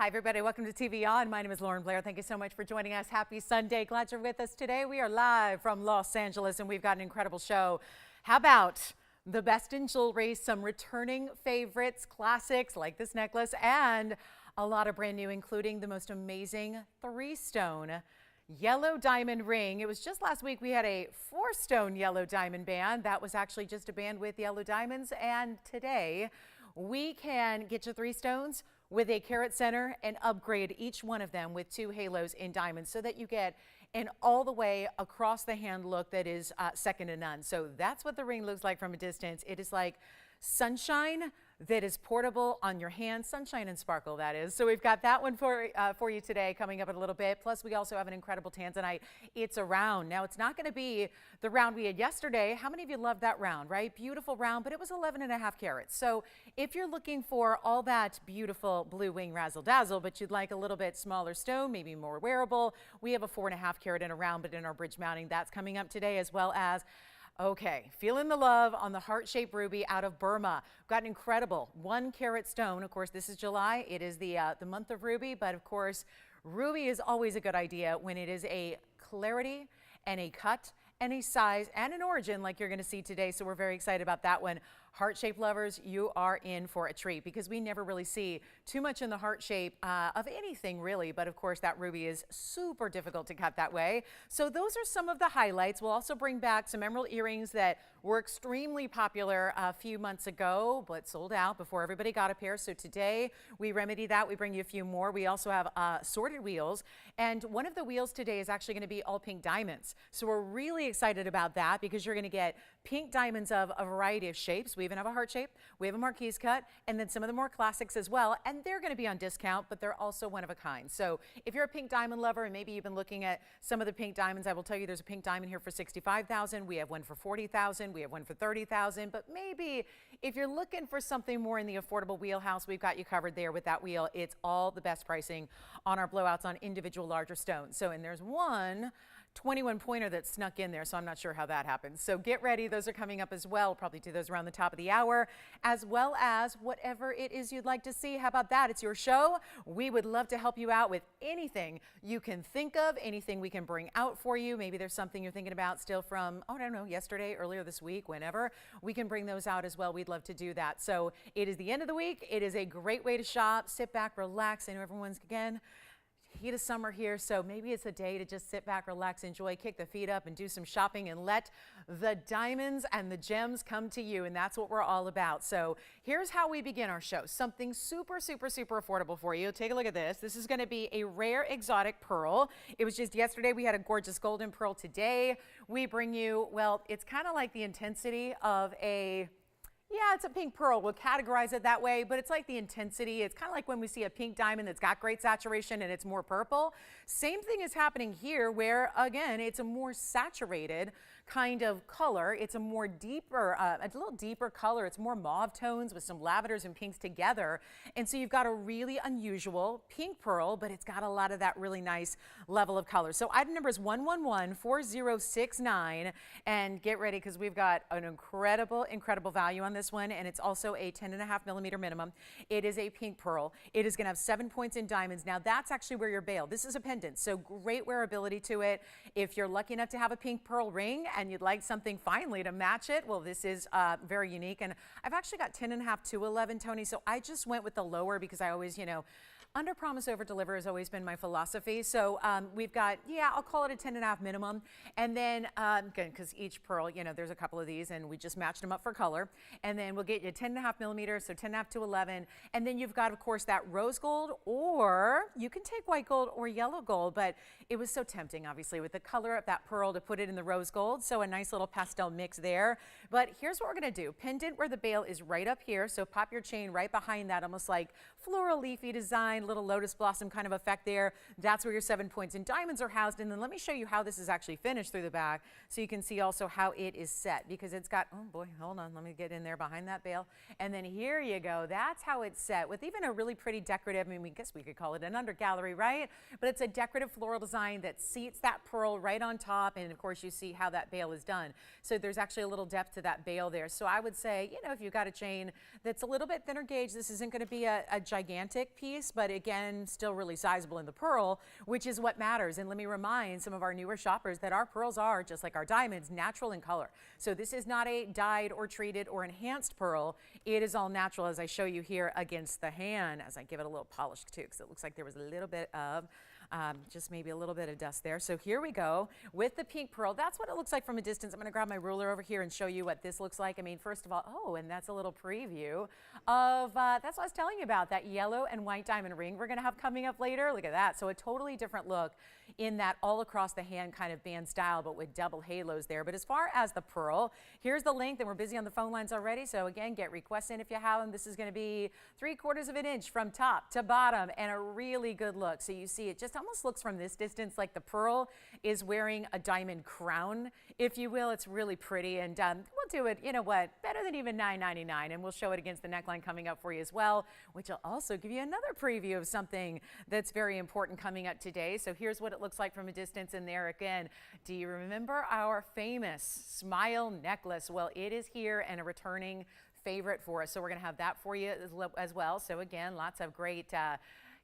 Hi, everybody. Welcome to TVON. My name is Lauren Blair. Thank you so much for joining us. Happy Sunday. Glad you're with us today. We are live from Los Angeles, and we've got an incredible show. How about the best in jewelry, some returning favorites, classics like this necklace, and a lot of brand new, including the most amazing 3-stone yellow diamond ring. It was just last week we had a 4-stone yellow diamond band. That was actually just a band with yellow diamonds. And today we can get you 3 stones with a carat center and upgrade each one of them with 2 halos in diamonds so that you get an all the way across the hand look that is second to none. So that's what the ring looks like from a distance. It is like sunshine that is portable on your hand, sunshine and sparkle, that is. So we've got that one for you today coming up in a little bit. Plus, we also have an incredible tanzanite. It's a round. Now, it's not going to be the round we had yesterday. How many of you loved that round, right? Beautiful round, but it was 11.5 carats. So if you're looking for all that beautiful blue wing razzle dazzle, but you'd like a little bit smaller stone, maybe more wearable, we have a 4.5 carat in a round, but in our bridge mounting, that's coming up today, as well as okay, feeling the love on the heart-shaped ruby out of Burma. We've got an incredible 1 carat stone. Of course, this is July. It is the month of ruby, but of course, ruby is always a good idea when it is a clarity and a cut and a size and an origin like you're going to see today. So we're very excited about that one. Heart-shaped lovers, you are in for a treat because we never really see too much in the heart shape of anything really, but of course that ruby is super difficult to cut that way. So those are some of the highlights. We'll also bring back some emerald earrings that were extremely popular a few months ago, but sold out before everybody got a pair. So today we remedy that. We bring you a few more. We also have sorted wheels, and one of the wheels today is actually going to be all pink diamonds. So we're really excited about that because you're going to get pink diamonds of a variety of shapes. We even have a heart shape, we have a marquise cut, and then some of the more classics as well. And they're going to be on discount, but they're also one of a kind. So if you're a pink diamond lover and maybe you've been looking at some of the pink diamonds, I will tell you there's a pink diamond here for $65,000. We have one for $40,000. We have one for $30,000. But maybe if you're looking for something more in the affordable wheelhouse, we've got you covered there with that wheel. It's all the best pricing on our blowouts on individual larger stones. So, and there's one 21 pointer that snuck in there, so I'm not sure how that happens. So get ready. Those are coming up as well. We'll probably do those around the top of the hour, as well as whatever it is you'd like to see. How about that? It's your show. We would love to help you out with anything you can think of, anything we can bring out for you. Maybe there's something you're thinking about still from, oh, I don't know, yesterday, earlier this week, whenever. We can bring those out as well. We'd love to do that. So it is the end of the week. It is a great way to shop. Sit back, relax. I know everyone's, again, heat of summer here, so maybe it's a day to just sit back, relax, enjoy, kick the feet up and do some shopping and let the diamonds and the gems come to you, and that's what we're all about. So here's how we begin our show. Something super, super, super affordable for you. Take a look at this. This is going to be a rare exotic pearl. It was just yesterday. We had a gorgeous golden pearl. Today we bring you, well, it's kind of like the intensity of a, yeah, it's a pink pearl. We'll categorize it that way, but it's like the intensity. It's kind of like when we see a pink diamond that's got great saturation and it's more purple. Same thing is happening here where, again, it's a more saturated kind of color. It's a more deeper, a little deeper color. It's more mauve tones with some lavenders and pinks together. And so you've got a really unusual pink pearl, but it's got a lot of that really nice level of color. So item number is 1114069, and get ready because we've got an incredible, incredible value on this one, and it's also a 10.5 millimeter minimum. It is a pink pearl. It is going to have 7 points in diamonds. Now that's actually where you're bailed. This is a pendant, so great wearability to it. If you're lucky enough to have a pink pearl ring and you'd like something finally to match it, well, this is very unique. And I've actually got 10.5 to 11, Tony, so I just went with the lower because I always, you know, under promise, over deliver has always been my philosophy. So we've got, yeah, I'll call it a 10.5 minimum. And then, again, because each pearl, you know, there's a couple of these and we just matched them up for color. And then we'll get you 10.5 millimeters, so 10.5 to 11. And then you've got, of course, that rose gold, or you can take white gold or yellow gold, but it was so tempting, obviously, with the color of that pearl to put it in the rose gold. So a nice little pastel mix there. But here's what we're going to do. Pendant where the bail is right up here. So pop your chain right behind that, almost like floral leafy design, little lotus blossom kind of effect there. That's where your 7 points in diamonds are housed. And then let me show you how this is actually finished through the back so you can see also how it is set, because it's got, oh boy, hold on, let me get in there behind that bail. And then here you go. That's how it's set with even a really pretty decorative, I mean, we guess we could call it an under gallery, right? But it's a decorative floral design that seats that pearl right on top. And of course you see how that bail is done. So there's actually a little depth to that bail there. So I would say, you know, if you've got a chain that's a little bit thinner gauge, this isn't going to be a gigantic piece, but again, still really sizable in the pearl, which is what matters. And let me remind some of our newer shoppers that our pearls are, just like our diamonds, natural in color. So this is not a dyed or treated or enhanced pearl. It is all natural, as I show you here against the hand, as I give it a little polish too, because it looks like there was a little bit of just maybe a little bit of dust there. So here we go with the pink pearl. That's what it looks like from a distance. I'm going to grab my ruler over here and show you what this looks like. I mean, first of all, oh, and that's a little preview of, that's what I was telling you about, that yellow and white diamond ring we're going to have coming up later. Look at that. So a totally different look in that all across the hand kind of band style, but with double halos there. But as far as the pearl, here's the length, and we're busy on the phone lines already. So again, get requests in if you have them. This is going to be 3/4 of an inch from top to bottom, and a really good look. So you see it just almost looks from this distance like the pearl is wearing a diamond crown, if you will. It's really pretty, and we'll do it, you know what, better than even $9.99, and we'll show it against the neckline coming up for you as well, which will also give you another preview of something that's very important coming up today. So here's what it looks like from a distance, and there again, do you remember our famous smile necklace? Well, it is here and a returning favorite for us, so we're going to have that for you as well. So again, lots of great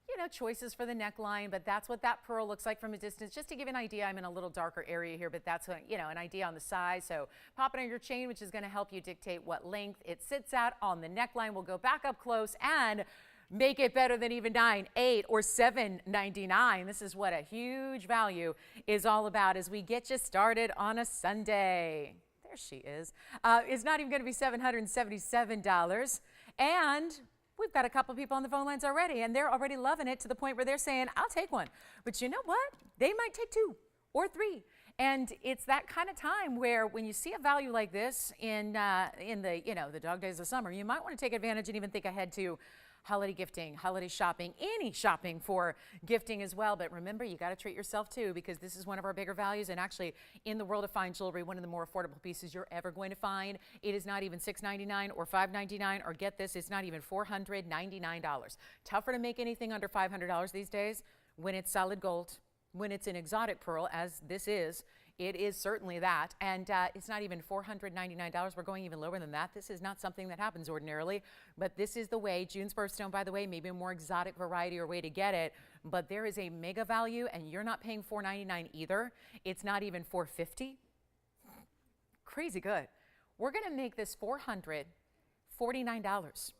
you know, choices for the neckline, but that's what that pearl looks like from a distance. Just to give you an idea, I'm in a little darker area here, but that's, you know, an idea on the size. So pop it on your chain, which is going to help you dictate what length it sits at on the neckline. We'll go back up close and make it better than even $9, $8, or $7.99. This is what a huge value is all about as we get you started on a Sunday. There she is. It's not even going to be $777. And we've got a couple people on the phone lines already, and they're already loving it to the point where they're saying, I'll take one. But you know what? They might take 2 or 3. And it's that kind of time where when you see a value like this in the, you know, the dog days of summer, you might want to take advantage and even think ahead to holiday gifting, holiday shopping, any shopping for gifting as well. But remember, you got to treat yourself too, because this is one of our bigger values. And actually, in the world of fine jewelry, one of the more affordable pieces you're ever going to find. It is not even $6.99 or $5.99, or get this, it's not even $499. Tougher to make anything under $500 these days when it's solid gold, when it's an exotic pearl, as this is. It is certainly that, and it's not even $499. We're going even lower than that. This is not something that happens ordinarily, but this is the way. June's birthstone, by the way, maybe a more exotic variety or way to get it, but there is a mega value, and you're not paying $499 either. It's not even $450. Crazy good. We're going to make this $449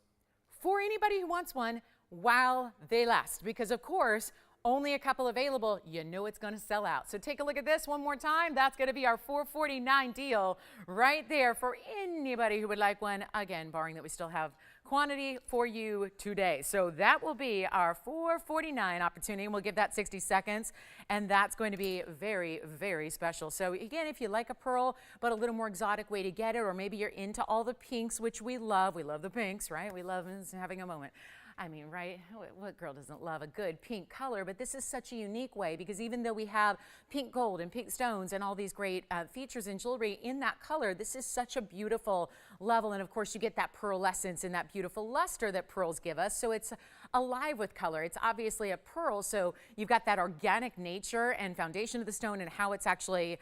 for anybody who wants one while they last, because of course, only a couple available, you know it's going to sell out. So take a look at this one more time. That's going to be our $449 deal right there for anybody who would like one. Again, barring that we still have quantity for you today. So that will be our $449 opportunity, and we'll give that 60 seconds, and that's going to be very, very special. So again, if you like a pearl, but a little more exotic way to get it, or maybe you're into all the pinks, which we love. We love the pinks, right? We love having a moment. I mean, right? What girl doesn't love a good pink color? But this is such a unique way, because even though we have pink gold and pink stones and all these great features in jewelry in that color, this is such a beautiful level. And of course, you get that pearlescence and that beautiful luster that pearls give us. So it's alive with color. It's obviously a pearl, so you've got that organic nature and foundation of the stone and how it's actually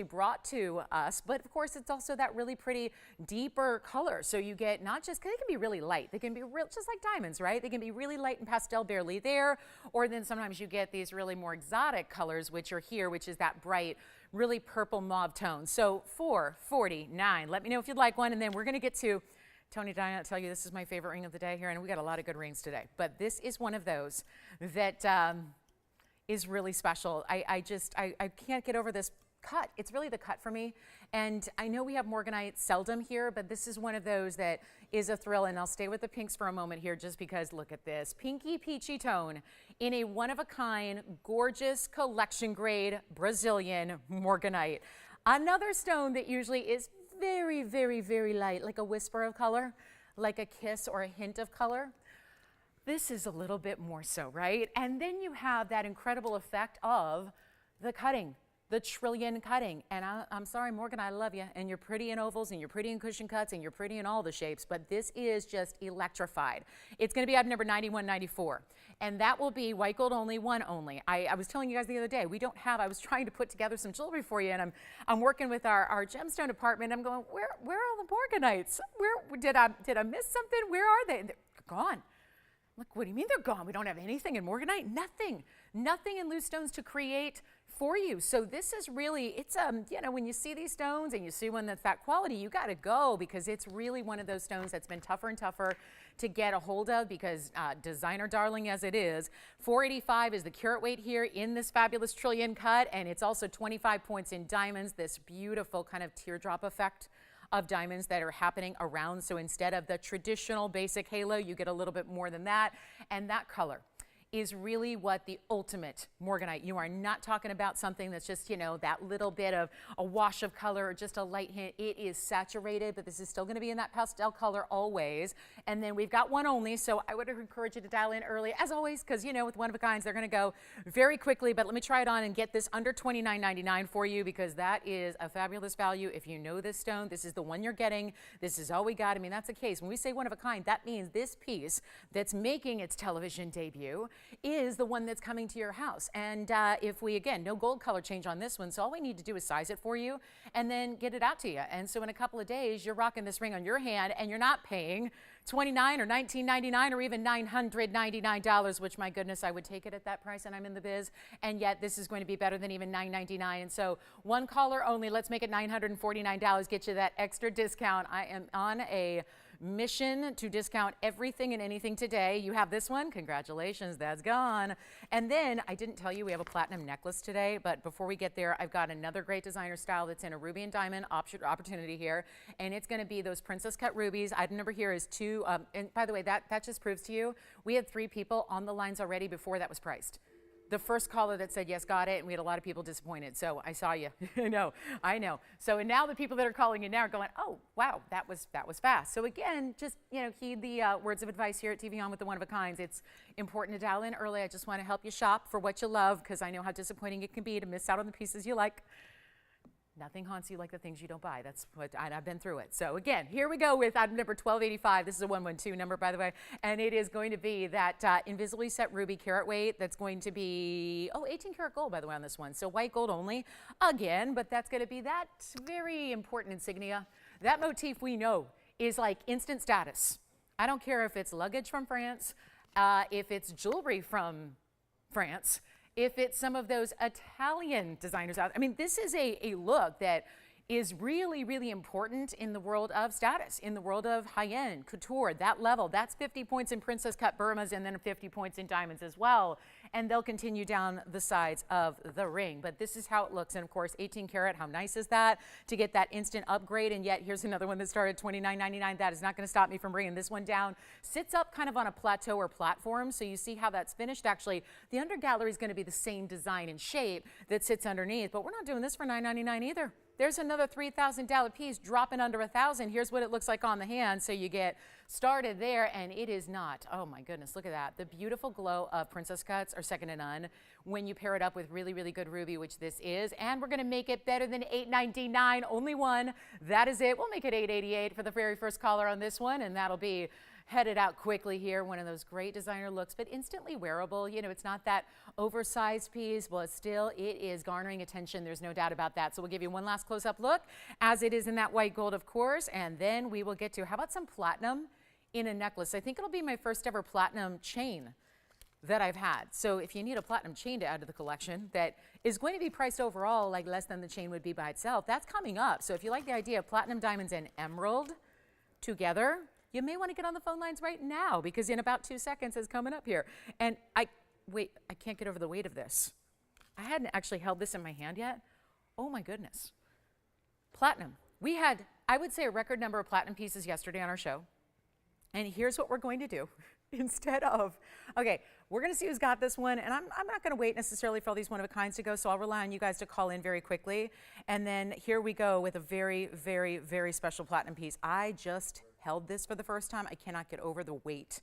brought to us. But of course, it's also that really pretty deeper color. So you get not just, because they can be really light, they can be real, just like diamonds, right? They can be really light and pastel, barely there, or then sometimes you get these really more exotic colors, which are here, which is that bright, really purple mauve tone. So $449. Let me know if you'd like one, and then we're going to get to Tony, did I not tell you this is my favorite ring of the day here? And we got a lot of good rings today, but this is one of those that is really special. I can't get over this cut. It's really the cut for me. And I know we have Morganite seldom here, but this is one of those that is a thrill. And I'll stay with the pinks for a moment here, just because look at this pinky peachy tone in a one-of-a-kind, gorgeous collection grade Brazilian Morganite. Another stone that usually is very, very, very light, like a whisper of color, like a kiss or a hint of color. This is a little bit more so, right? And then you have that incredible effect of the cutting, the trillion cutting. And I'm sorry, Morgan, I love you. And you're pretty in ovals, and you're pretty in cushion cuts, and you're pretty in all the shapes, but this is just electrified. It's going to be item number 9194. And that will be white gold only, one only. I was telling you guys the other day, we don't have, I was trying to put together some jewelry for you, and I'm working with our gemstone department. I'm going, where are all the Morganites? Did I miss something? Where are they? They're gone. Look, what do you mean they're gone? We don't have anything in Morganite? Nothing in loose stones to create for you. So this is really, it's, you know, when you see these stones and you see one that's that quality, you got to go, because it's really one of those stones that's been tougher and tougher to get a hold of, because designer darling as it is, 485 is the carat weight here in this fabulous trillion cut, and it's also 25 points in diamonds, this beautiful kind of teardrop effect of diamonds that are happening around. So instead of the traditional basic halo, you get a little bit more than that. And that color is really what the ultimate Morganite. You are not talking about something that's just, you know, that little bit of a wash of color or just a light hint. It is saturated, but this is still going to be in that pastel color always. And then we've got one only, so I would encourage you to dial in early, as always, because, you know, with one of a kinds, they're going to go very quickly. But let me try it on and get this under $29.99 for you, because that is a fabulous value. If you know this stone, this is the one you're getting. This is all we got. I mean, that's the case. When we say one of a kind, that means this piece that's making its television debut is the one that's coming to your house. And if we, again, no gold color change on this one, so all we need to do is size it for you and then get it out to you. And so in a couple of days, you're rocking this ring on your hand, and you're not paying $29 or $19.99 or even $999, which, my goodness, I would take it at that price, and I'm in the biz. And yet this is going to be better than even $9.99. And so one caller only, let's make it $949, get you that extra discount. I am on a mission to discount everything and anything today. You have this one, congratulations, that's gone. And then I didn't tell you we have a platinum necklace today, but before we get there, I've got another great designer style that's in a ruby and diamond opportunity here, and it's going to be those princess cut rubies. Item number here is 2, and by the way, that just proves to you we had 3 people on the lines already before that was priced. The first caller that said yes got it, and we had a lot of people disappointed. So I saw you. I know. So, and now the people that are calling you now are going, oh wow, that was fast. So again, just, you know, heed the words of advice here at TVON with the one of a kinds. It's important to dial in early. I just want to help you shop for what you love, because I know how disappointing it can be to miss out on the pieces you like. Nothing haunts you like the things you don't buy. That's what I've been through it. So again, here we go with item number 1285. This is a 112 number, by the way, and it is going to be that invisibly set ruby carat weight. That's going to be 18 karat gold, by the way, on this one. So white gold only again, but that's going to be that very important insignia. That motif we know is like instant status. I don't care if it's luggage from France, if it's jewelry from France, if it's some of those Italian designers out. I mean, this is a look that is really, really important in the world of status, in the world of high-end couture, that level. That's 50 points in princess cut Burmas, and then 50 points in diamonds as well. And they'll continue down the sides of the ring. But this is how it looks. And of course, 18 karat, how nice is that to get that instant upgrade? And yet here's another one that started $29.99. That is not going to stop me from bringing this one down. Sits up kind of on a plateau or platform. So you see how that's finished. Actually, the under gallery is going to be the same design and shape that sits underneath. But we're not doing this for $9.99 either. There's another $3,000 piece dropping under $1,000. Here's what it looks like on the hand. So you get started there, and it is not, oh my goodness, look at that. The beautiful glow of princess cuts are second to none when you pair it up with really, really good ruby, which this is. And we're going to make it better than $8.99. Only one. That is it. We'll make it $8.88 for the very first caller on this one, and that'll be headed out quickly here. One of those great designer looks, but instantly wearable. You know, it's not that oversized piece, but still it is garnering attention. There's no doubt about that. So we'll give you one last close-up look as it is in that white gold, of course, and then we will get to, how about some platinum in a necklace? I think it'll be my first ever platinum chain that I've had. So if you need a platinum chain to add to the collection that is going to be priced overall like less than the chain would be by itself, that's coming up. So if you like the idea of platinum, diamonds, and emerald together, you may want to get on the phone lines right now, because in about 2 seconds is coming up here. And I can't get over the weight of this. I hadn't actually held this in my hand yet. Oh my goodness. Platinum. We had, I would say, a record number of platinum pieces yesterday on our show. And here's what we're going to do. Instead of, okay, we're going to see who's got this one, and I'm not going to wait necessarily for all these one-of-a-kinds to go, so I'll rely on you guys to call in very quickly. And then here we go with a very, very, very special platinum piece. I just held this for the first time. I cannot get over the weight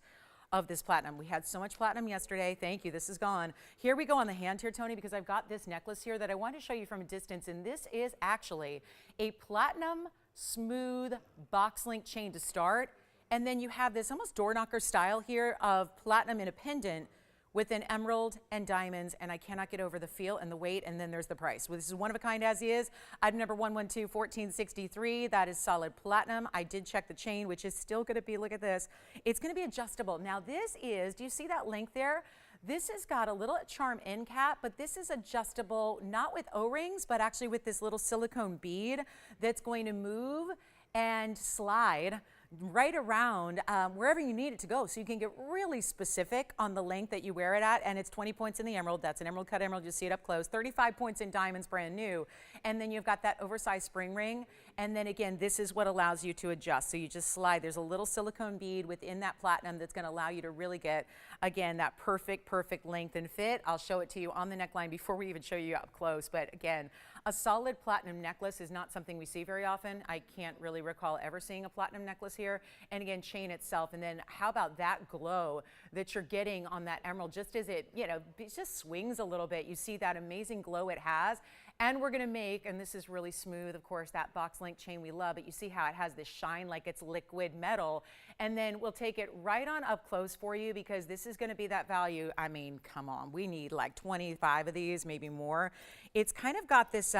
of this platinum. We had so much platinum yesterday. Thank you. This is gone. Here we go on the hand here, Tony, because I've got this necklace here that I want to show you from a distance, and this is actually a platinum smooth box link chain to start. And then you have this almost door knocker style here of platinum in a pendant with an emerald and diamonds, and I cannot get over the feel and the weight, and then there's the price. Well, this is one of a kind as is. Item number 112-1463. That is solid platinum. I did check the chain, which is still going to be, look at this, it's going to be adjustable. Now this is, do you see that link there? This has got a little charm end cap, but this is adjustable, not with O-rings, but actually with this little silicone bead that's going to move and slide right around wherever you need it to go. So you can get really specific on the length that you wear it at, and it's 20 points in the emerald. That's an emerald cut emerald. You see it up close. 35 points in diamonds, brand new. And then you've got that oversized spring ring. And then again, this is what allows you to adjust. So you just slide. There's a little silicone bead within that platinum that's going to allow you to really get, again, that perfect length and fit. I'll show it to you on the neckline before we even show you up close. But again, a solid platinum necklace is not something we see very often. I can't really recall ever seeing a platinum necklace here. And again, chain itself. And then how about that glow that you're getting on that emerald, just as it, you know, it just swings a little bit. You see that amazing glow it has. And we're going to make, and this is really smooth, of course, that box link chain we love, but you see how it has this shine like it's liquid metal. And then we'll take it right on up close for you, because this is going to be that value. I mean, come on, we need like 25 of these, maybe more. It's kind of got this,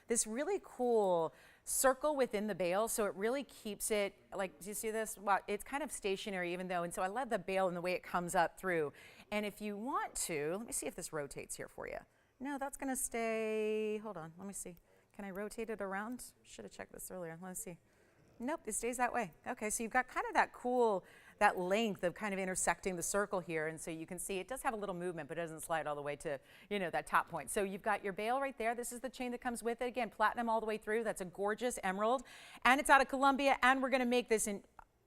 this really cool circle within the bail, so it really keeps it, like, do you see this? Wow, it's kind of stationary even though, and so I love the bail and the way it comes up through. And if you want to, let me see if this rotates here for you. No, that's going to stay, hold on, let me see. Can I rotate it around? Should have checked this earlier. Let's see. Nope, it stays that way. Okay, so you've got kind of that cool, that length of kind of intersecting the circle here. And so you can see it does have a little movement, but it doesn't slide all the way to, you know, that top point. So you've got your bail right there. This is the chain that comes with it. Again, platinum all the way through. That's a gorgeous emerald. And it's out of Colombia. And we're going to make this in,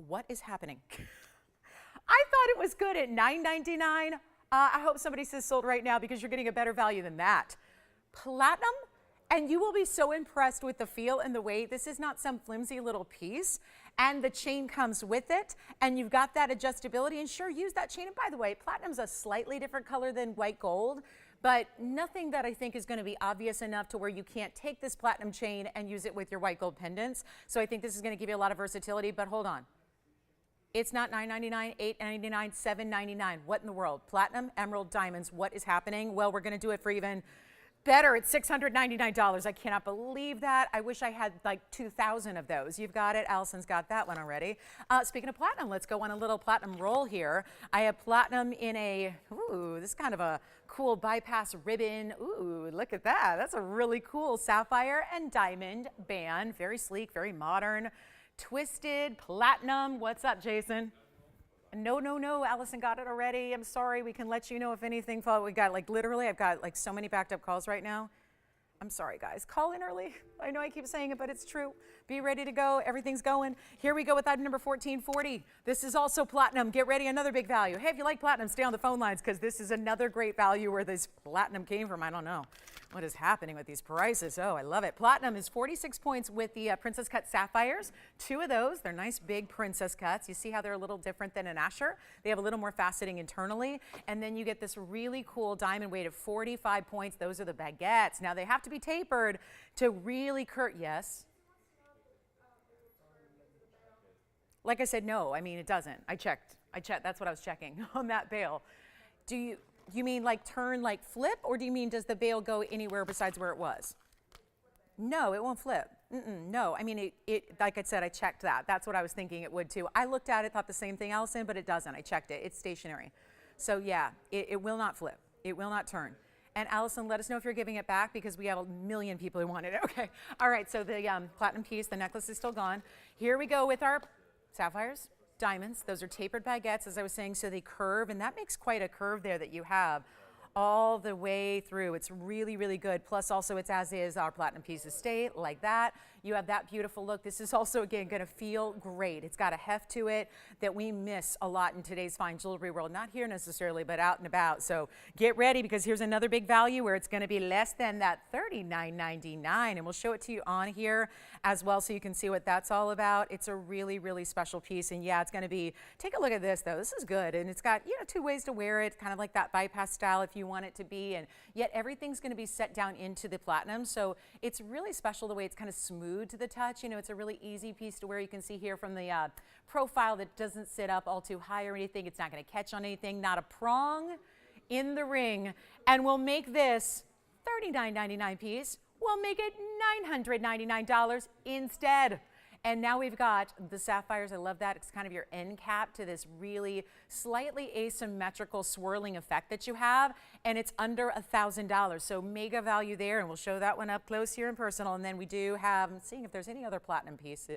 what is happening? I thought it was good at $9.99. I hope somebody says sold right now, because you're getting a better value than that. Platinum, and you will be so impressed with the feel and the weight. This is not some flimsy little piece, and the chain comes with it, and you've got that adjustability. And sure, use that chain. And by the way, platinum's a slightly different color than white gold, but nothing that I think is going to be obvious enough to where you can't take this platinum chain and use it with your white gold pendants. So I think this is going to give you a lot of versatility. But hold on. It's not $9.99, $8.99, $7.99. What in the world? Platinum, emerald, diamonds. What is happening? Well, we're going to do it for even better. It's $699. I cannot believe that. I wish I had like 2,000 of those. You've got it. Allison's got that one already. Speaking of platinum, let's go on a little platinum roll here. I have platinum in a, ooh, this is kind of a cool bypass ribbon. Ooh, look at that. That's a really cool sapphire and diamond band. Very sleek, very modern. Twisted platinum. What's up, Jason? No, Allison got it already. I'm sorry. We can let you know if anything. We got like literally, I've got like so many backed up calls right now. I'm sorry, guys. Call in early. I know I keep saying it, but it's true. Be ready to go. Everything's going. Here we go with item number 1440. This is also platinum. Get ready. Another big value. Hey, if you like platinum, stay on the phone lines, because this is another great value where this platinum came from. I don't know what is happening with these prices. Oh, I love it. Platinum is 46 points with the princess cut sapphires. 2 of those. They're nice big princess cuts. You see how they're a little different than an Asher. They have a little more faceting internally. And then you get this really cool diamond weight of 45 points. Those are the baguettes. Now they have to be tapered to really yes. Like I said, no, I mean, it doesn't. I checked. That's what I was checking on that bail. Do you mean like turn, like flip, or do you mean does the bail go anywhere besides where it was? No, it won't flip. No, I mean, it like I said, I checked that. That's what I was thinking it would too. I looked at it, thought the same thing, Allison, but it doesn't. I checked it. It's stationary. So yeah, it will not flip. It will not turn. And Allison, let us know if you're giving it back, because we have a million people who want it. Okay. All right. So the platinum piece, the necklace is still gone. Here we go with our sapphires, diamonds. Those are tapered baguettes, as I was saying, so they curve, and that makes quite a curve there that you have all the way through. It's really, really good. Plus also it's as is, our platinum pieces stay like that. You have that beautiful look. This is also, again, going to feel great. It's got a heft to it that we miss a lot in today's fine jewelry world. Not here necessarily, but out and about. So get ready, because here's another big value where it's going to be less than that $39.99. And we'll show it to you on here as well, so you can see what that's all about. It's a really, really special piece. And yeah, it's going to be, take a look at this though. This is good. And it's got, you know, 2 ways to wear it, kind of like that bypass style if you want it to be. And yet everything's going to be set down into the platinum. So it's really special the way it's kind of smooth to the touch. You know, it's a really easy piece to wear. You can see here from the profile that doesn't sit up all too high or anything. It's not going to catch on anything. Not a prong. in the ring, and we'll make this $39.99 piece. We'll make it $999 instead. And now we've got the sapphires. I love that. It's kind of your end cap to this really slightly asymmetrical swirling effect that you have. And it's under $1,000. So mega value there. And we'll show that one up close here in personal. And then we do have, I'm seeing if there's any other platinum piece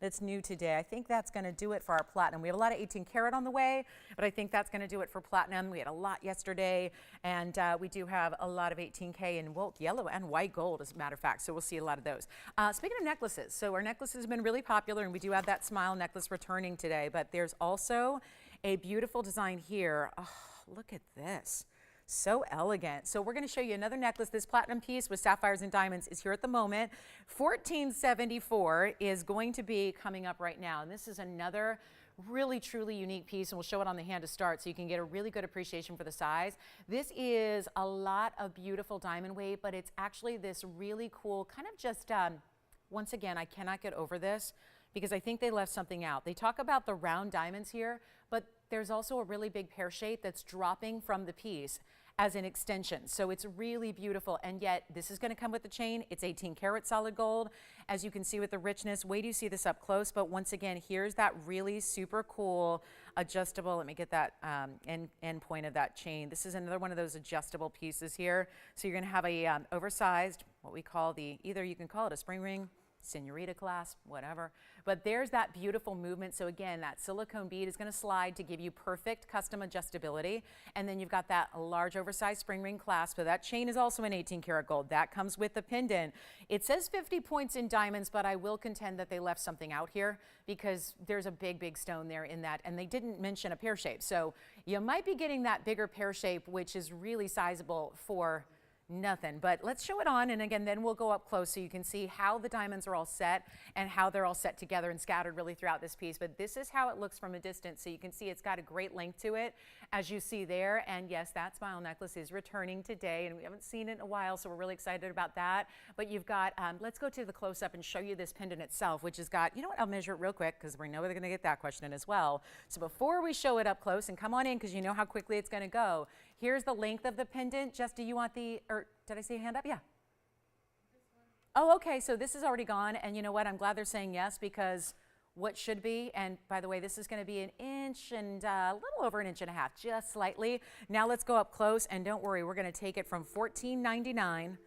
that's new today. I think that's going to do it for our platinum. We have a lot of 18 karat on the way, but I think that's going to do it for platinum. We had a lot yesterday. And we do have a lot of 18K in yellow and white gold, as a matter of fact. So we'll see a lot of those. Speaking of necklaces, so our necklaces have been really popular, and we do have that smile necklace returning today, but there's also a beautiful design here. Oh, look at this. So elegant. So we're going to show you another necklace. This platinum piece with sapphires and diamonds is here at the moment. $1474 is going to be coming up right now, and this is another really truly unique piece, and we'll show it on the hand to start so you can get a really good appreciation for the size. This is a lot of beautiful diamond weight, but it's actually this really cool kind of just once again, I cannot get over this because I think they left something out. They talk about the round diamonds here, but there's also a really big pear shape that's dropping from the piece as an extension. So it's really beautiful, and yet this is going to come with the chain. It's 18 karat solid gold, as you can see with the richness. Wait till you see this up close, but once again, here's that really super cool adjustable. Let me get that end point of that chain. This is another one of those adjustable pieces here. So you're going to have a oversized, what we call either you can call it a spring ring, senorita clasp, whatever. But there's that beautiful movement. So again, that silicone bead is going to slide to give you perfect custom adjustability. And then you've got that large oversized spring ring clasp. So that chain is also in 18 karat gold. That comes with the pendant. It says 50 points in diamonds, but I will contend that they left something out here because there's a big, big stone there in that. And they didn't mention a pear shape. So you might be getting that bigger pear shape, which is really sizable for nothing. But let's show it on, and again, then we'll go up close so you can see how the diamonds are all set and how they're all set together and scattered really throughout this piece. But this is how it looks from a distance, so you can see it's got a great length to it, as you see there. And yes, that smile necklace is returning today, and we haven't seen it in a while, so we're really excited about that. But you've got, let's go to the close-up and show you this pendant itself, which has got, you know what, I'll measure it real quick because we know they're going to get that question in as well. So before we show it up close, and come on in because you know how quickly it's going to go, here's the length of the pendant. Jess, do you want or did I see a hand up? Yeah. Oh, okay. So this is already gone. And you know what? I'm glad they're saying yes, because what should be, and by the way, this is going to be an inch and a little over an inch and a half, just slightly. Now let's go up close, and don't worry, we're going to take it from $14.99.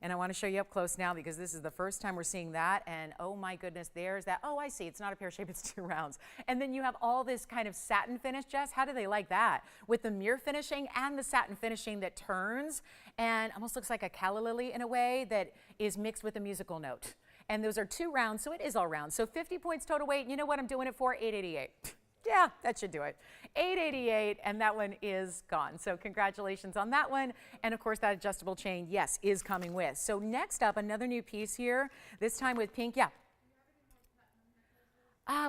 And I want to show you up close now because this is the first time we're seeing that. And oh my goodness, there's that. Oh, I see. It's not a pear shape, it's two rounds. And then you have all this kind of satin finish, Jess. How do they like that? With the mirror finishing and the satin finishing that turns and almost looks like a calla lily in a way that is mixed with a musical note. And those are two rounds, so it is all round. So 50 points total weight. You know what I'm doing it for? $888. Yeah, that should do it. $888, and that one is gone. So congratulations on that one. And of course, that adjustable chain, yes, is coming with. So next up, another new piece here, this time with pink. Yeah.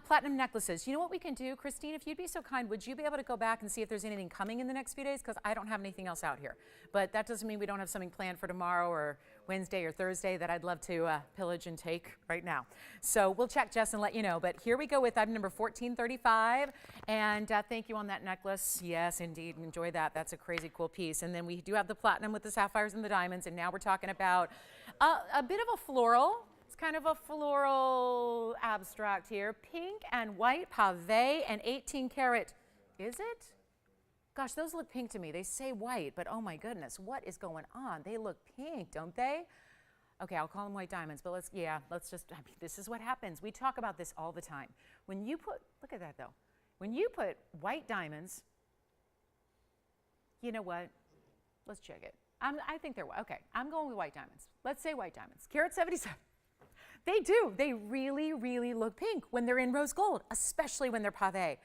Platinum necklaces. You know what we can do, Christine? If you'd be so kind, would you be able to go back and see if there's anything coming in the next few days? Because I don't have anything else out here. But that doesn't mean we don't have something planned for tomorrow or Wednesday or Thursday that I'd love to pillage and take right now. So we'll check, Jess, and let you know. But here we go with item number 1435. And thank you on that necklace. Yes, indeed. Enjoy that. That's a crazy cool piece. And then we do have the platinum with the sapphires and the diamonds. And now we're talking about a bit of a floral. It's kind of a floral abstract here. Pink and white pave and 18 karat. Is it? Gosh, those look pink to me. They say white, but oh my goodness, what is going on? They look pink, don't they? Okay, I'll call them white diamonds, but let's just, I mean, this is what happens. We talk about this all the time. When you put, look at that though. When you put white diamonds, you know what? Let's check it. I think they're white. Okay, I'm going with white diamonds. Let's say white diamonds. Carat 77. They do. They really, really look pink when they're in rose gold, especially when they're pave.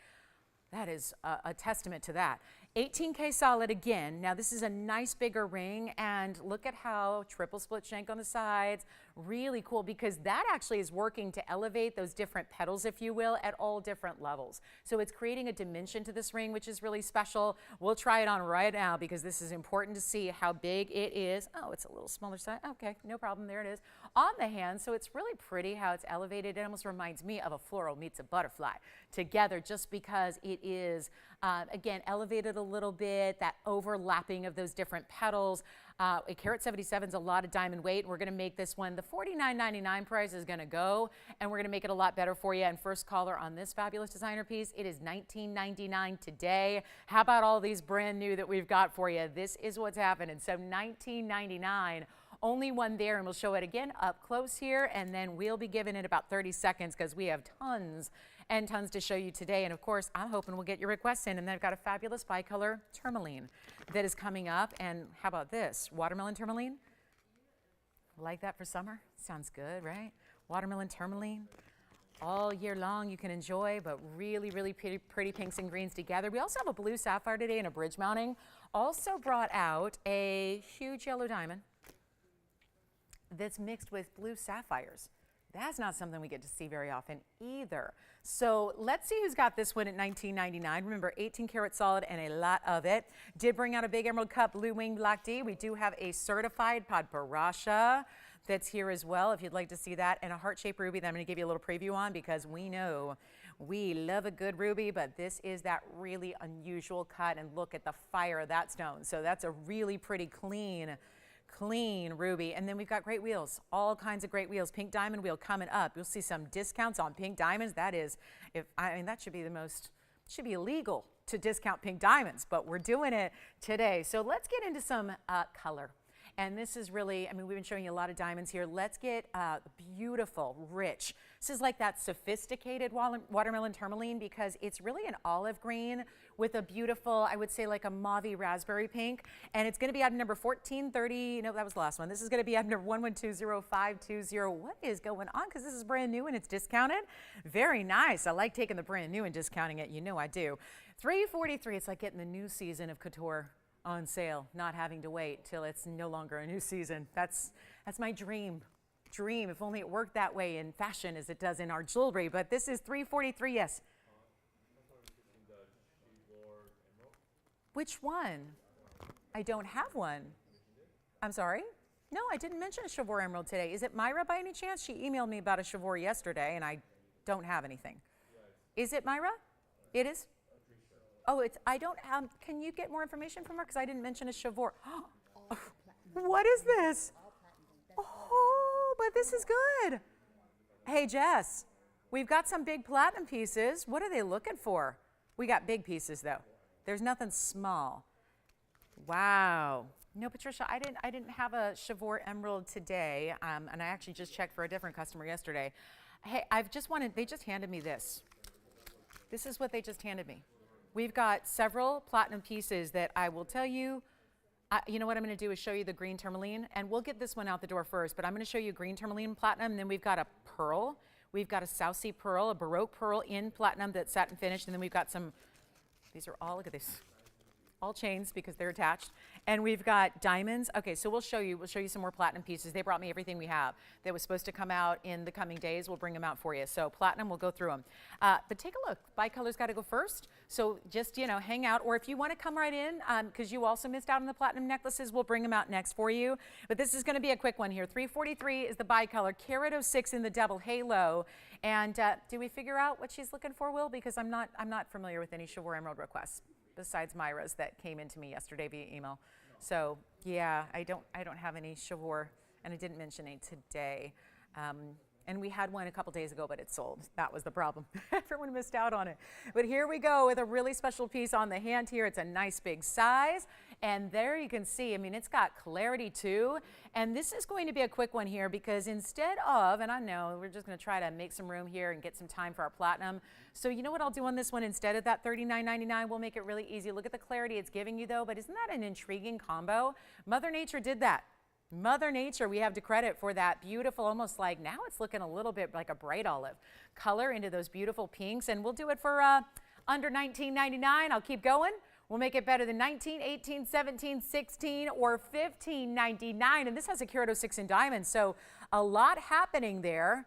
That is a testament to that. 18K solid again. Now this is a nice bigger ring, and look at how triple split shank on the sides. Really cool, because that actually is working to elevate those different petals, if you will, at all different levels. So it's creating a dimension to this ring, which is really special. We'll try it on right now because this is important to see how big it is. Oh, it's a little smaller size. Okay, no problem. There it is on the hand. So it's really pretty how it's elevated. It almost reminds me of a floral meets a butterfly together, just because it is, again, elevated a little bit, that overlapping of those different petals. A carat 77 is a lot of diamond weight, and we're going to make this one, the $49.99 price is going to go, and we're going to make it a lot better for you. And first caller on this fabulous designer piece, it is $19.99 today. How about all these brand new that we've got for you? This is what's happening. So $19.99. Only one there, and we'll show it again up close here, and then we'll be giving it about 30 seconds because we have tons and tons to show you today. And of course, I'm hoping we'll get your requests in. And then I've got a fabulous bicolor tourmaline that is coming up. And how about this? Watermelon tourmaline? Like that for summer? Sounds good, right? Watermelon tourmaline. All year long you can enjoy, but really, really pretty pinks and greens together. We also have a blue sapphire today and a bridge mounting. Also brought out a huge yellow diamond that's mixed with blue sapphires. That's not something we get to see very often either. So let's see who's got this one at $19.99. Remember, 18 karat solid and a lot of it. Did bring out a big emerald cut blue wing black D. We do have a certified Padparasha that's here as well if you'd like to see that, and a heart-shaped ruby that I'm going to give you a little preview on because we know we love a good ruby, but this is that really unusual cut, and look at the fire of that stone. So that's a really pretty clean ruby. And then we've got great wheels, all kinds of great wheels. Pink diamond wheel coming up. You'll see some discounts on pink diamonds. That is, that should be should be illegal to discount pink diamonds, but we're doing it today. So let's get into some color. And this is really, we've been showing you a lot of diamonds here. Let's get beautiful, rich. This is like that sophisticated watermelon tourmaline because it's really an olive green with a beautiful, I would say like a mauvey raspberry pink. And it's going to be item number 1430. No, that was the last one. This is going to be item number 1120-520. What is going on? Because this is brand new and it's discounted. Very nice. I like taking the brand new and discounting it. You know I do. $343. It's like getting the new season of couture on sale, not having to wait till it's no longer a new season. That's my dream. If only it worked that way in fashion as it does in our jewelry. But this is $343. Yes. Which one? I don't have one. I'm sorry? No, I didn't mention a Jour emerald today. Is it Myra by any chance? She emailed me about a Jour yesterday, and I don't have anything. Is it Myra? It is? Oh, I don't have, can you get more information from her? Because I didn't mention a Jour. What is this? Oh, but this is good. Hey, Jess, we've got some big platinum pieces. What are they looking for? We got big pieces, though. There's nothing small. Wow. No, Patricia, I didn't have a Jour emerald today, and I actually just checked for a different customer yesterday. Hey, they just handed me this. This is what they just handed me. We've got several platinum pieces that I will tell you, you know what I'm going to do is show you the green tourmaline, and we'll get this one out the door first, but I'm going to show you green tourmaline platinum, and then we've got a pearl. We've got a South Sea pearl, a Baroque pearl in platinum that's satin finished, and then we've got some, these are all, look at this, all chains because they're attached. And we've got diamonds. Okay, so we'll show you some more platinum pieces. They brought me everything we have that was supposed to come out in the coming days. We'll bring them out for you. So platinum, we'll go through them. But take a look. Bicolor's got to go first. So just, hang out. Or if you want to come right in, because you also missed out on the platinum necklaces, we'll bring them out next for you. But this is going to be a quick one here. $343 is the bicolor. Carat 06 in the double halo. And do we figure out what she's looking for, Will? Because I'm not familiar with any Jour emerald requests besides Myra's that came into me yesterday via email. So yeah, I don't have any Jour, and I didn't mention any today. And we had one a couple days ago, but it sold. That was the problem. Everyone missed out on it. But here we go with a really special piece on the hand here. It's a nice big size. And there you can see, it's got clarity too. And this is going to be a quick one here because instead of, and I know we're just going to try to make some room here and get some time for our platinum. So you know what I'll do on this one? Instead of that $39.99, we'll make it really easy. Look at the clarity it's giving you though, but isn't that an intriguing combo? Mother Nature did that. Mother Nature, we have to credit for that beautiful, almost like, now it's looking a little bit like a bright olive color into those beautiful pinks. And we'll do it for under $19.99. I'll keep going. We'll make it better than $19, $18, $17, $16, or $15.99. And this has a carat 06 in diamonds, so a lot happening there.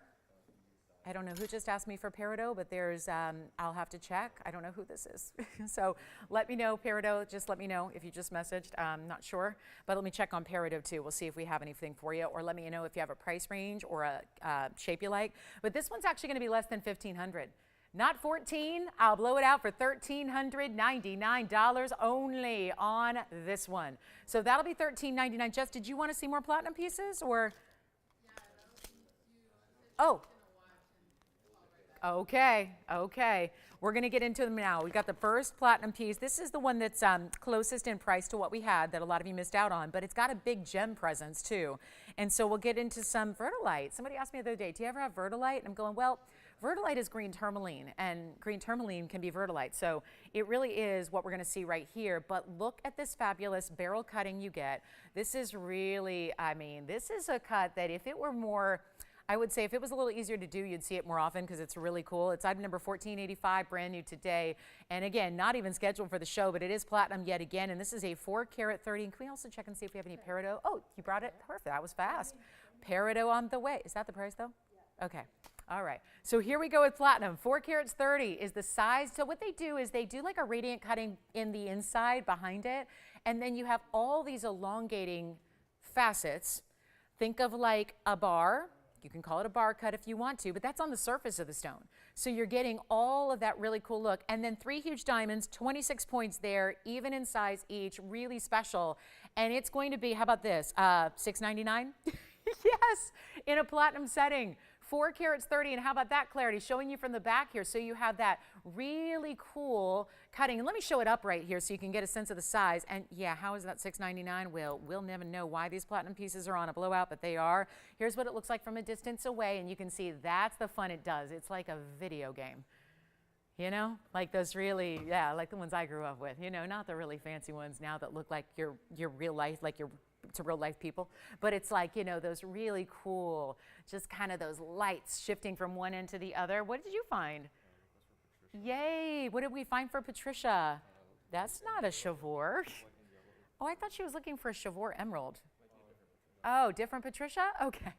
I don't know who just asked me for Peridot, but there's, I'll have to check. I don't know who this is. So let me know, Peridot, just let me know if you just messaged. I'm not sure, but let me check on Peridot too. We'll see if we have anything for you, or let me know if you have a price range or a shape you like. But this one's actually gonna be less than $1,500. Not 14, I'll blow it out for $1,399 only on this one. So that'll be $1,399. Jess, did you want to see more platinum pieces or? Oh. Okay, okay. We're going to get into them now. We got the first platinum piece. This is the one that's closest in price to what we had that a lot of you missed out on, but it's got a big gem presence too. And so we'll get into some Verdolite. Somebody asked me the other day, do you ever have Verdolite? And I'm going, well, Verdolite is green tourmaline, and green tourmaline can be Verdolite. So it really is what we're going to see right here. But look at this fabulous barrel cutting you get. This is really, I mean, this is a cut that if it were more, I would say if it was a little easier to do, you'd see it more often because it's really cool. It's item number 1485, brand new today. And again, not even scheduled for the show, but it is platinum yet again. And this is a 4 carat 30. And can we also check and see if we have any Peridot? Oh, you brought it? Perfect. That was fast. Peridot on the way. Is that the price though? Yeah. Okay. All right. So here we go with platinum. 4 carats 30 is the size. So what they do is they do like a radiant cutting in the inside behind it. And then you have all these elongating facets. Think of like a bar. You can call it a bar cut if you want to, but that's on the surface of the stone. So you're getting all of that really cool look. And then 3 huge diamonds, 26 points there, even in size each, really special. And it's going to be, how about this, $699? Yes, in a platinum setting. 4 carats 30, and how about that clarity? Showing you from the back here, so you have that really cool cutting. And let me show it up right here so you can get a sense of the size. And yeah, how is that $699? Well, we'll never know why these platinum pieces are on a blowout, but they are. Here's what it looks like from a distance away, and you can see that's the fun it does. It's like a video game. You know, like those really, yeah, like the ones I grew up with, you know, not the really fancy ones now that look like your real life, like your to real life people, but it's like, you know, those really cool, just kind of those lights shifting from one end to the other. What did you find? Yay, what did we find for Patricia? That's not a Jour. Oh, I thought she was looking for a Jour emerald. Oh, different Patricia? Okay,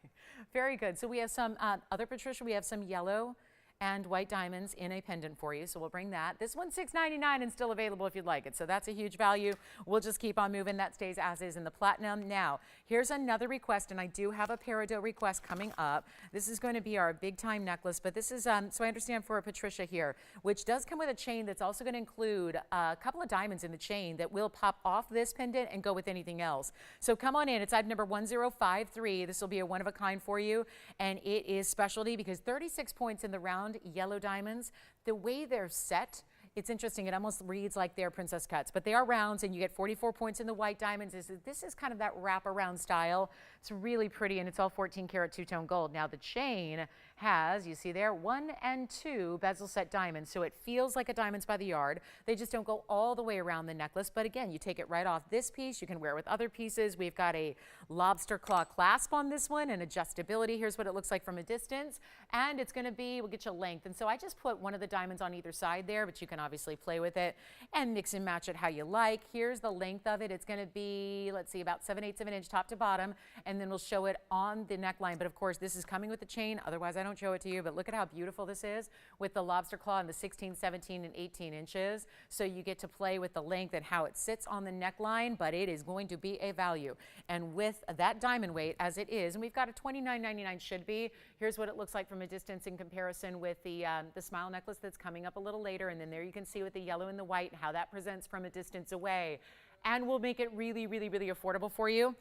very good. So we have some other Patricia, we have some yellow and white diamonds in a pendant for you, so we'll bring that. This one's $699 and still available if you'd like it, so that's a huge value. We'll just keep on moving. That stays as is in the platinum. Now, here's another request, and I do have a Peridot request coming up. This is going to be our big time necklace, but this is, so I understand for Patricia here, which does come with a chain that's also going to include a couple of diamonds in the chain that will pop off this pendant and go with anything else. So come on in. It's item number 1053. This will be a one of a kind for you, and it is specialty because 36 points in the round yellow diamonds. The way they're set, it's interesting. It almost reads like they're princess cuts, but they are rounds, and you get 44 points in the white diamonds. This is kind of that wraparound style. It's really pretty, and it's all 14 karat two-tone gold. Now the chain has, you see there, 1 and 2 bezel set diamonds, so it feels like a diamonds by the yard. They just don't go all the way around the necklace, but again, you take it right off this piece. You can wear it with other pieces. We've got a lobster claw clasp on this one and adjustability. Here's what it looks like from a distance, and it's going to be, we'll get you length. And so I just put one of the diamonds on either side there, but you can obviously play with it and mix and match it how you like. Here's the length of it. It's going to be, let's see, about 7/8 of an inch top to bottom, and then we'll show it on the neckline. But of course, this is coming with the chain. Otherwise, I don't show it to you, but look at how beautiful this is with the lobster claw and the 16, 17, and 18 inches. So you get to play with the length and how it sits on the neckline, but it is going to be a value. And with that diamond weight as it is, and we've got a $29.99 should be, here's what it looks like from a distance in comparison with the smile necklace that's coming up a little later. And then there you can see with the yellow and the white how that presents from a distance away. And we'll make it really, really, really affordable for you.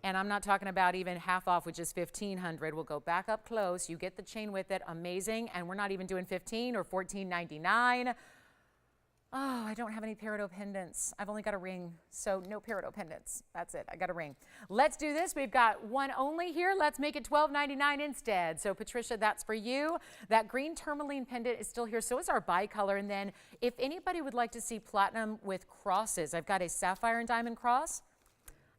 And I'm not talking about even half off, which is $1,500. We'll go back up close. You get the chain with it. Amazing. And we're not even doing $15 or $14.99. Oh, I don't have any Peridot pendants. I've only got a ring, so no Peridot pendants. That's it. I got a ring. Let's do this. We've got one only here. Let's make it $12.99 instead. So, Patricia, that's for you. That green tourmaline pendant is still here. So is our bicolor. And then if anybody would like to see platinum with crosses, I've got a sapphire and diamond cross.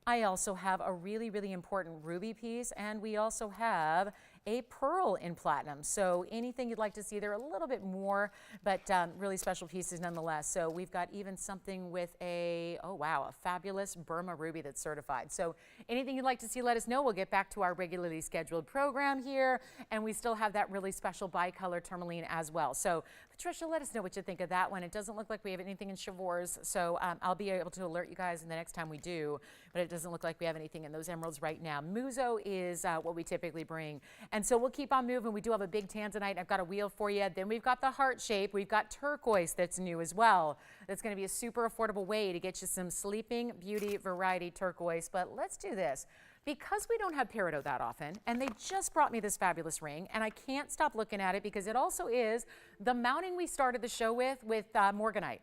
I also have a really, really important ruby piece, and we also have a pearl in platinum. So anything you'd like to see, they're a little bit more, but really special pieces nonetheless. So we've got even something with a, oh wow, a fabulous Burma ruby that's certified. So anything you'd like to see, let us know. We'll get back to our regularly scheduled program here, and we still have that really special bicolor tourmaline as well. So Patricia, let us know what you think of that one. It doesn't look like we have anything in Jours, so I'll be able to alert you guys the next time we do, but it doesn't look like we have anything in those emeralds right now. Muzo is what we typically bring. And And so we'll keep on moving. We do have a big tanzanite. I've got a wheel for you. Then we've got the heart shape. We've got turquoise that's new as well. That's going to be a super affordable way to get you some Sleeping Beauty variety turquoise. But let's do this. Because we don't have Peridot that often, and they just brought me this fabulous ring, and I can't stop looking at it because it also is the mounting we started the show with Morganite.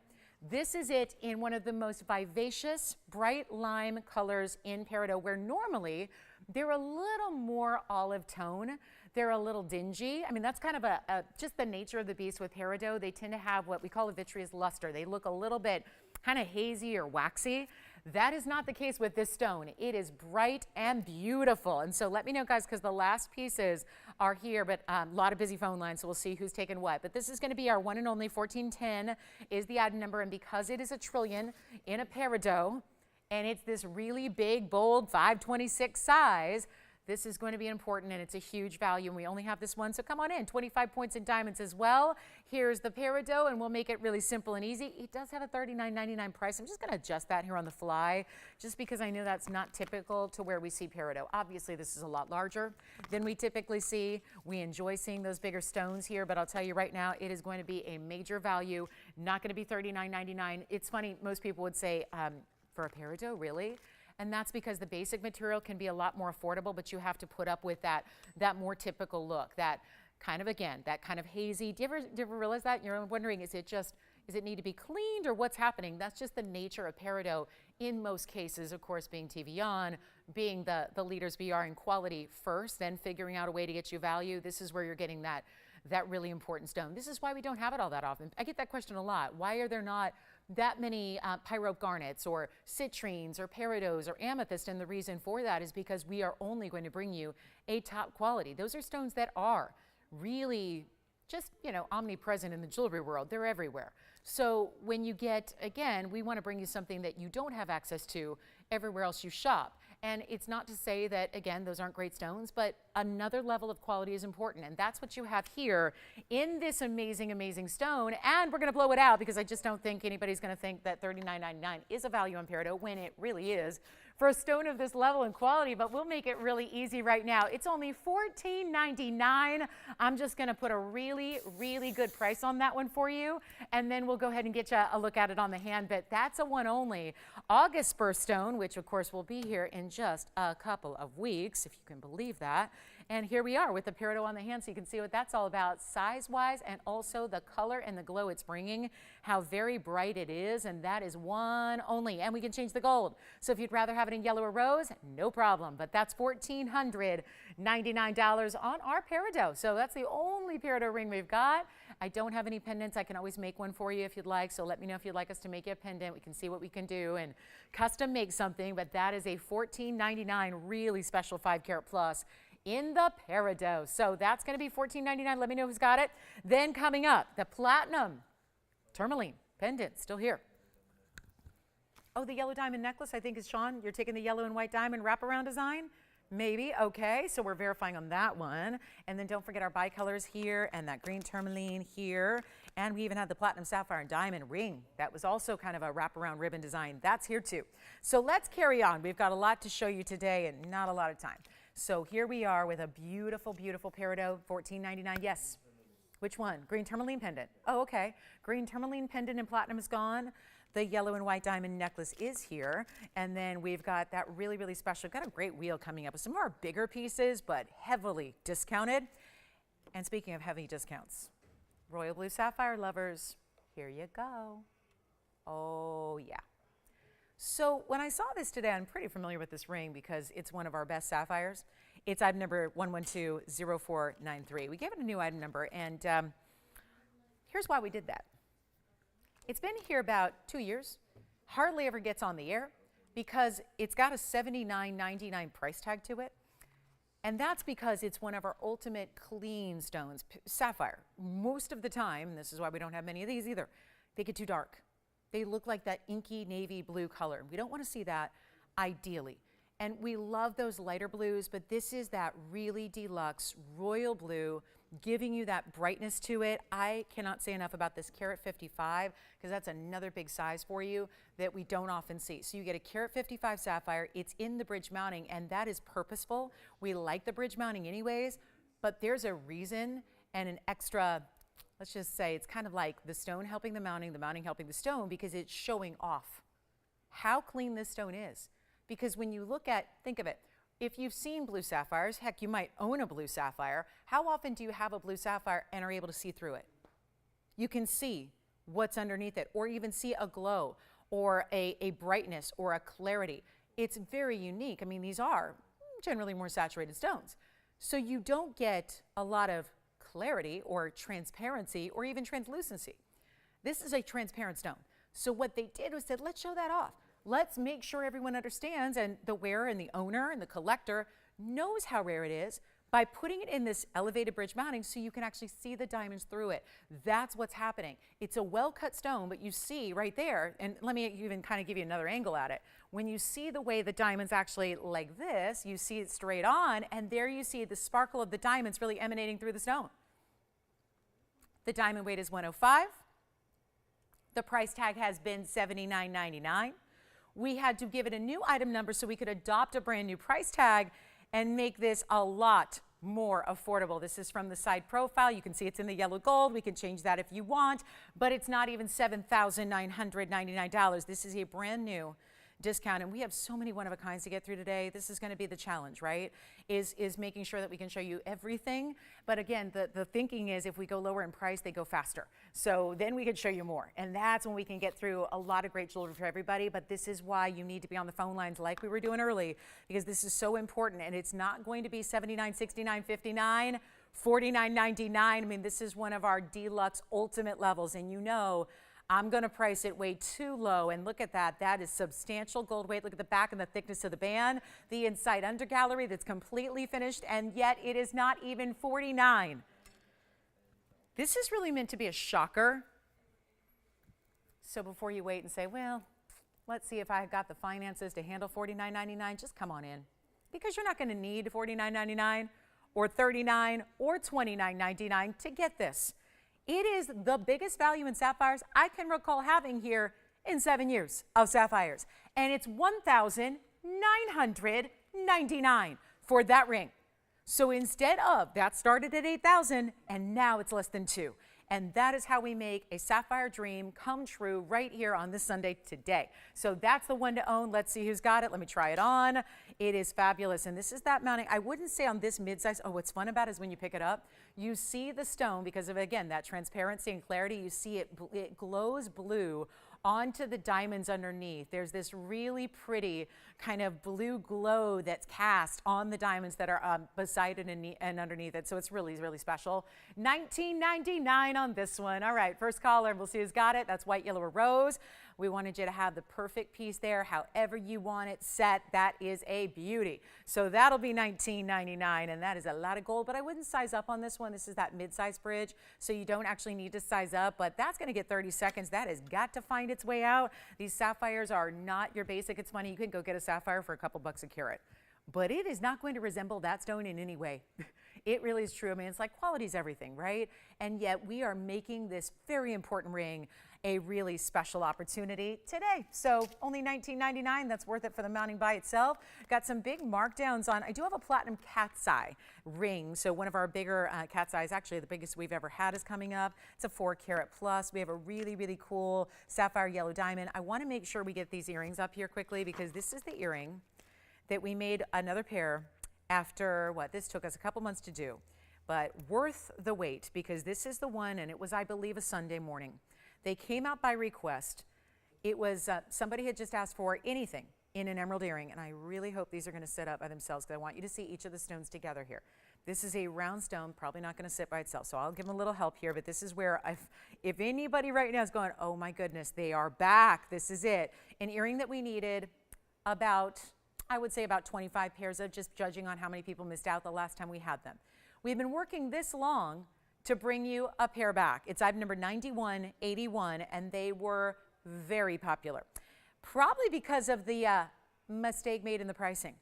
This is it in one of the most vivacious, bright lime colors in Peridot, where normally they're a little more olive tone. They're a little dingy. I mean, that's kind of just the nature of the beast with Peridot. They tend to have what we call a vitreous luster. They look a little bit kind of hazy or waxy. That is not the case with this stone. It is bright and beautiful. And so let me know, guys, because the last pieces are here, but a lot of busy phone lines, so we'll see who's taking what. But this is going to be our one and only 1410 is the item number, and because it is a trillion in a Peridot, and it's this really big, bold 526 size, this is going to be important, and it's a huge value, and we only have this one, so come on in. 25 points in diamonds as well. Here's the Peridot, and we'll make it really simple and easy. It does have a $39.99 price. I'm just going to adjust that here on the fly, just because I know that's not typical to where we see Peridot. Obviously, this is a lot larger than we typically see. We enjoy seeing those bigger stones here, but I'll tell you right now, it is going to be a major value, not going to be $39.99. It's funny, most people would say, for a Peridot, really? And that's because the basic material can be a lot more affordable, but you have to put up with that more typical look, that kind of, again, that kind of hazy. Do you ever realize that? You're wondering, is it need to be cleaned or what's happening? That's just the nature of Peridot in most cases, of course, being TVON, being the leaders we are in quality first, then figuring out a way to get you value. This is where you're getting that really important stone. This is why we don't have it all that often. I get that question a lot. Why are there not that many pyrope garnets or citrines or peridots or amethyst? And the reason for that is because we are only going to bring you a top quality. Those are stones that are really just, omnipresent in the jewelry world. They're everywhere. So when you get, again, we want to bring you something that you don't have access to everywhere else you shop. And it's not to say that, again, those aren't great stones, but another level of quality is important. And that's what you have here in this amazing, amazing stone. And we're going to blow it out because I just don't think anybody's going to think that $39.99 is a value on Peridot when it really is for a stone of this level and quality. But we'll make it really easy right now. It's only $14.99. I'm just going to put a really, really good price on that one for you. And then we'll go ahead and get you a look at it on the hand. But that's a one only August birthstone, which of course will be here in just a couple of weeks, if you can believe that. And here we are with the Peridot on the hand, so you can see what that's all about size-wise, and also the color and the glow it's bringing, how very bright it is, and that is one only. And we can change the gold. So if you'd rather have it in yellow or rose, no problem. But that's $1,499 on our Peridot. So that's the only Peridot ring we've got. I don't have any pendants. I can always make one for you if you'd like. So let me know if you'd like us to make you a pendant. We can see what we can do and custom make something. But that is a $14.99 really special 5-carat plus in the Peridot. So that's going to be $14.99. Let me know who's got it. Then coming up, the platinum tourmaline pendant, still here. Oh, the yellow diamond necklace, I think is Sean. You're taking the yellow and white diamond wraparound design? Maybe. Okay, so we're verifying on that one. And then don't forget our bicolors here and that green tourmaline here. And we even had the platinum sapphire and diamond ring. That was also kind of a wraparound ribbon design. That's here too. So let's carry on. We've got a lot to show you today and not a lot of time. So here we are with a beautiful, beautiful Peridot, $14.99. Yes. Which one? Green tourmaline pendant. Oh, okay. Green tourmaline pendant and platinum is gone. The yellow and white diamond necklace is here. And then we've got that really, really special. We've got a great wheel coming up with some more bigger pieces, but heavily discounted. And speaking of heavy discounts, royal blue sapphire lovers, here you go. Oh, yeah. So when I saw this today, I'm pretty familiar with this ring because it's one of our best sapphires. It's item number 1120493. We gave it a new item number, and here's why we did that. It's been here about 2 years, hardly ever gets on the air because it's got a $79.99 price tag to it. And that's because it's one of our ultimate clean stones, sapphire. Most of the time, and this is why we don't have many of these either, they get too dark. They look like that inky navy blue color. We don't want to see that ideally. And we love those lighter blues, but this is that really deluxe royal blue, giving you that brightness to it. I cannot say enough about this carat 55 because that's another big size for you that we don't often see. So you get a carat 55 sapphire. It's in the bridge mounting, and that is purposeful. We like the bridge mounting anyways, but there's a reason and an extra, let's just say it's kind of like the stone helping the mounting helping the stone, because it's showing off how clean this stone is. Because when you look at, think of it, if you've seen blue sapphires, heck, you might own a blue sapphire. How often do you have a blue sapphire and are able to see through it? You can see what's underneath it, or even see a glow or a brightness or a clarity. It's very unique. I mean, these are generally more saturated stones. So you don't get a lot of clarity or transparency or even translucency. This is a transparent stone. So what they did was said, let's show that off. Let's make sure everyone understands, and the wearer and the owner and the collector knows how rare it is by putting it in this elevated bridge mounting so you can actually see the diamonds through it. That's what's happening. It's a well-cut stone, but you see right there, and let me even kind of give you another angle at it. When you see the way the diamonds actually like this, you see it straight on, and there you see the sparkle of the diamonds really emanating through the stone. The diamond weight is 105. The price tag has been $79.99. We had to give it a new item number so we could adopt a brand new price tag and make this a lot more affordable. This is from the side profile. You can see it's in the yellow gold. We can change that if you want, but it's not even $7,999. This is a brand new discount, and we have so many one-of-a-kinds to get through today. This is going to be the challenge, right? Is making sure that we can show you everything. But again, the thinking is if we go lower in price, they go faster. So then we can show you more, and that's when we can get through a lot of great jewelry for everybody. But this is why you need to be on the phone lines like we were doing early, because this is so important, and it's not going to be $79, $69, $59, $49.99. I mean, this is one of our deluxe ultimate levels, and you know I'm going to price it way too low. And look at that. That is substantial gold weight. Look at the back and the thickness of the band. The inside under gallery that's completely finished, and yet it is not even $49. This is really meant to be a shocker. So before you wait and say, well, let's see if I got the finances to handle $49.99, just come on in. Because you're not going to need $49.99 or $39 or $29.99 to get this. It is the biggest value in sapphires I can recall having here in 7 years of sapphires. And it's $1,999 for that ring. So instead of, that started at $8,000 and now it's less than $2,000. And that is how we make a sapphire dream come true right here on this Sunday today. So that's the one to own. Let's see who's got it. Let me try it on. It is fabulous. And this is that mounting. I wouldn't say on this mid-size. Oh, what's fun about it is when you pick it up, you see the stone because of, again, that transparency and clarity. You see it glows blue onto the diamonds underneath. There's this really pretty kind of blue glow that's cast on the diamonds that are beside it and underneath it. So it's really, really special. $19.99 on this one. All right, first caller, and we'll see who's got it. That's white, yellow, or rose. We wanted you to have the perfect piece there, however you want it set. That is a beauty. So that'll be $19.99, and that is a lot of gold, but I wouldn't size up on this one. This is that mid-size bridge, so you don't actually need to size up, but that's going to get 30 seconds. That has got to find its way out. These sapphires are not your basic. It's funny, you can go get a sapphire for a couple bucks a carat, but it is not going to resemble that stone in any way. It really is true. I mean, it's like quality's everything, right? And yet we are making this very important ring a really special opportunity today. So only $19.99, that's worth it for the mounting by itself. Got some big markdowns on. I do have a platinum cat's eye ring. So one of our bigger cat's eyes, actually the biggest we've ever had, is coming up. It's a 4 carat plus. We have a really, really cool sapphire yellow diamond. I want to make sure we get these earrings up here quickly because this is the earring that we made another pair after what this took us a couple months to do, but worth the wait because this is the one, and it was, I believe, a Sunday morning. They came out by request. It was somebody had just asked for anything in an emerald earring, and I really hope these are going to sit up by themselves because I want you to see each of the stones together here. This is a round stone, probably not going to sit by itself, so I'll give them a little help here, but this is where if anybody right now is going, oh my goodness, they are back, this is it. An earring that we needed about, I would say about 25 pairs of, just judging on how many people missed out the last time we had them. We've been working this long to bring you a pair back. It's item number 9181, and they were very popular. Probably because of the mistake made in the pricing.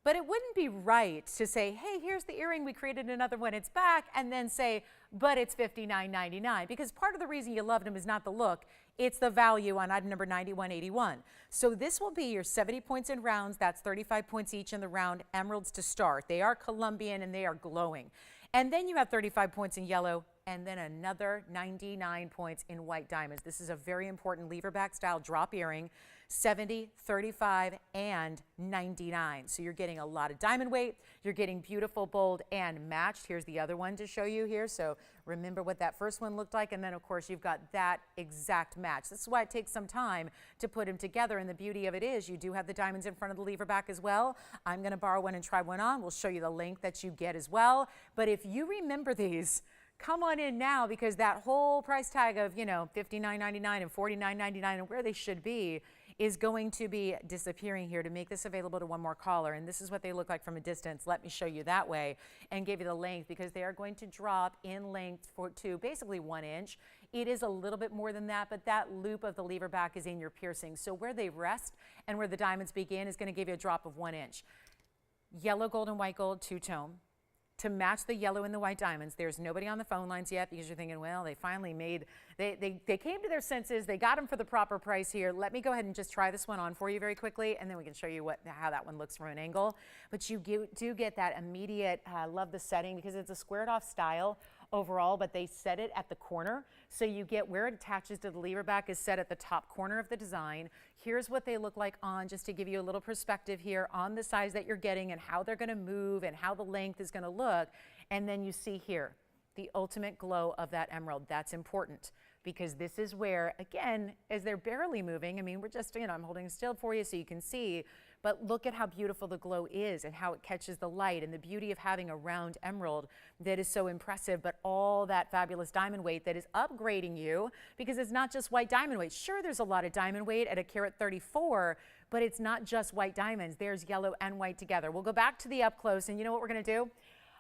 But it wouldn't be right to say, hey, here's the earring, we created another one, it's back, and then say, but it's $59.99. Because part of the reason you loved them is not the look, it's the value on item number 9181. So this will be your 70 points in rounds. That's 35 points each in the round emeralds to start. They are Colombian and they are glowing. And then you have 35 points in yellow, and then another 99 points in white diamonds. This is a very important lever back style drop earring, 70, 35, and 99. So you're getting a lot of diamond weight. You're getting beautiful, bold, and matched. Here's the other one to show you here. So remember what that first one looked like. And then, of course, you've got that exact match. This is why it takes some time to put them together. And the beauty of it is you do have the diamonds in front of the lever back as well. I'm going to borrow one and try one on. We'll show you the length that you get as well. But if you remember these, come on in now, because that whole price tag of, you know, $59.99 and $49.99 and where they should be is going to be disappearing here to make this available to one more caller. And this is what they look like from a distance. Let me show you that way and give you the length, because they are going to drop in length to basically 1 inch. It is a little bit more than that, but that loop of the lever back is in your piercing. So where they rest and where the diamonds begin is going to give you a drop of 1 inch. Yellow gold and white gold, two-tone. To match the yellow and the white diamonds. There's nobody on the phone lines yet, because you're thinking, well, they finally made, they came to their senses, they got them for the proper price here. Let me go ahead and just try this one on for you very quickly, and then we can show you how that one looks from an angle. But you do get that immediate, love the setting, because it's a squared off style overall, but they set it at the corner. So you get where it attaches to the lever back is set at the top corner of the design. Here's what they look like on, just to give you a little perspective here on the size that you're getting and how they're going to move and how the length is going to look. And then you see here the ultimate glow of that emerald. That's important, because this is where, again, as they're barely moving, I mean, we're just, you know, I'm holding still for you so you can see, but look at how beautiful the glow is and how it catches the light, and the beauty of having a round emerald that is so impressive, but all that fabulous diamond weight that is upgrading you, because it's not just white diamond weight. Sure, there's a lot of diamond weight at a carat 34, but it's not just white diamonds. There's yellow and white together. We'll go back to the up close, and you know what we're going to do?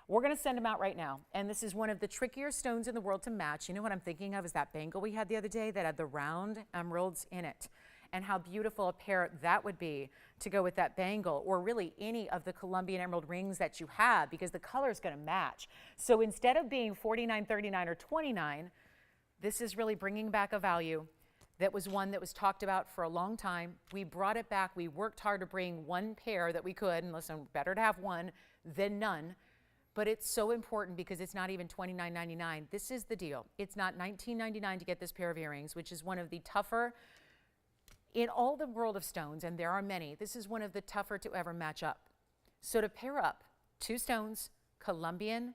We're going to send them out right now. And this is one of the trickier stones in the world to match. You know what I'm thinking of is that bangle we had the other day that had the round emeralds in it. And how beautiful a pair that would be to go with that bangle, or really any of the Colombian emerald rings that you have, because the color is going to match. So instead of being $49, $39, or $29, this is really bringing back a value that was one that was talked about for a long time. We brought it back. We worked hard to bring one pair that we could, and listen, better to have one than none. But it's so important, because it's not even $29.99. This is the deal. It's not $19.99 to get this pair of earrings, which is one of the tougher in all the world of stones, and there are many. This is one of the tougher to ever match up. So to pair up two stones, Colombian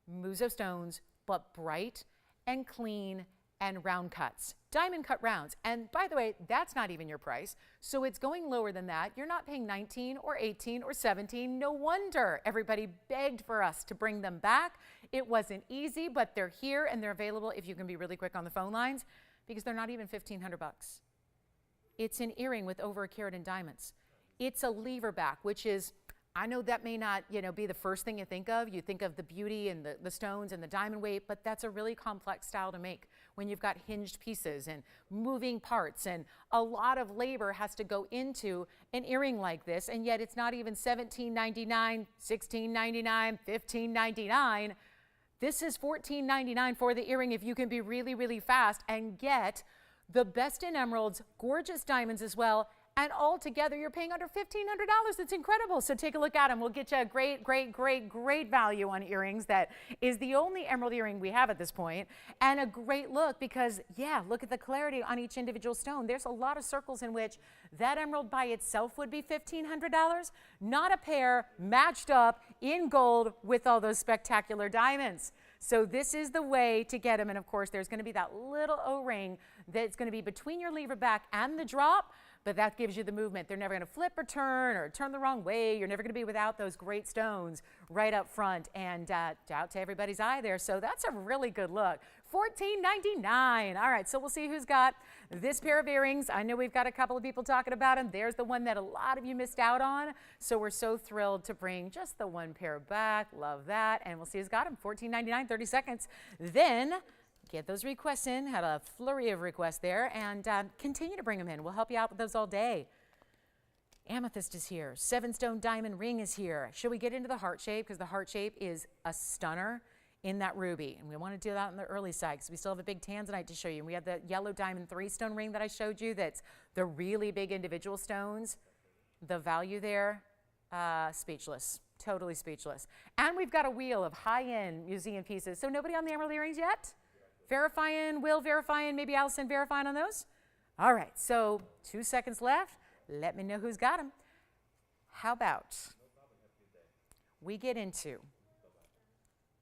Muso stones, but bright and clean and round cuts, diamond cut rounds. And by the way, that's not even your price. So it's going lower than that. You're not paying 19 or 18 or 17. No wonder everybody begged for us to bring them back. It wasn't easy, but they're here and they're available if you can be really quick on the phone lines, because they're not even 1,500 bucks. It's an earring with over a carat in diamonds. It's a lever back, which is, I know that may not, you know, be the first thing you think of. You think of the beauty and the stones and the diamond weight, but that's a really complex style to make when you've got hinged pieces and moving parts, and a lot of labor has to go into an earring like this, and yet it's not even $17.99, $16.99, $15.99. This is $14.99 for the earring if you can be really, really fast and get the best in emeralds, gorgeous diamonds as well, and all together you're paying under $1,500. It's incredible. So take a look at them. We'll get you a great, great, great, great value on earrings. That is the only emerald earring we have at this point, and a great look, because yeah, look at the clarity on each individual stone. There's a lot of circles in which that emerald by itself would be $1,500, not a pair matched up in gold with all those spectacular diamonds. So this is the way to get them. And of course, there's going to be that little O-ring that's going to be between your lever back and the drop, but that gives you the movement. They're never going to flip or turn the wrong way. You're never going to be without those great stones right up front and out to everybody's eye there. So that's a really good look. $14.99. All right, so we'll see who's got this pair of earrings. I know we've got a couple of people talking about them. There's the one that a lot of you missed out on. So we're so thrilled to bring just the one pair back. Love that. And we'll see who's got them. $14.99, 30 seconds. Then get those requests in. Had a flurry of requests there, and continue to bring them in. We'll help you out with those all day. Amethyst is here. 7-stone diamond ring is here. Should we get into the heart shape? Because the heart shape is a stunner in that ruby. And we want to do that on the early side, because we still have a big tanzanite to show you. And we have the yellow diamond 3-stone ring that I showed you. That's the really big individual stones. The value there, speechless. Totally speechless. And we've got a wheel of high-end museum pieces. So nobody on the emerald earrings yet? Verifying, Will verifying, maybe Allison verifying on those? All right, so 2 seconds left. Let me know who's got them. How about we get into,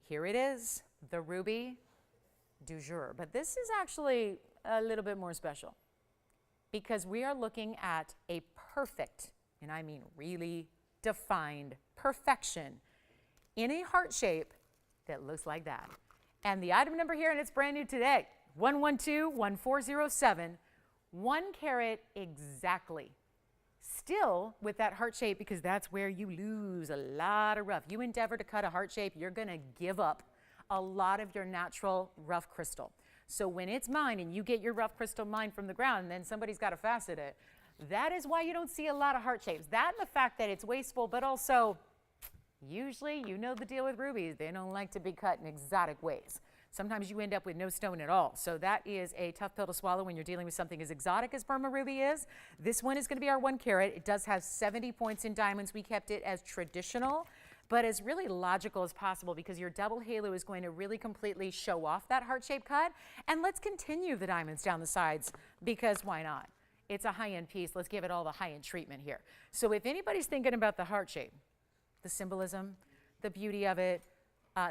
here it is, the Ruby du Jour. But this is actually a little bit more special because we are looking at a perfect, and I mean really defined perfection in a heart shape that looks like that. And the item number here, and it's brand new today, 1121407, 1 carat exactly. Still with that heart shape, because that's where you lose a lot of rough. You endeavor to cut a heart shape, you're gonna give up a lot of your natural rough crystal. So when it's mined and you get your rough crystal mined from the ground and then somebody's got to facet it, that is why you don't see a lot of heart shapes. That and the fact that it's wasteful, but also usually, you know the deal with rubies, they don't like to be cut in exotic ways. Sometimes you end up with no stone at all. So that is a tough pill to swallow when you're dealing with something as exotic as Burma Ruby is. This one is going to be our 1 carat. It does have 70 points in diamonds. We kept it as traditional, but as really logical as possible because your double halo is going to really completely show off that heart-shaped cut. And let's continue the diamonds down the sides because why not? It's a high-end piece. Let's give it all the high-end treatment here. So if anybody's thinking about the heart shape, the symbolism, the beauty of it,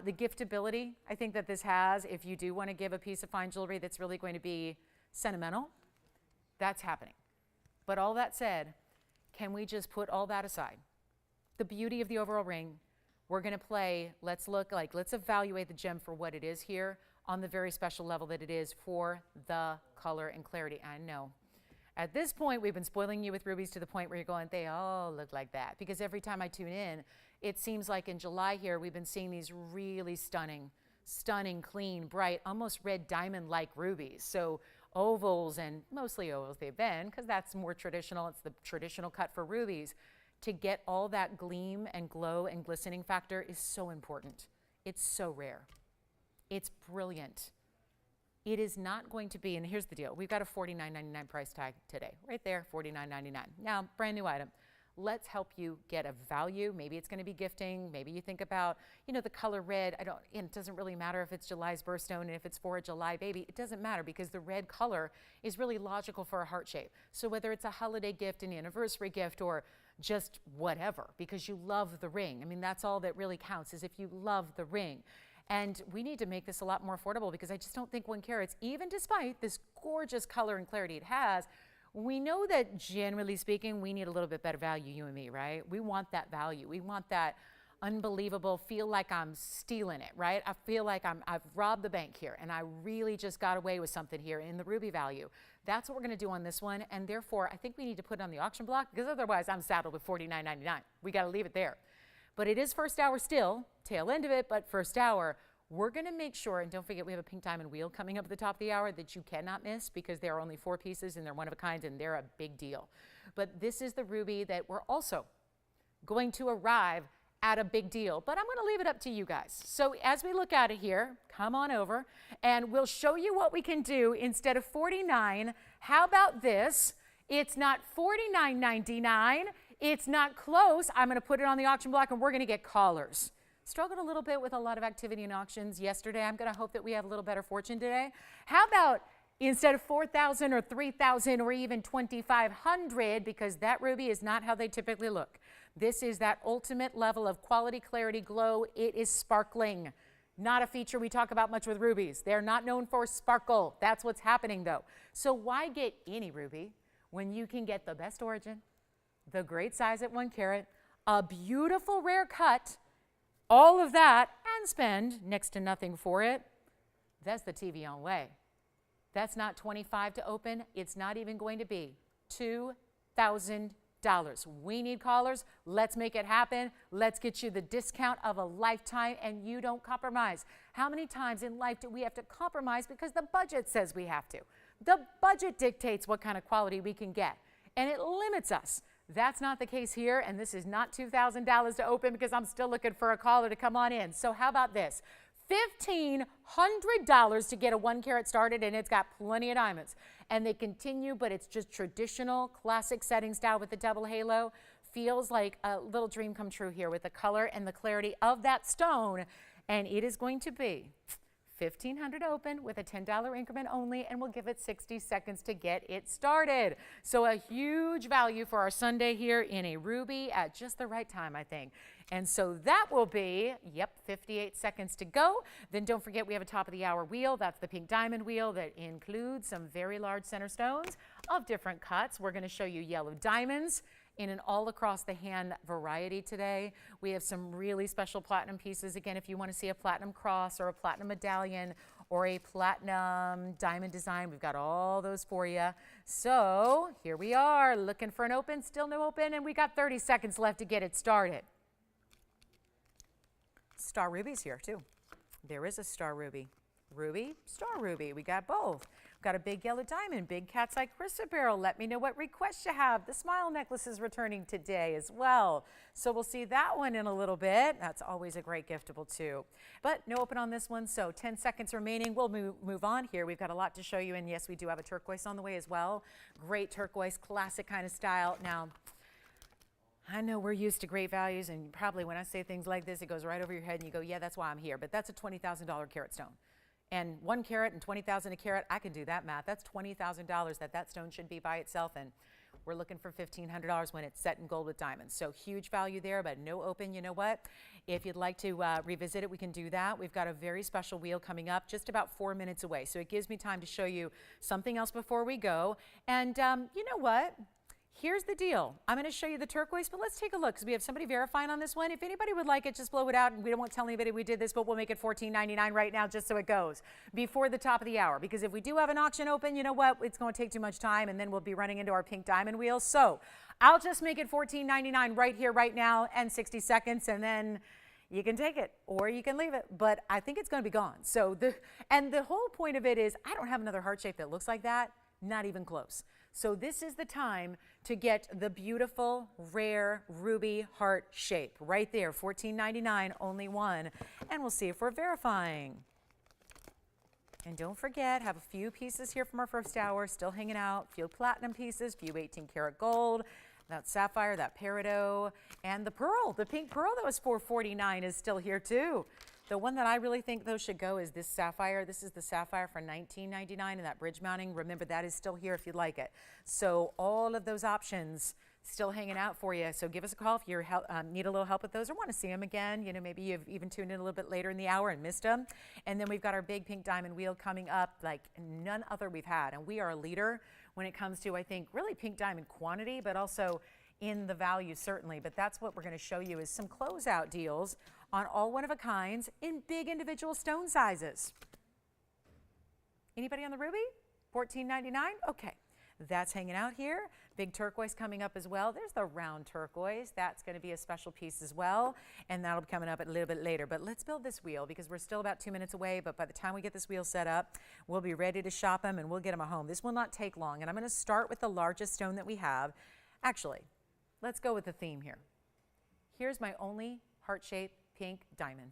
the giftability I think that this has, if you do want to give a piece of fine jewelry that's really going to be sentimental, that's happening. But all that said, can we just put all that aside? The beauty of the overall ring, we're going to play, let's evaluate the gem for what it is here on the very special level that it is for the color and clarity. I know. At this point, we've been spoiling you with rubies to the point where you're going, they all look like that. Because every time I tune in, it seems like in July here, we've been seeing these really stunning, clean, bright, almost red diamond-like rubies. So ovals, and mostly ovals they've been, because that's more traditional. It's the traditional cut for rubies. To get all that gleam and glow and glistening factor is so important. It's so rare. It's brilliant. It is not going to be, and here's the deal. We've got a $49.99 price tag today, right there, $49.99. Now, brand new item. Let's help you get a value. Maybe it's going to be gifting. Maybe you think about, you know, the color red. And it doesn't really matter if it's July's birthstone and if it's for a July baby. It doesn't matter because the red color is really logical for a heart shape. So whether it's a holiday gift, an anniversary gift, or just whatever, because you love the ring. I mean, that's all that really counts is if you love the ring. And we need to make this a lot more affordable because I just don't think 1 carat, even despite this gorgeous color and clarity it has, we know that generally speaking, we need a little bit better value, you and me, right? We want that value. We want that unbelievable, feel like I'm stealing it, right? I feel like I've robbed the bank here and I really just got away with something here in the ruby value. That's what we're going to do on this one. And therefore, I think we need to put it on the auction block because otherwise I'm saddled with $49.99. We got to leave it there. But it is first hour still, tail end of it, but first hour. We're going to make sure, and don't forget we have a pink diamond wheel coming up at the top of the hour that you cannot miss because there are only 4 pieces and they're one of a kind and they're a big deal. But this is the ruby that we're also going to arrive at a big deal. But I'm going to leave it up to you guys. So as we look at it here, come on over and we'll show you what we can do instead of $49. How about this? It's not $49.99. It's not close. I'm going to put it on the auction block and we're going to get callers. Struggled a little bit with a lot of activity in auctions yesterday. I'm going to hope that we have a little better fortune today. How about instead of $4,000 or $3,000 or even $2,500, because that ruby is not how they typically look. This is that ultimate level of quality, clarity, glow. It is sparkling. Not a feature we talk about much with rubies. They're not known for sparkle. That's what's happening though. So why get any ruby when you can get the best origin, the great size at 1 carat, a beautiful rare cut, all of that, and spend next to nothing for it? That's the TVON way. That's not $25 to open. It's not even going to be $2,000. We need callers. Let's make it happen. Let's get you the discount of a lifetime, and you don't compromise. How many times in life do we have to compromise because the budget says we have to? The budget dictates what kind of quality we can get, and it limits us. That's not the case here, and this is not $2,000 to open because I'm still looking for a caller to come on in. So how about this? $1,500 to get a 1 carat started, and it's got plenty of diamonds. And they continue, but it's just traditional, classic setting style with the double halo. feels like a little dream come true here with the color and the clarity of that stone. And it is going to be $1,500 open with a $10 increment only, and we'll give it 60 seconds to get it started. So a huge value for our Sunday here in a ruby at just the right time, I think. And so that will be, yep, 58 seconds to go. Then don't forget we have a top of the hour wheel. That's the pink diamond wheel that includes some very large center stones of different cuts. We're going to show you yellow diamonds in an all across the hand variety today. We have some really special platinum pieces. Again, if you want to see a platinum cross or a platinum medallion or a platinum diamond design, we've got all those for you. So here we are looking for an open, still no open, and we got 30 seconds left to get it started. Star rubies here too. There is a star ruby. Ruby, star ruby, we got both. We've got a big yellow diamond, big cat's eye chrysoberyl. Let me know what requests you have. The smile necklace is returning today as well. So we'll see that one in a little bit. That's always a great giftable too. But no open on this one, so 10 seconds remaining. We'll move on here. We've got a lot to show you, and yes, we do have a turquoise on the way as well. Great turquoise, classic kind of style. Now, I know we're used to great values, and probably when I say things like this, it goes right over your head and you go, yeah, that's why I'm here. But that's a $20,000 carat stone. And 1 carat and 20,000 a carat, I can do that math. That's $20,000 that stone should be by itself, and we're looking for $1,500 when it's set in gold with diamonds. So huge value there, but no open. You know what? If you'd like to revisit it, we can do that. We've got a very special wheel coming up just about 4 minutes away. So it gives me time to show you something else before we go. And you know what? Here's the deal. I'm going to show you the turquoise, but let's take a look because we have somebody verifying on this one. If anybody would like it, just blow it out, and we don't want to tell anybody we did this, but we'll make it $14.99 right now just so it goes before the top of the hour. Because if we do have an auction open, you know what? It's going to take too much time, and then we'll be running into our pink diamond wheel. So I'll just make it $14.99 right here, right now, and 60 seconds, and then you can take it or you can leave it, but I think it's going to be gone. So the whole point of it is I don't have another heart shape that looks like that, not even close. So this is the time to get the beautiful, rare ruby heart shape right there, $14.99, only one. And we'll see if we're verifying. And don't forget, have a few pieces here from our first hour still hanging out, few platinum pieces, few 18 karat gold, that sapphire, that peridot, and the pearl, the pink pearl that was $4.49 is still here too. The one that I really think those should go is this sapphire. This is the sapphire for $19.99, and that bridge mounting, remember that is still here if you'd like it. So all of those options still hanging out for you. So give us a call if you need a little help with those or want to see them again. You know, maybe you've even tuned in a little bit later in the hour and missed them. And then we've got our big pink diamond wheel coming up like none other we've had. And we are a leader when it comes to, I think, really pink diamond quantity, but also in the value certainly. But that's what we're going to show you is some closeout deals on all one-of-a-kinds in big individual stone sizes. Anybody on the ruby? $14.99? Okay. That's hanging out here. Big turquoise coming up as well. There's the round turquoise. That's going to be a special piece as well, and that'll be coming up a little bit later. But let's build this wheel because we're still about 2 minutes away, but by the time we get this wheel set up, we'll be ready to shop them and we'll get them home. This will not take long, and I'm going to start with the largest stone that we have. Actually, let's go with the theme here. Here's my only heart-shaped pink diamond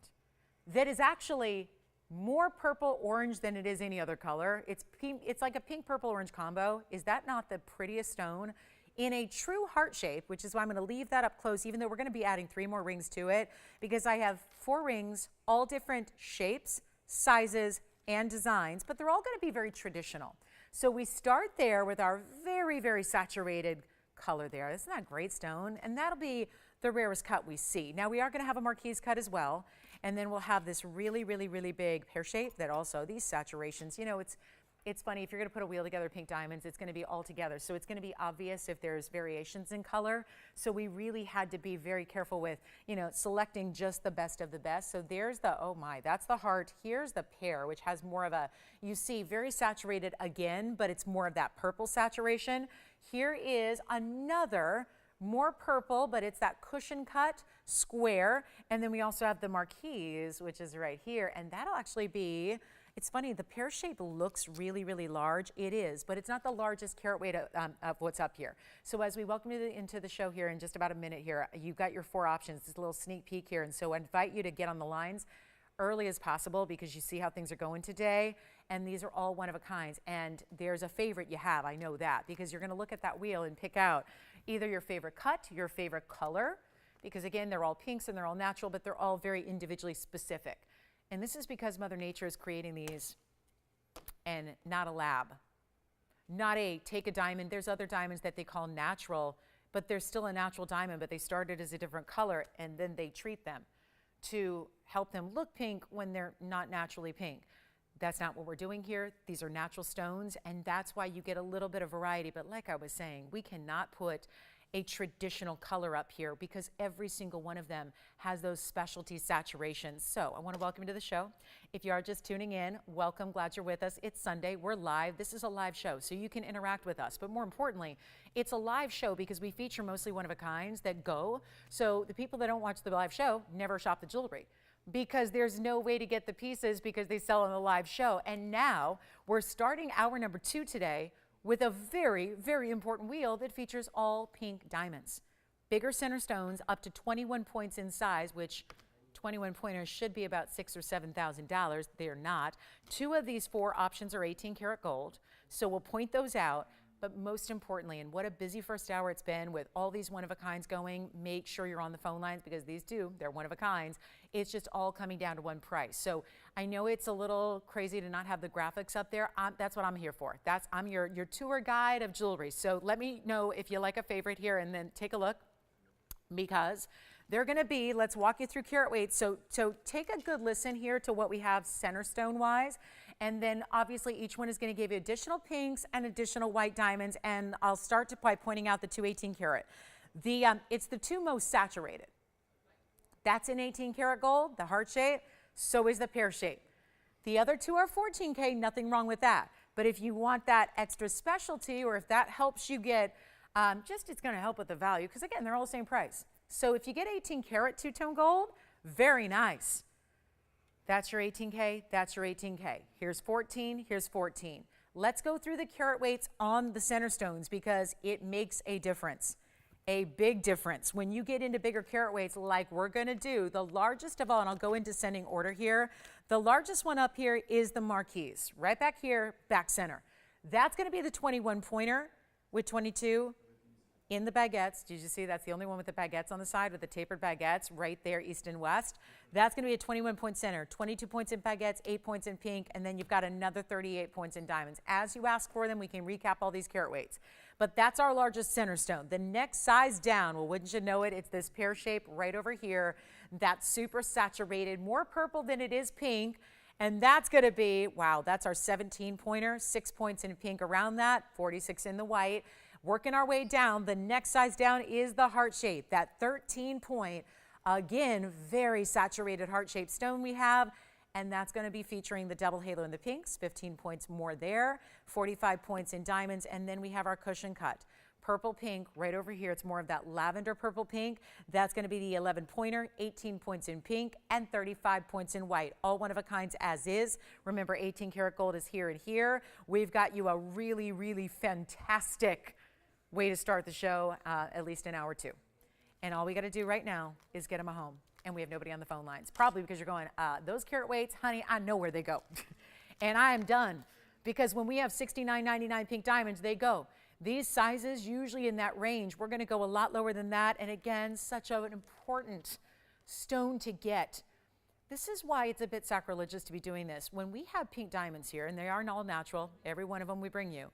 that is actually more purple orange than it is any other color. It's pink, it's like a pink purple orange combo. Is that not the prettiest stone in a true heart shape, which is why I'm going to leave that up close, even though we're going to be adding 3 more rings to it, because I have 4 rings, all different shapes, sizes, and designs, but they're all going to be very traditional. So we start there with our very, very saturated color there. Isn't that a great stone? And that'll be the rarest cut we see. Now we are going to have a marquise cut as well, and then we'll have this really, really, really big pear shape that also, these saturations, you know, it's funny, if you're going to put a wheel together of pink diamonds, it's going to be all together. So it's going to be obvious if there's variations in color. So we really had to be very careful with, you know, selecting just the best of the best. So there's the, oh my, that's the heart. Here's the pear, which has more of a, you see, very saturated again, but it's more of that purple saturation. Here is another more purple, but it's that cushion cut square. And then we also have the marquise, which is right here. And that'll actually be, it's funny, the pear shape looks really, really large. It is, but it's not the largest carat weight of what's up here. So as we welcome you into the show here in just about a minute here, you've got your 4 options, this little sneak peek here. And so I invite you to get on the lines early as possible because you see how things are going today. And these are all one of a kinds. And there's a favorite you have, I know that, because you're going to look at that wheel and pick out either your favorite cut, your favorite color, because again, they're all pinks and they're all natural, but they're all very individually specific. And this is because Mother Nature is creating these and not a lab. Not a take a diamond. There's other diamonds that they call natural, but they're still a natural diamond, but they started as a different color and then they treat them to help them look pink when they're not naturally pink. That's not what we're doing here. These are natural stones, and that's why you get a little bit of variety. But like I was saying, we cannot put a traditional color up here because every single one of them has those specialty saturations. So I want to welcome you to the show. If you are just tuning in, welcome, glad you're with us. It's Sunday, we're live. This is a live show, so you can interact with us. But more importantly, it's a live show because we feature mostly one-of-a-kinds that go. So the people that don't watch the live show never shop the jewelry, because there's no way to get the pieces because they sell on the live show. And now we're starting hour number 2 today with a very, very important wheel that features all pink diamonds. Bigger center stones up to 21 points in size, which 21 pointers should be about $6,000 or $7,000. They're not. 2 of these 4 options are 18 karat gold. So we'll point those out. But most importantly, and what a busy first hour it's been with all these one-of-a-kinds going, make sure you're on the phone lines because these they're one-of-a-kinds. It's just all coming down to one price. So I know it's a little crazy to not have the graphics up there. That's what I'm here for. I'm your tour guide of jewelry. So let me know if you like a favorite here and then take a look, because they're going to be, let's walk you through carat weight. So take a good listen here to what we have center stone wise. And then obviously each one is going to give you additional pinks and additional white diamonds. And I'll start by pointing out the 2 18 karat. It's the 2 most saturated. That's an 18 karat gold, the heart shape. So is the pear shape. The other 2 are 14K, nothing wrong with that. But if you want that extra specialty, or if that helps you get, it's going to help with the value, because again, they're all the same price. So if you get 18 karat two-tone gold, very nice. That's your 18K, that's your 18K. Here's 14, here's 14. Let's go through the carat weights on the center stones because it makes a difference, a big difference. When you get into bigger carat weights like we're gonna do, the largest of all, and I'll go into sending order here, the largest one up here is the Marquise, right back here, back center. That's gonna be the 21 pointer with 22 in the baguettes. Did you see that's the only one with the baguettes on the side with the tapered baguettes right there, east and west. That's going to be a 21 point center, 22 points in baguettes, 8 points in pink, and then you've got another 38 points in diamonds. As you ask for them, we can recap all these carat weights. But that's our largest center stone. The next size down, well, wouldn't you know it, it's this pear shape right over here. That's super saturated, more purple than it is pink. And that's going to be, wow, that's our 17 pointer, 6 points in pink around that, 46 in the white. Working our way down, the next size down is the heart shape, that 13 point, again, very saturated heart shaped stone we have, and that's going to be featuring the double halo in the pinks, 15 points more there, 45 points in diamonds, and then we have our cushion cut. Purple pink right over here, it's more of that lavender purple pink. That's going to be the 11 pointer, 18 points in pink, and 35 points in white. All one of a kinds as is. Remember, 18 karat gold is here and here. We've got you a really, really fantastic way to start the show, at least in hour 2. And all we got to do right now is get them a home. And we have nobody on the phone lines. Probably because you're going, those carat weights, honey, I know where they go. And I am done. Because when we have $69.99 pink diamonds, they go. These sizes, usually in that range, we're going to go a lot lower than that. And again, such an important stone to get. This is why it's a bit sacrilegious to be doing this. When we have pink diamonds here, and they are all natural, every one of them we bring you,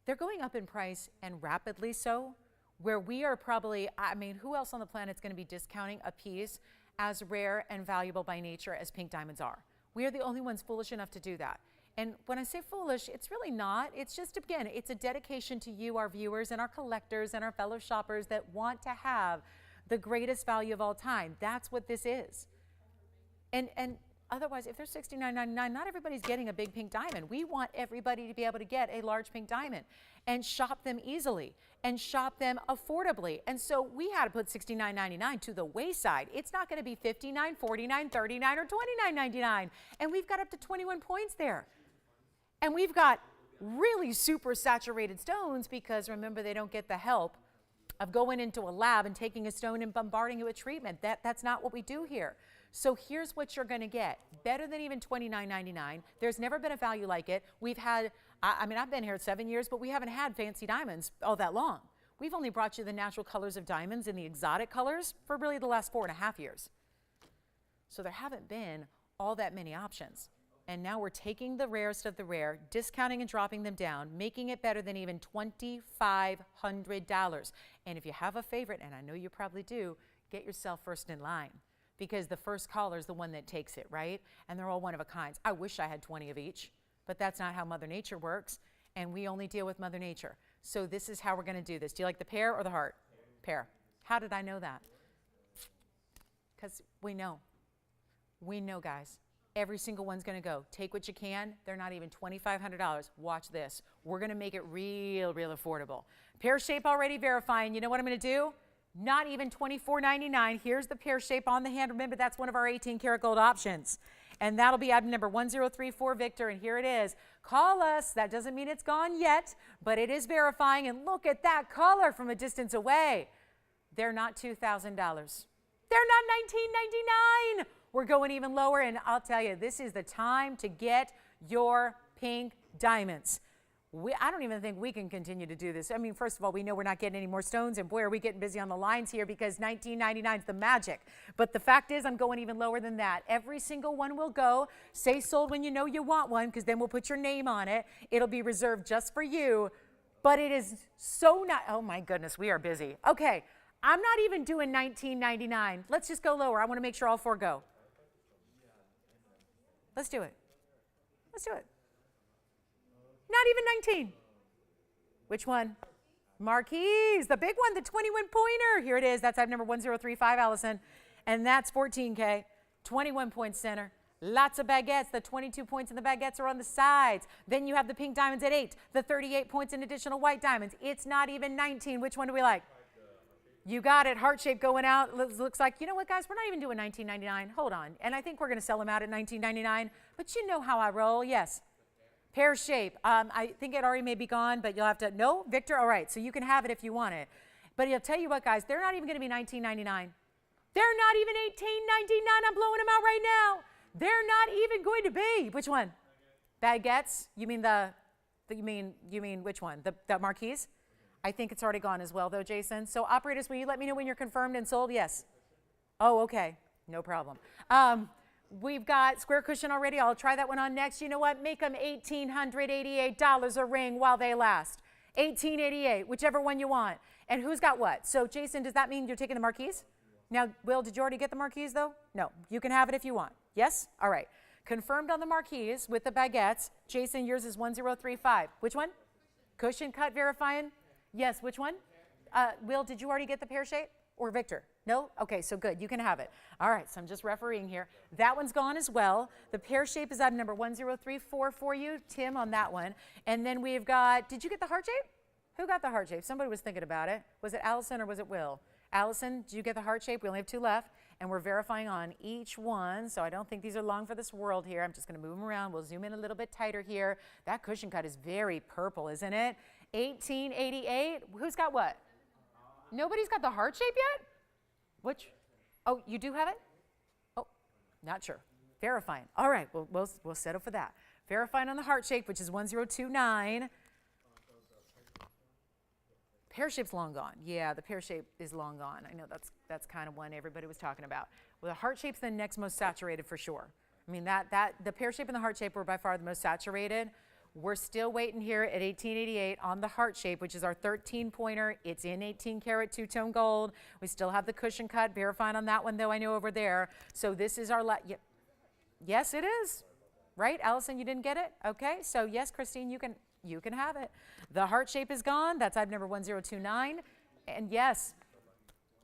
they're going up in price, and rapidly so, where we are probably, I mean, who else on the planet is going to be discounting a piece as rare and valuable by nature as pink diamonds are? We are the only ones foolish enough to do that. And when I say foolish, it's really not. It's just, again, it's a dedication to you, our viewers, and our collectors, and our fellow shoppers that want to have the greatest value of all time. That's what this is. And otherwise, if they're $69.99, not everybody's getting a big pink diamond. We want everybody to be able to get a large pink diamond and shop them easily and shop them affordably. And so we had to put $69.99 to the wayside. It's not going to be $59, $49, $39, or $29.99. And we've got up to 21 points there. And we've got really super saturated stones because, remember, they don't get the help of going into a lab and taking a stone and bombarding it with treatment. That's not what we do here. So here's what you're going to get. Better than even $29.99. There's never been a value like it. We've had, I mean, I've been here 7 years, but we haven't had fancy diamonds all that long. We've only brought you the natural colors of diamonds and the exotic colors for really the last 4.5 years. So there haven't been all that many options. And now we're taking the rarest of the rare, discounting and dropping them down, making it better than even $2,500. And if you have a favorite, and I know you probably do, get yourself first in line, because the first caller is the one that takes it, right? And they're all one of a kind. I wish I had 20 of each, but that's not how Mother Nature works, and we only deal with Mother Nature. So this is how we're going to do this. Do you like the pear or the heart? Pear. How did I know that? Because we know. We know, guys. Every single one's going to go. Take what you can. They're not even $2,500. Watch this. We're going to make it real affordable. Pear shape already verifying. You know what I'm going to do? Not even $24.99. Here's the pear shape on the hand. Remember, that's one of our 18 karat gold options. And that'll be item number 1034, Victor. And here it is. Call us. That doesn't mean it's gone yet, but it is verifying. And look at that color from a distance away. They're not $2,000. They're not $19.99. We're going even lower, and I'll tell you, this is the time to get your pink diamonds. I don't even think we can continue to do this. I mean, first of all, we know we're not getting any more stones, and boy, are we getting busy on the lines here, because $19.99 is the magic. But the fact is, I'm going even lower than that. Every single one will go. Say sold when you know you want one, because then we'll put your name on it. It'll be reserved just for you. But it is so not, oh my goodness, we are busy. Okay, I'm not even doing $19.99. Let's just go lower. I want to make sure all four go. Let's do it. Let's do it. Not even 19. Which one? Marquise, the big one, the 21 pointer. Here it is. That's item number 1035, Allison. And that's 14K. 21 point center. Lots of baguettes. The 22 points in the baguettes are on the sides. Then you have the pink diamonds at 8. The 38 points in additional white diamonds. It's not even 19. Which one do we like? You got it. Heart shape going out. Looks like, you know what, guys? We're not even doing $19.99. Hold on. And I think we're going to sell them out at $19.99. But you know how I roll. Yes. Pear shape. I think it already may be gone, but you'll have to. No, Victor? All right. So you can have it if you want it. But I'll tell you what, guys. They're not even going to be $19.99. They're not even $18.99. I'm blowing them out right now. They're not even going to be. Which one? Baguettes? You mean you mean which one? The Marquise? I think it's already gone as well, though, Jason. So operators, will you let me know when you're confirmed and sold? Yes. Oh, okay. No problem. We've got square cushion already. I'll try that one on next. You know what? Make them $1,888 a ring while they last. $1,888, whichever one you want. And who's got what? So, Jason, does that mean you're taking the Marquise? Now, Will, did you already get the Marquise, though? No. You can have it if you want. Yes? All right. Confirmed on the Marquise with the baguettes. Jason, yours is 1035. Which one? Cushion cut verifying? Yes, which one? Will, did you already get the pear shape? Or Victor? No? Okay, so good. You can have it. All right, so I'm just refereeing here. That one's gone as well. The pear shape is item number 1034 for you, Tim, on that one. And then we've got, did you get the heart shape? Who got the heart shape? Somebody was thinking about it. Was it Allison or was it Will? Allison, did you get the heart shape? We only have 2 left. And we're verifying on each one, so I don't think these are long for this world here. I'm just going to move them around. We'll zoom in a little bit tighter here. That cushion cut is very purple, isn't it? 1888. Who's got what? Nobody's got the heart shape yet? Which? Oh, you do have it? Oh, not sure. Verifying. All right, we'll settle for that. Verifying on the heart shape, which is 1029. Pear shape's long gone. Yeah, the pear shape is long gone. I know that's kind of one everybody was talking about. Well, the heart shape's the next most saturated for sure. I mean, the pear shape and the heart shape were by far the most saturated. We're still waiting here at 1888 on the heart shape, which is our 13-pointer. It's in 18 karat two-tone gold. We still have the cushion cut. Verifying on that one, though, I know over there. So this is our yes, it is. Right, Allison, you didn't get it? Okay, so yes, Christine, you can have it. The heart shape is gone. That's item number 1029. And yes,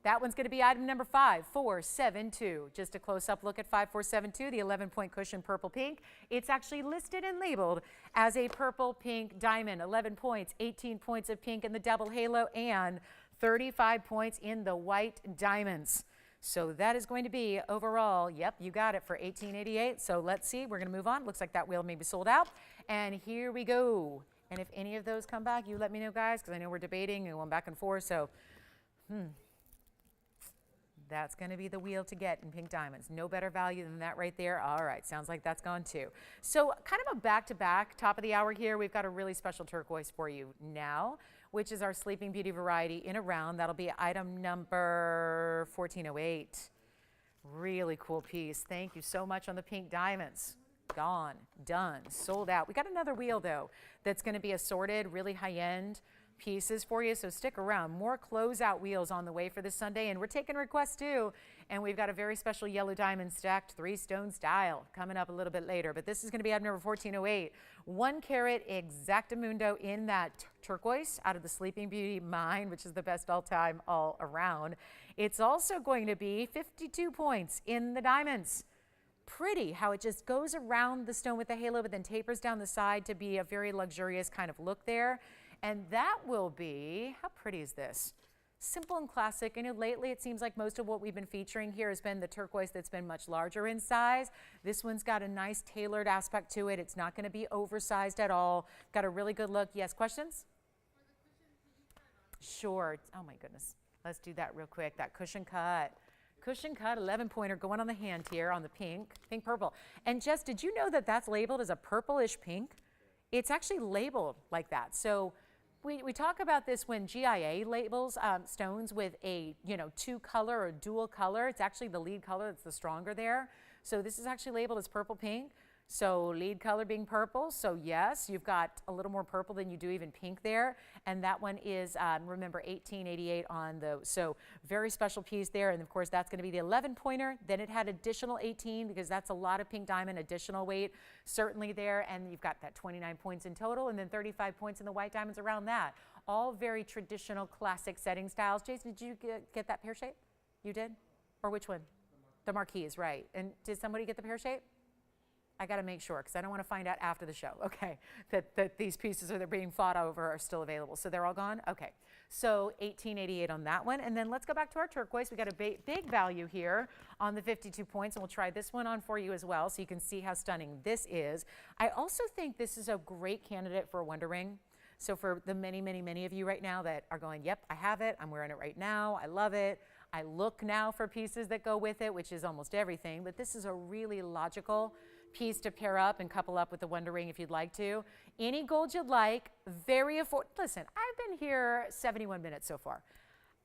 that one's going to be item number 5472. Just a close-up look at 5472, the 11-point cushion purple pink. It's actually listed and labeled as a purple pink diamond. 11 points, 18 points of pink in the double halo, and 35 points in the white diamonds. So that is going to be overall, yep, you got it, for 1888. So let's see, we're going to move on. Looks like that wheel may be sold out. And here we go. And if any of those come back, you let me know, guys, because I know we're debating and going back and forth. So, That's going to be the wheel to get in pink diamonds. No better value than that right there. All right, sounds like that's gone too. So kind of a back-to-back, top of the hour here. We've got a really special turquoise for you now, which is our Sleeping Beauty variety in a round. That'll be item number 1408. Really cool piece. Thank you so much on the pink diamonds. Gone, done, sold out. We got another wheel though that's going to be assorted, really high-end pieces for you, so stick around. More closeout wheels on the way for this Sunday, and we're taking requests too. And we've got a very special yellow diamond stacked 3-stone style coming up a little bit later, but this is going to be item number 1408. 1 carat exactamundo in that turquoise out of the Sleeping Beauty mine, which is the best all time all around. It's also going to be 52 points in the diamonds. Pretty how it just goes around the stone with the halo but then tapers down the side to be a very luxurious kind of look there. And that will be, how pretty is this? Simple and classic. I know lately it seems like most of what we've been featuring here has been the turquoise that's been much larger in size. This one's got a nice tailored aspect to it. It's not going to be oversized at all. Got a really good look. Yes, questions? Sure. Oh my goodness. Let's do that real quick. That cushion cut. Cushion cut 11-pointer going on the hand here on the pink purple. And Jess, did you know that that's labeled as a purplish pink? It's actually labeled like that. So we talk about this when GIA labels stones with a 2-color or dual color. It's actually the lead color that's the stronger there. So this is actually labeled as purple pink. So lead color being purple. So yes, you've got a little more purple than you do even pink there. And that one is, remember, 1888 on those. So very special piece there. And of course, that's going to be the 11-pointer. Then it had additional 18 because that's a lot of pink diamond, additional weight certainly there. And you've got that 29 points in total and then 35 points in the white diamonds around that. All very traditional classic setting styles. Jason, did you get that pear shape? You did? Or which one? The marquise, right. And did somebody get the pear shape? I got to make sure because I don't want to find out after the show, okay, that these pieces that are being fought over are still available. So they're all gone? Okay. So 1888 on that one. And then let's go back to our turquoise. We got a big value here on the 52 points, and we'll try this one on for you as well so you can see how stunning this is. I also think this is a great candidate for a Wonder Ring. So for the many of you right now that are going, yep, I have it. I'm wearing it right now. I love it. I look now for pieces that go with it, which is almost everything. But this is a really logical piece to pair up and couple up with the Wonder Ring if you'd like to. Any gold you'd like, very affordable. Listen, I've been here 71 minutes so far.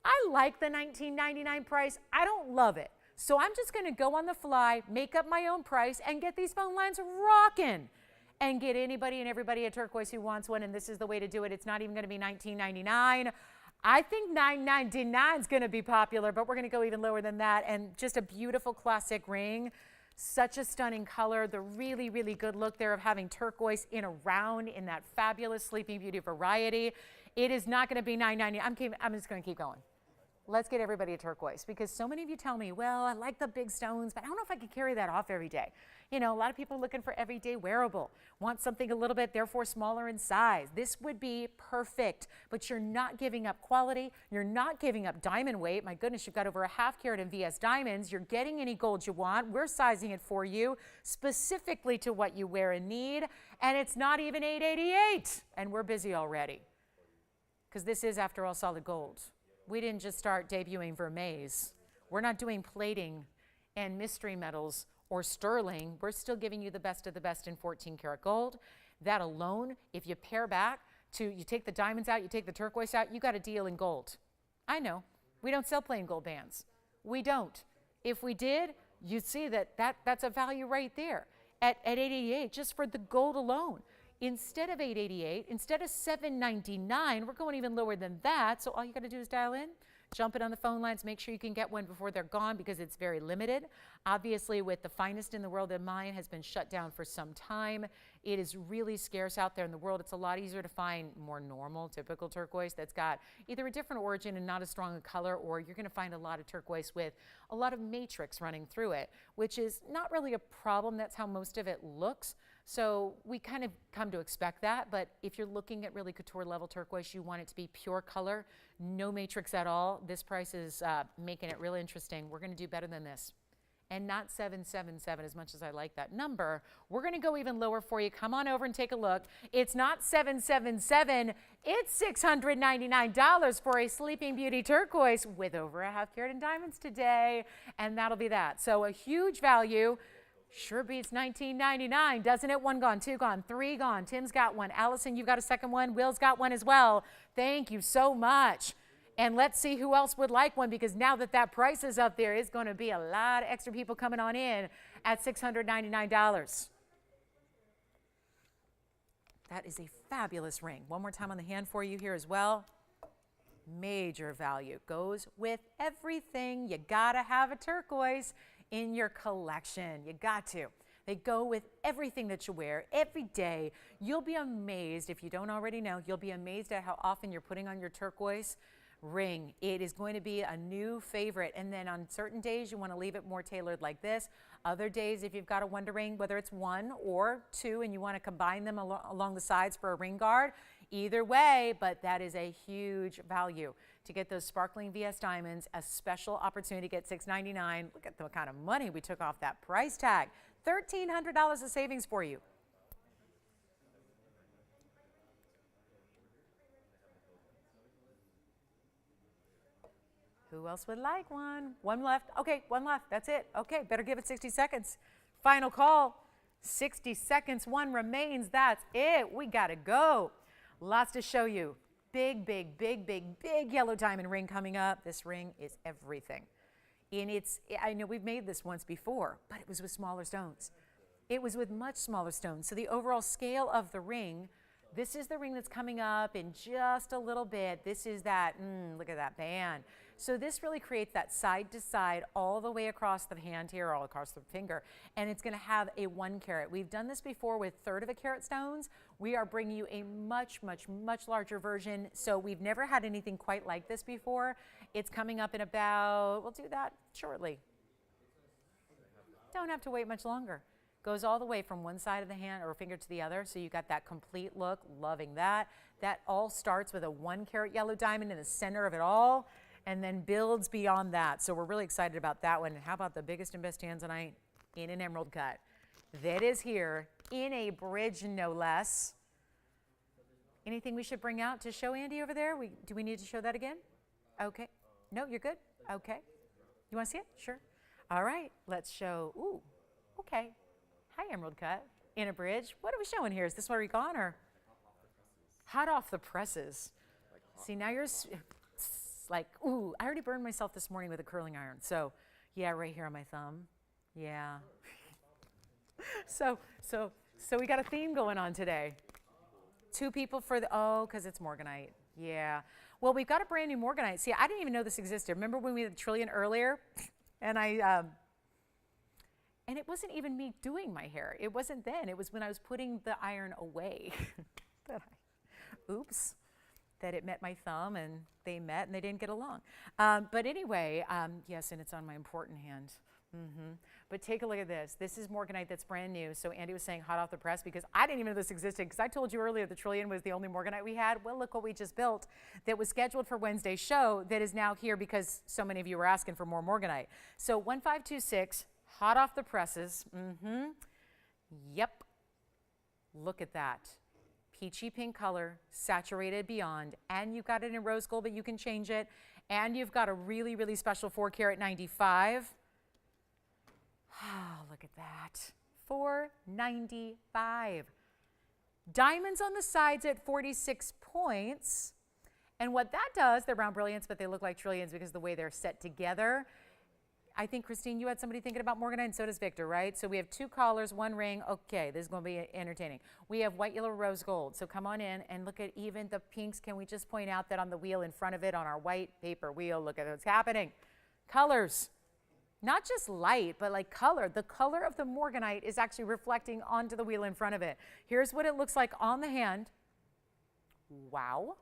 I like the $19.99 price. I don't love it. So I'm just going to go on the fly, make up my own price, and get these phone lines rocking and get anybody and everybody a turquoise who wants one, and this is the way to do it. It's not even going to be $19.99. I think $9.99 is going to be popular, but we're going to go even lower than that. And just a beautiful classic ring. Such a stunning color. The really good look there of having turquoise in a round in that fabulous Sleeping Beauty variety. It is not going to be $9.99. I'm just going to keep going. Let's get everybody a turquoise because so many of you tell me, well, I like the big stones, but I don't know if I could carry that off every day. You know, a lot of people are looking for everyday wearable, want something a little bit, therefore smaller in size. This would be perfect, but you're not giving up quality. You're not giving up diamond weight. My goodness, you've got over a ½ carat in VS diamonds. You're getting any gold you want. We're sizing it for you specifically to what you wear and need, and it's not even $888, and we're busy already because this is, after all, solid gold. We didn't just start debuting vermeils. We're not doing plating and mystery metals or sterling. We're still giving you the best of the best in 14 karat gold. That alone, if you pair back to, you take the diamonds out, you take the turquoise out, you got a deal in gold. I know, we don't sell plain gold bands. We don't. If we did, you'd see that's a value right there at $888 just for the gold alone. Instead of $888, instead of $799, we're going even lower than that. So all you got to do is dial in, jump it on the phone lines, make sure you can get one before they're gone because it's very limited. Obviously, with the finest in the world, and mine has been shut down for some time. It is really scarce out there in the world. It's a lot easier to find more normal, typical turquoise that's got either a different origin and not as strong a color, or you're going to find a lot of turquoise with a lot of matrix running through it, which is not really a problem. That's how most of it looks. So we kind of come to expect that, but if you're looking at really couture level turquoise, you want it to be pure color, no matrix at all. This price is making it really interesting. We're going to do better than this. and not 777 as much as I like that number. We're going to go even lower for you. Come on over and take a look. It's not 777, it's $699 for a Sleeping Beauty turquoise with over a half carat in diamonds today, and that'll be that. So a huge value. Sure beats $19.99, doesn't it? 1 gone, 2 gone, 3 gone. Tim's got one. Allison, you've got a second one. Will's got one as well. Thank you so much. And let's see who else would like one, because now that that price is up there, it's going to be a lot of extra people coming on in at $699. That is a fabulous ring. One more time on the hand for you here as well. Major value. Goes with everything. You got to have a turquoise in your collection. You got to. They go with everything that you wear every day. You'll be amazed, if you don't already know, you'll be amazed at how often you're putting on your turquoise ring. It is going to be a new favorite. And then on certain days, you want to leave it more tailored like this. Other days, if you've got a wonder ring, whether it's 1 or 2, and you want to combine them along the sides for a ring guard, either way, but that is a huge value. To get those sparkling VS diamonds, a special opportunity to get $699. Look at the kind of money we took off that price tag. $1,300 of savings for you. Who else would like one? One left. Okay, one left. That's it. Okay, better give it 60 seconds. Final call. 60 seconds. One remains. That's it. We got to go. Lots to show you. Big, big, big, big, big yellow diamond ring coming up. This ring is everything. And I know we've made this once before, but it was with smaller stones. It was with much smaller stones. So the overall scale of the ring, this is the ring that's coming up in just a little bit. This is that, look at that band. So this really creates that side to side all the way across the hand here, all across the finger, and it's going to have a 1 carat. We've done this before with 1/3 of a carat stones. We are bringing you a much, much, much larger version. So we've never had anything quite like this before. It's coming up in about, we'll do that shortly. Don't have to wait much longer. Goes all the way from one side of the hand or finger to the other. So you got that complete look, loving that. That all starts with a 1 carat yellow diamond in the center of it all, and then builds beyond that. So we're really excited about that one. And how about the biggest and best tanzanite in an emerald cut? That is here in a bridge, no less. Anything we should bring out to show Andy over there? Do we need to show that again? Okay. No, you're good? Okay. You want to see it? Sure. All right. Let's show. Ooh, okay. Hi, emerald cut in a bridge. What are we showing here? Is this what we're on, or? Hot off the presses. See, now you're like, ooh, I already burned myself this morning with a curling iron. So, yeah, right here on my thumb. Yeah. So we got a theme going on today. 2 people for the, because it's Morganite. Yeah. Well, we've got a brand new Morganite. See, I didn't even know this existed. Remember when we had the trillion earlier? And and it wasn't even me doing my hair. It wasn't then. It was when I was putting the iron away oops, that it met my thumb, and they met and they didn't get along. But anyway, yes, and it's on my important hand. But take a look at this. This is Morganite that's brand new. So Andy was saying hot off the press, because I didn't even know this existed, because I told you earlier the trillion was the only Morganite we had. Well, look what we just built that was scheduled for Wednesday's show that is now here because so many of you were asking for more Morganite. So 1526, hot off the presses. Yep. Look at that. Peachy pink color, saturated beyond, and you've got it in rose gold, but you can change it. And you've got a really, really special 4 carat 95. Oh, look at that. $495. Diamonds on the sides at 46 points. And what that does, they're round brilliants, but they look like trillions because of the way they're set together. I think, Christine, you had somebody thinking about Morganite, and so does Victor, right? So we have 2 collars, 1 ring. Okay, this is going to be entertaining. We have white, yellow, rose gold. So come on in and look at even the pinks. Can we just point out that on the wheel in front of it, on our white paper wheel, look at what's happening. Colors. Not just light, but like color. The color of the Morganite is actually reflecting onto the wheel in front of it. Here's what it looks like on the hand. Wow.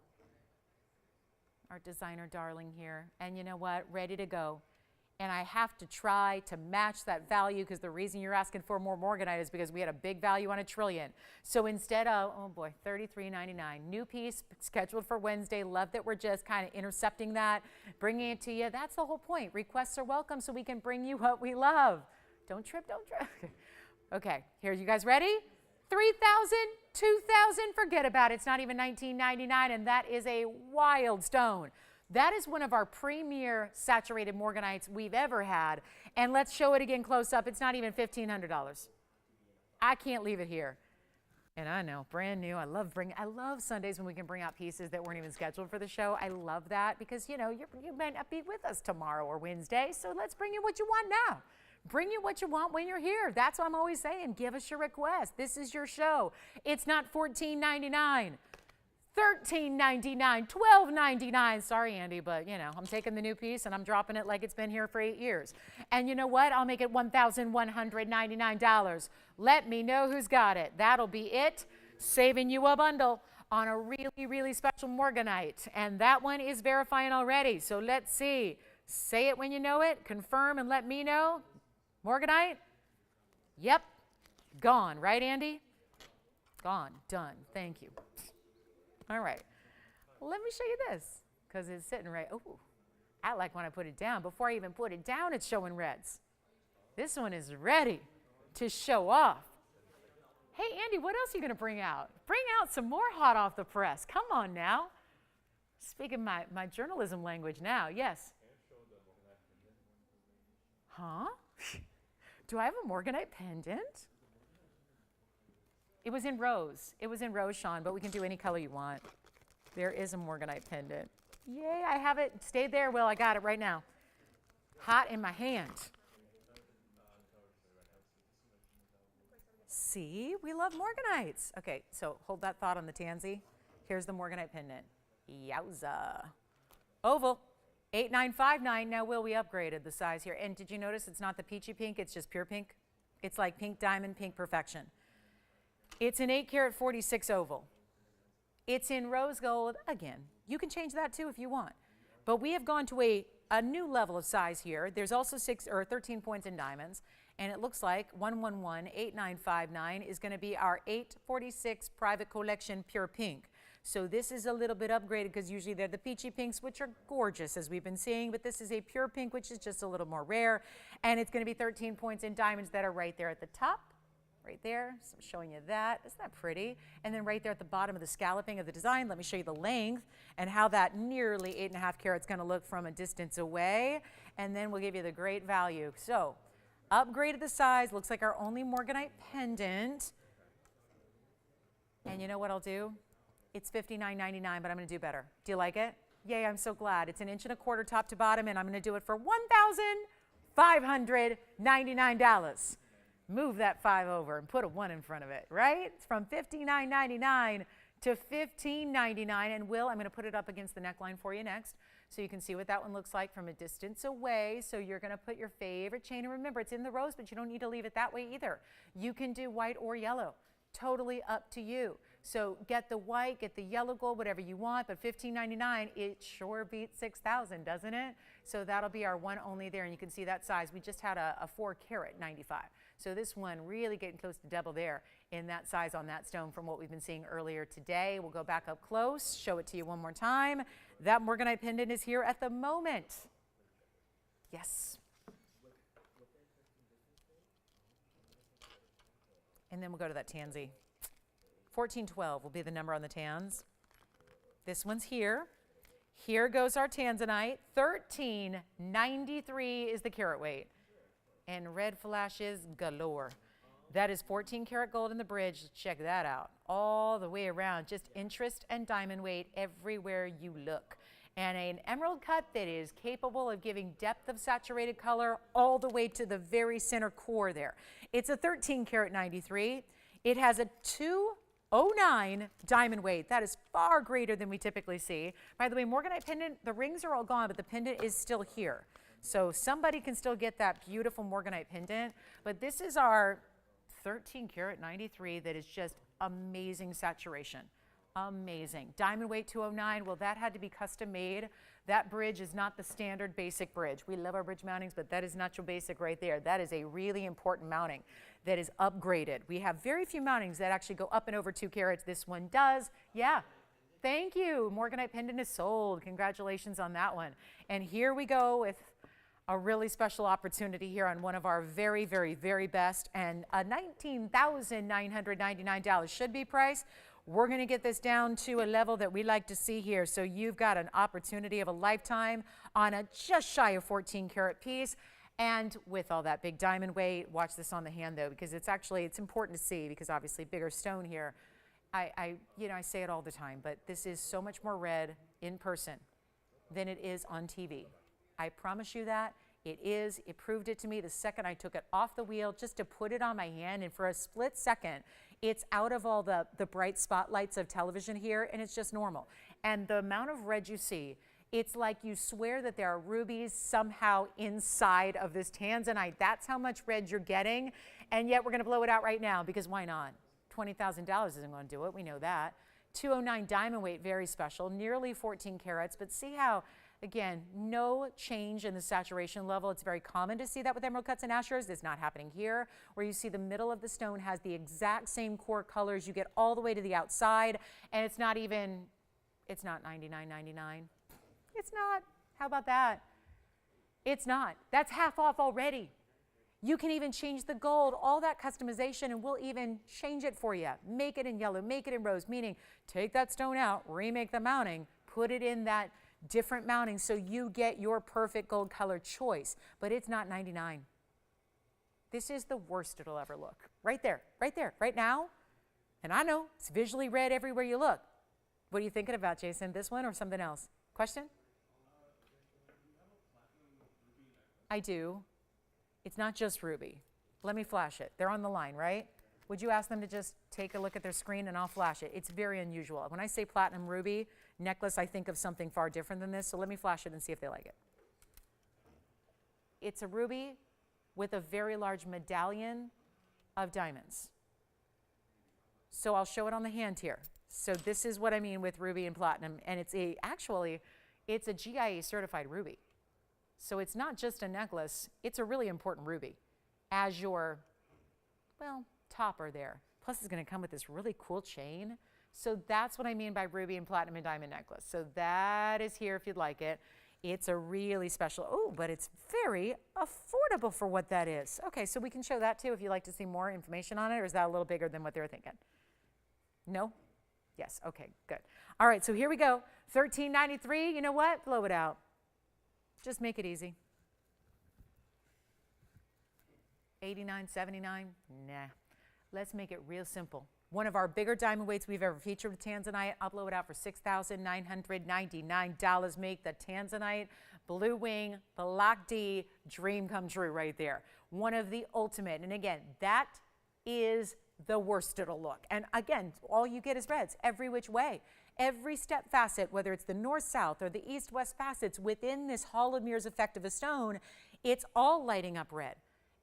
Our designer darling here. And you know what? Ready to go. And I have to try to match that value, because the reason you're asking for more Morganite is because we had a big value on a trillion. So instead of, oh boy, $33.99. New piece scheduled for Wednesday. Love that we're just kind of intercepting that, bringing it to you. That's the whole point. Requests are welcome so we can bring you what we love. Don't trip, don't trip. Okay, here, you guys ready? 3,000, 2,000, forget about it. It's not even $19.99, and that is a wild stone. That is one of our premier saturated morganites we've ever had. And let's show it again close up. It's not even $1,500. I can't leave it here. And I know, brand new. I love Sundays when we can bring out pieces that weren't even scheduled for the show. I love that because, you know, you might not be with us tomorrow or Wednesday, so let's bring you what you want now. Bring you what you want when you're here. That's what I'm always saying. Give us your request. This is your show. It's not $14.99, $13.99, $12.99. Sorry, Andy, but, you know, I'm taking the new piece and I'm dropping it like it's been here for 8 years. And you know what? I'll make it $1,199. Let me know who's got it. That'll be it. Saving you a bundle on a really, really special morganite. And that one is verifying already. So let's see. Say it when you know it. Confirm and let me know. Morganite? Yep. Gone. Right, Andy? Gone. Done. Thank you. All right. Let me show you this because it's sitting right. Oh, I like when I put it down. Before I even put it down, it's showing reds. This one is ready to show off. Hey, Andy, what else are you going to bring out? Bring out some more hot off the press. Come on now. Speaking my journalism language now. Yes. Huh? Do I have a morganite pendant? It was in rose. It was in rose, Sean, but we can do any color you want. There is a morganite pendant. Yay, I have it. Stay there, Will. I got it right now. Hot in my hand. See, we love morganites. Okay, so hold that thought on the tansy. Here's the morganite pendant. Yowza. Oval. 8959. Now, Will, we upgraded the size here. And did you notice it's not the peachy pink, it's just pure pink? It's like pink diamond, pink perfection. It's an 8 karat 46 oval. It's in rose gold. Again, you can change that too if you want. But we have gone to a new level of size here. There's also 13 points in diamonds. And it looks like 111-8959 is going to be our 846 private collection pure pink. So this is a little bit upgraded because usually they're the peachy pinks, which are gorgeous as we've been seeing, but this is a pure pink, which is just a little more rare. And it's going to be 13 points in diamonds that are right there at the top, right there. So I'm showing you that. Isn't that pretty? And then right there at the bottom of the scalloping of the design, let me show you the length and how that nearly 8.5 carat is going to look from a distance away. And then we'll give you the great value. So upgraded the size, looks like our only morganite pendant. And you know what I'll do? It's $59.99, but I'm going to do better. Do you like it? Yay, I'm so glad. It's an 1 1/4 inch top to bottom, and I'm going to do it for $1,599. Move that 5 over and put a 1 in front of it, right? It's from $59.99 to $15.99. And Will, I'm going to put it up against the neckline for you next so you can see what that one looks like from a distance away. So you're going to put your favorite chain. And remember, it's in the rose, but you don't need to leave it that way either. You can do white or yellow. Totally up to you. So get the white, get the yellow gold, whatever you want, but $15.99, it sure beats $6,000, doesn't it? So that'll be our one only there, and you can see that size. We just had a 4 karat 95. So this one really getting close to double there in that size on that stone from what we've been seeing earlier today. We'll go back up close, show it to you one more time. That morganite pendant is here at the moment. Yes. And then we'll go to that tansy. 1412 will be the number on the tans. This one's here. Here goes our tanzanite. 1393 is the carat weight. And red flashes galore. That is 14 karat gold in the bridge. Check that out. All the way around. Just interest and diamond weight everywhere you look. And an emerald cut that is capable of giving depth of saturated color all the way to the very center core there. It's a 13 karat 93. It has a 209 diamond weight. That is far greater than we typically see. By the way, morganite pendant, the rings are all gone, but the pendant is still here. So somebody can still get that beautiful morganite pendant. But this is our 13 karat 93 that is just amazing saturation. Amazing. Diamond weight 209, well, that had to be custom made. That bridge is not the standard basic bridge. We love our bridge mountings, but that is not your basic right there. That is a really important mounting that is upgraded. We have very few mountings that actually go up and over 2 carats. This one does. Yeah. Thank you. Morganite pendant is sold. Congratulations on that one. And here we go with a really special opportunity here on one of our very, very, very best, and a $19,999 should be price. We're going to get this down to a level that we like to see here. So you've got an opportunity of a lifetime on a just shy of 14 karat piece. And with all that big diamond weight, watch this on the hand though, because it's important to see, because obviously bigger stone here. I say it all the time, but this is so much more red in person than it is on TV. I promise you that. It is. It proved it to me the second I took it off the wheel just to put it on my hand, and for a split second, it's out of all the bright spotlights of television here, and it's just normal. And the amount of red you see, it's like you swear that there are rubies somehow inside of this tanzanite. That's how much red you're getting, and yet we're going to blow it out right now, because why not? $20,000 isn't going to do it. We know that. 209 diamond weight, very special, nearly 14 carats, but see how, again, no change in the saturation level. It's very common to see that with emerald cuts and asters. It's not happening here, where you see the middle of the stone has the exact same core colors. You get all the way to the outside, and it's not $99.99. It's not. How about that? It's not. That's half off already. You can even change the gold, all that customization, and we'll even change it for you. Make it in yellow, make it in rose, meaning take that stone out, remake the mounting, put it in that different mounting so you get your perfect gold color choice. But it's not $99. This is the worst it'll ever look. Right there, right now. And I know it's visually red everywhere you look. What are you thinking about, Jason? This one or something else? Question? I do. It's not just ruby. Let me flash it. They're on the line, right? Would you ask them to just take a look at their screen and I'll flash it? It's very unusual. When I say platinum ruby necklace, I think of something far different than this, so let me flash it and see if they like it. It's a ruby with a very large medallion of diamonds. So I'll show it on the hand here. So this is what I mean with ruby and platinum, and it's a GIA certified ruby. So it's not just a necklace, it's a really important ruby as your, well, topper there. Plus it's going to come with this really cool chain. So that's what I mean by ruby and platinum and diamond necklace. So that is here if you'd like it. It's a really special, oh, but it's very affordable for what that is. Okay, so we can show that too if you'd like to see more information on it, or is that a little bigger than what they were thinking? No? Yes, okay, good. All right, so here we go. $13.93, you know what? Blow it out. Just make it easy. $89.79? Nah. Let's make it real simple. One of our bigger diamond weights we've ever featured with tanzanite. I'll blow it out for $6,999. Make the tanzanite blue wing black D dream come true right there. One of the ultimate. And again, that is the worst it'll look. And again, all you get is reds every which way. Every step facet, whether it's the north-south or the east-west facets within this Hall of Mirrors effect of a stone, it's all lighting up red.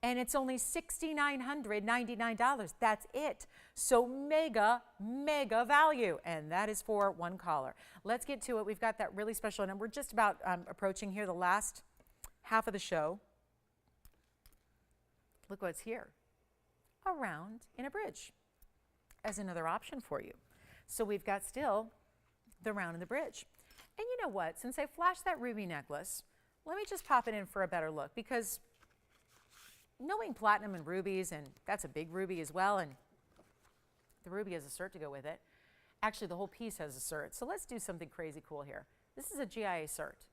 And it's only $6,999. That's it. So mega, mega value. And that is for one collar. Let's get to it. We've got that really special, and we're just about approaching here the last half of the show. Look what's here. A round in a bridge as another option for you. So we've got still the round in the bridge. And you know what? Since I flashed that ruby necklace, let me just pop it in for a better look, because knowing platinum and rubies, and that's a big ruby as well, and the ruby has a cert to go with it. Actually, the whole piece has a cert. So let's do something crazy cool here. This is a GIA cert.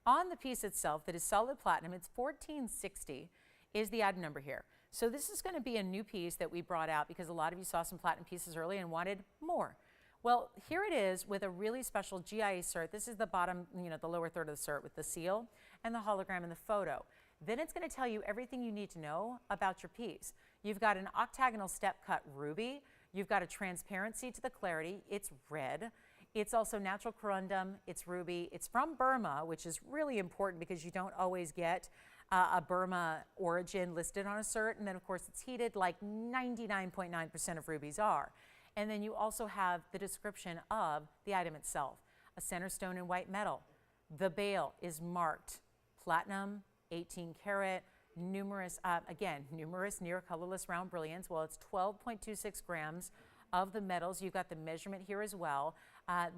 On the piece itself that is solid platinum, it's 1460 is the item number here. So this is going to be a new piece that we brought out because a lot of you saw some platinum pieces early and wanted more. Well, here it is with a really special GIA cert. This is the bottom, the lower third of the cert with the seal and the hologram and the photo. Then it's going to tell you everything you need to know about your piece. You've got an octagonal step cut ruby. You've got a transparency to the clarity. It's red. It's also natural corundum. It's ruby. It's from Burma, which is really important because you don't always get a Burma origin listed on a cert. And then, of course, it's heated like 99.9% of rubies are. And then you also have the description of the item itself. A center stone in white metal. The bail is marked platinum, 18 karat, numerous near colorless round brilliance. Well, it's 12.26 grams of the metals. You've got the measurement here as well.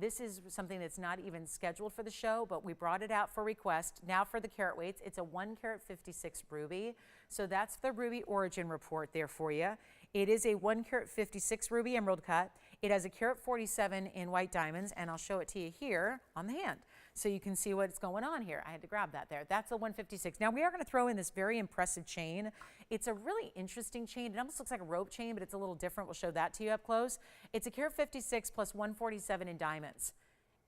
This is something that's not even scheduled for the show, but we brought it out for request. Now for the carat weights, it's a 1 carat 56 ruby. So that's the ruby origin report there for you. It is a 1 carat 56 ruby emerald cut. It has a carat 47 in white diamonds, and I'll show it to you here on the hand, so you can see what's going on here. I had to grab that there. That's the 156. Now we are going to throw in this very impressive chain. It's a really interesting chain. It almost looks like a rope chain, but it's a little different. We'll show that to you up close. It's a carat 56 plus 147 in diamonds.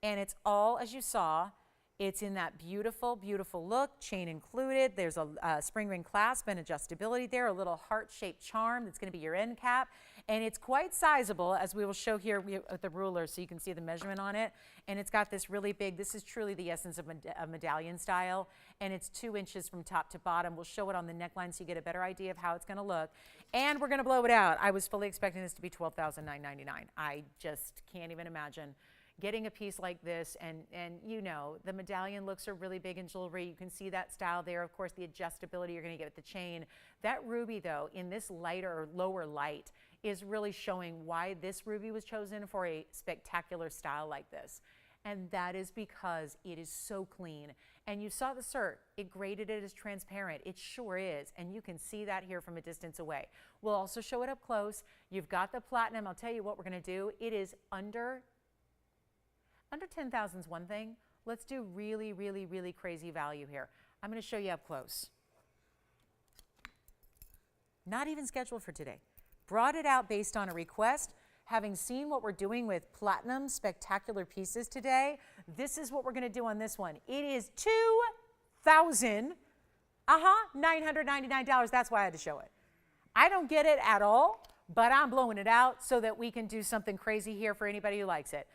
And it's all, as you saw, it's in that beautiful, beautiful look, chain included. There's a spring ring clasp and adjustability there, a little heart-shaped charm that's going to be your end cap. And it's quite sizable, as we will show here with the ruler, so you can see the measurement on it. And it's got this really big, this is truly the essence of medallion style, and it's 2 inches from top to bottom. We'll show it on the neckline so you get a better idea of how it's going to look. And we're going to blow it out. I was fully expecting this to be $12,999. I just can't even imagine getting a piece like this, and you know, the medallion looks are really big in jewelry. You can see that style there. Of course, the adjustability you're going to get with the chain. That ruby, though, in this lighter or lower light, is really showing why this ruby was chosen for a spectacular style like this. And that is because it is so clean. And you saw the cert. It graded it as transparent. It sure is. And you can see that here from a distance away. We'll also show it up close. You've got the platinum. I'll tell you what we're going to do. It is under 10,000 is one thing. Let's do really, really, really crazy value here. I'm going to show you up close. Not even scheduled for today. Brought it out based on a request. Having seen what we're doing with platinum spectacular pieces today, this is what we're going to do on this one. It is $2,999. That's why I had to show it. I don't get it at all, but I'm blowing it out so that we can do something crazy here for anybody who likes it.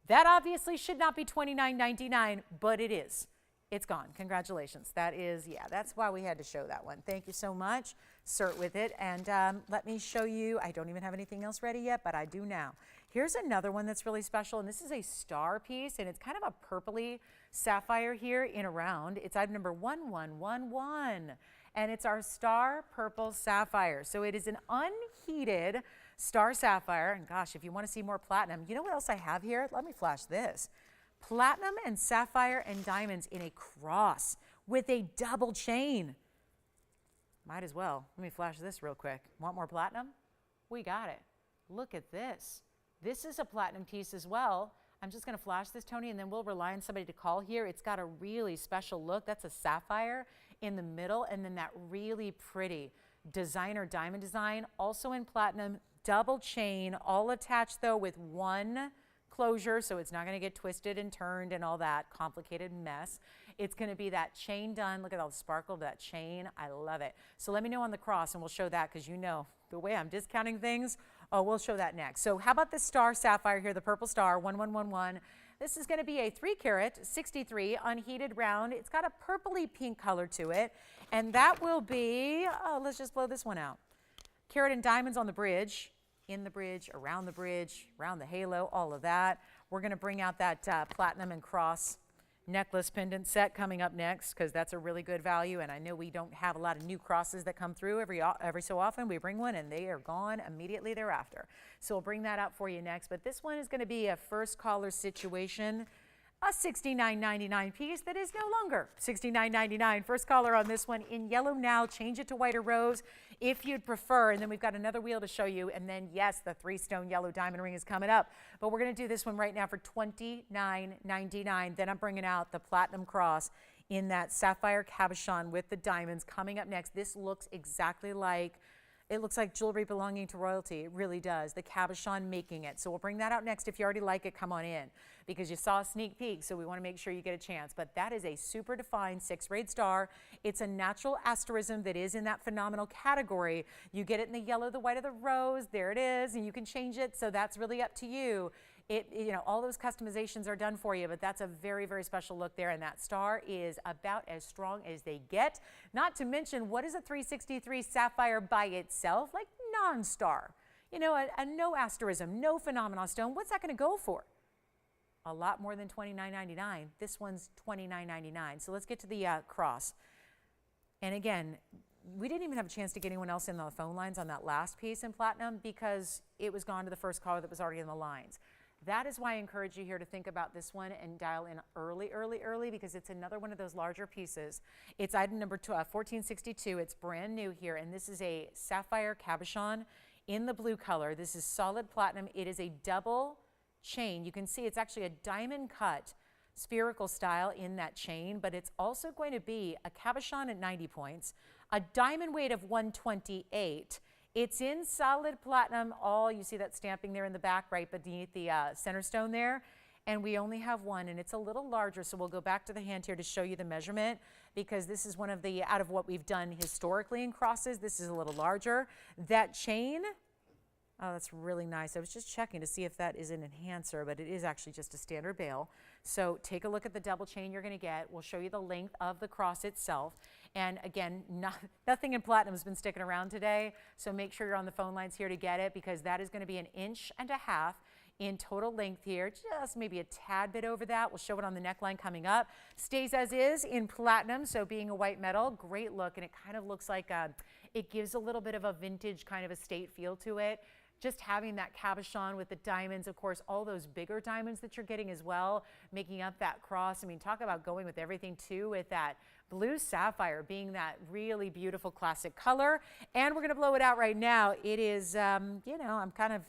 That obviously should not be $29.99, but it is. It's gone. Congratulations. That is, yeah, that's why we had to show that one. Thank you so much. Cert with it. And let me show you. I don't even have anything else ready yet, but I do now. Here's another one that's really special, and this is a star piece, and it's kind of a purpley sapphire here in a round. It's item number 1111, and it's our star purple sapphire. So it is an unheated star sapphire. And gosh, if you want to see more platinum, you know what else I have here? Let me flash this. Platinum and sapphire and diamonds in a cross with a double chain. Might as well. Let me flash this real quick. Want more platinum? We got it. Look at this. This is a platinum piece as well. I'm just going to flash this, Tony, and then we'll rely on somebody to call here. It's got a really special look. That's a sapphire in the middle, and then that really pretty designer diamond design, also in platinum, double chain, all attached though with one closure, so it's not going to get twisted and turned and all that complicated mess. It's going to be that chain done. Look at all the sparkle of that chain. I love it. So let me know on the cross, and we'll show that, because you know the way I'm discounting things. Oh, we'll show that next. So how about this star sapphire here, the purple star, 1111. This is going to be a 3 carat 63 unheated round. It's got a purpley pink color to it, and that will be, oh, let's just blow this one out. Carat and diamonds on the bridge, in the bridge, around the halo, all of that. We're going to bring out that platinum and cross necklace pendant set coming up next, because that's a really good value, and I know we don't have a lot of new crosses that come through every so often. We bring one and they are gone immediately thereafter. So we'll bring that out for you next, but this one is going to be a first caller situation, a $69.99 piece that is no longer $69.99. First caller on this one in yellow now. Change it to white or rose if you'd prefer. And then we've got another wheel to show you. And then, yes, the 3-stone yellow diamond ring is coming up. But we're going to do this one right now for $29.99. Then I'm bringing out the platinum cross in that sapphire cabochon with the diamonds coming up next. This looks exactly like, it looks like jewelry belonging to royalty. It really does. The cabochon making it. So we'll bring that out next. If you already like it, come on in, because you saw a sneak peek, so we want to make sure you get a chance. But that is a super defined 6-rayed star. It's a natural asterism that is in that phenomenal category. You get it in the yellow, the white, or the rose. There it is, and you can change it, so that's really up to you. You know, all those customizations are done for you, but that's a very, very special look there, and that star is about as strong as they get. Not to mention, what is a 363 sapphire by itself? Like non-star. You know, a no asterism, no phenomenon stone. What's that going to go for? A lot more than $29.99. This one's $29.99. So let's get to the cross. And again, we didn't even have a chance to get anyone else in the phone lines on that last piece in platinum, because it was gone to the first caller that was already in the lines. That is why I encourage you here to think about this one and dial in early, because it's another one of those larger pieces. It's item number 1462. It's brand new here, and this is a sapphire cabochon in the blue color. This is solid platinum. It is a double chain. You can see it's actually a diamond cut spherical style in that chain, but it's also going to be a cabochon at 90 points, a diamond weight of 128. It's in solid platinum. You see that stamping there in the back right beneath the center stone there. And we only have one, and it's a little larger, so we'll go back to the hand here to show you the measurement, because this is one of the, out of what we've done historically in crosses, this is a little larger. That chain, oh, that's really nice. I was just checking to see if that is an enhancer, but it is actually just a standard bail. So take a look at the double chain you're going to get. We'll show you the length of the cross itself. And again, nothing in platinum has been sticking around today, so make sure you're on the phone lines here to get it, because that is going to be 1.5 inches in total length here, just maybe a tad bit over that. We'll show it on the neckline coming up. Stays as is in platinum, so being a white metal, great look, and it kind of looks like it gives a little bit of a vintage kind of estate feel to it. Just having that cabochon with the diamonds, of course, all those bigger diamonds that you're getting as well, making up that cross. I mean, talk about going with everything too, with that blue sapphire being that really beautiful classic color. And we're going to blow it out right now. It is, you know, I'm kind of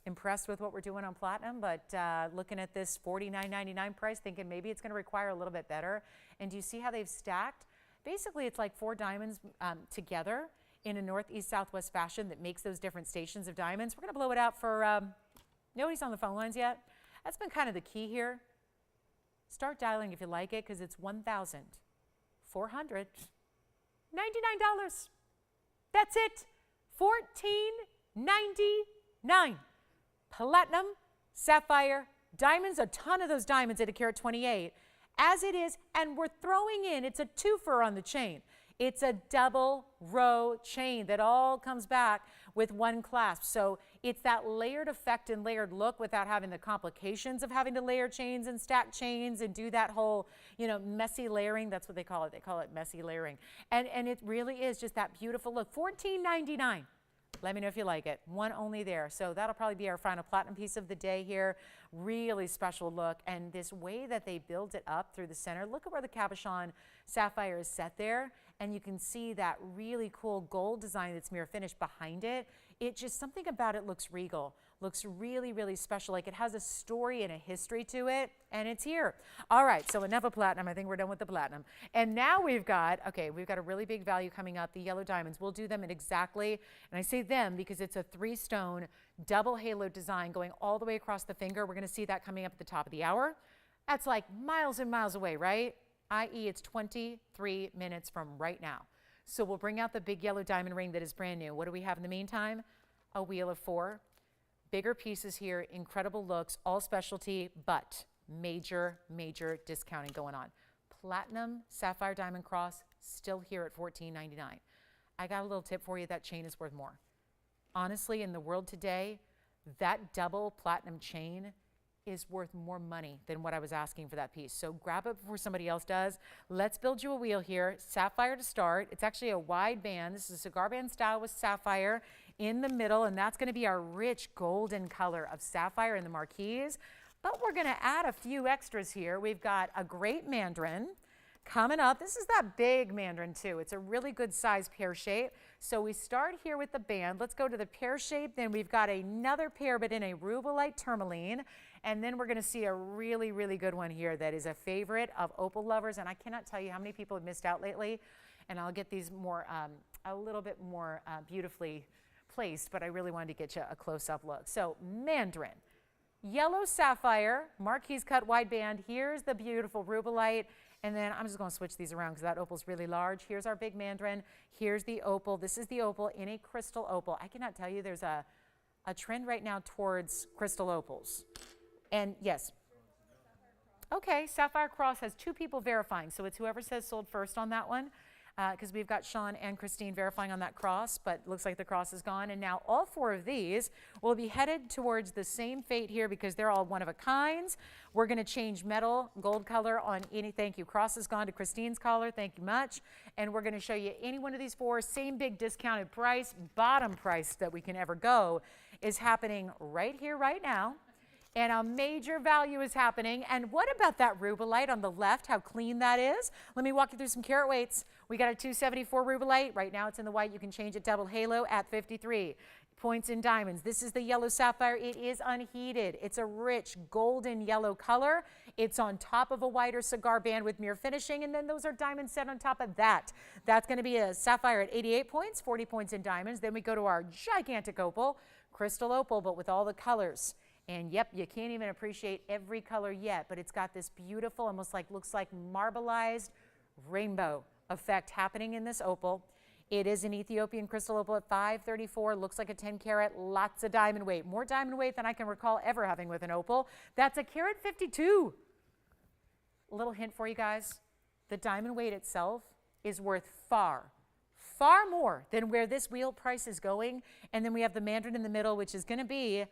impressed with what we're doing on platinum, but looking at this $49.99 price, thinking maybe it's going to require a little bit better. And do you see how they've stacked? Basically, it's like 4 diamonds together in a northeast southwest fashion that makes those different stations of diamonds. We're going to blow it out for, nobody's on the phone lines yet. That's been kind of the key here. Start dialing if you like it, because it's $1,499. That's it. $14.99. Platinum, sapphire, diamonds, a ton of those diamonds at a carat 28, as it is, and we're throwing in, it's a twofer on the chain. It's a double row chain that all comes back with one clasp. So it's that layered effect and layered look without having the complications of having to layer chains and stack chains and do that whole, you know, messy layering. That's what they call it. They call it messy layering. And it really is just that beautiful look. $14.99. Let me know if you like it. One only there. So that'll probably be our final platinum piece of the day here. Really special look. And this way that they build it up through the center. Look at where the cabochon sapphire is set there. And you can see that really cool gold design that's mirror finished behind it. It just, something about it looks regal. Looks really, really special. Like it has a story and a history to it. And it's here. All right, so enough of platinum. I think we're done with the platinum. And now we've got, okay, we've got a really big value coming up, the yellow diamonds. We'll do them in exactly, and I say them because it's a 3-stone double halo design going all the way across the finger. We're going to see that coming up at the top of the hour. That's like miles and miles away, right? i.e. it's 23 minutes from right now. So we'll bring out the big yellow diamond ring that is brand new. What do we have in the meantime? A wheel of 4. Bigger pieces here, incredible looks, all specialty, but major, major discounting going on. Platinum sapphire diamond cross, still here at $14.99. I got a little tip for you, that chain is worth more. Honestly, in the world today, that double platinum chain is worth more money than what I was asking for that piece. So grab it before somebody else does. Let's build you a wheel here. Sapphire to start. It's actually a wide band. This is a cigar band style with sapphire in the middle, and that's going to be our rich golden color of sapphire in the marquise. But we're going to add a few extras here. We've got a great mandarin coming up. This is that big mandarin too. It's a really good size pear shape. So we start here with the band. Let's go to the pear shape. Then we've got another pear, but in a rubellite tourmaline. And then we're going to see a really, really good one here that is a favorite of opal lovers. And I cannot tell you how many people have missed out lately. And I'll get these more, a little bit more beautifully placed, but I really wanted to get you a close-up look. So mandarin, yellow sapphire, marquise cut wide band. Here's the beautiful rubellite. And then I'm just going to switch these around because that opal's really large. Here's our big mandarin. Here's the opal. This is the opal in a crystal opal. I cannot tell you, there's a trend right now towards crystal opals. And yes. Okay, Sapphire Cross has 2 people verifying. So it's whoever says sold first on that one, because we've got Sean and Christine verifying on that cross, but looks like the cross is gone. And now all 4 of these will be headed towards the same fate here because they're all one of a kinds. We're going to change metal, gold color on any, thank you. Cross is gone to Christine's collar, thank you much. And we're going to show you any one of these 4, same big discounted price, bottom price that we can ever go is happening right here, right now. And a major value is happening. And what about that rubellite on the left, how clean that is? Let me walk you through some carat weights. We got a 274 rubellite. Right now it's in the white. You can change it double halo at 53. Points in diamonds. This is the yellow sapphire. It is unheated. It's a rich golden yellow color. It's on top of a wider cigar band with mirror finishing, and then those are diamonds set on top of that. That's going to be a sapphire at 88 points, 40 points in diamonds. Then we go to our gigantic opal, crystal opal, but with all the colors. And yep, you can't even appreciate every color yet, but it's got this beautiful, almost like looks like marbleized rainbow effect happening in this opal. It is an Ethiopian crystal opal at 534, looks like a 10 karat, lots of diamond weight. More diamond weight than I can recall ever having with an opal. That's a carat 52. A little hint for you guys. The diamond weight itself is worth far, far more than where this wheel price is going. And then we have the mandarin in the middle, which is going to be,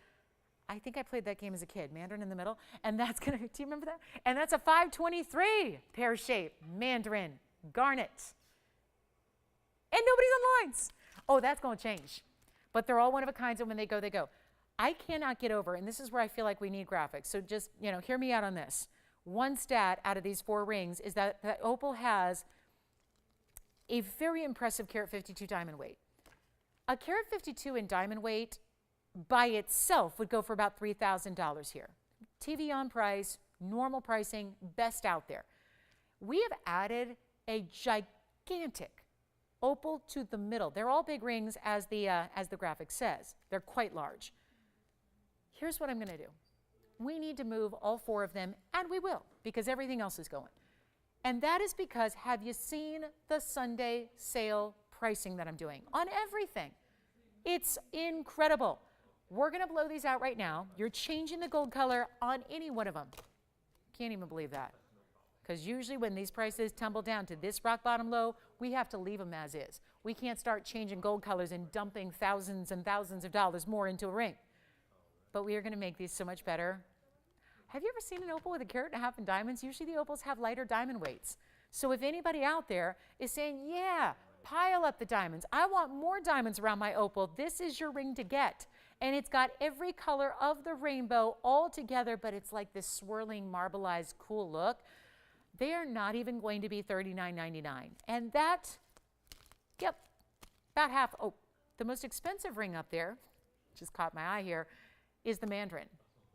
I think I played that game as a kid, mandarin in the middle. And that's going to, do you remember that? And that's a 523 pear shape, mandarin, garnet. And nobody's on the lines. Oh, that's going to change. But they're all one of a kind, and when they go, they go. I cannot get over, and this is where I feel like we need graphics. So just, hear me out on this. One stat out of these 4 rings is that the opal has a very impressive carat 52 diamond weight. A carat 52 in diamond weight by itself would go for about $3,000 here. TVON price, normal pricing, best out there. We have added a gigantic opal to the middle. They're all big rings as the graphic says. They're quite large. Here's what I'm going to do. We need to move all 4 of them, and we will, because everything else is going. And that is because, have you seen the Sunday sale pricing that I'm doing on everything? It's incredible. We're going to blow these out right now. You're changing the gold color on any one of them. Can't even believe that. Because usually when these prices tumble down to this rock bottom low, we have to leave them as is. We can't start changing gold colors and dumping thousands and thousands of dollars more into a ring. But we are going to make these so much better. Have you ever seen an opal with 1.5 carats in diamonds? Usually the opals have lighter diamond weights. So if anybody out there is saying, yeah, pile up the diamonds. I want more diamonds around my opal. This is your ring to get. And it's got every color of the rainbow all together, but it's like this swirling, marbleized, cool look. They are not even going to be $39.99. And that, yep, about half. Oh, the most expensive ring up there, just caught my eye here, is the mandarin,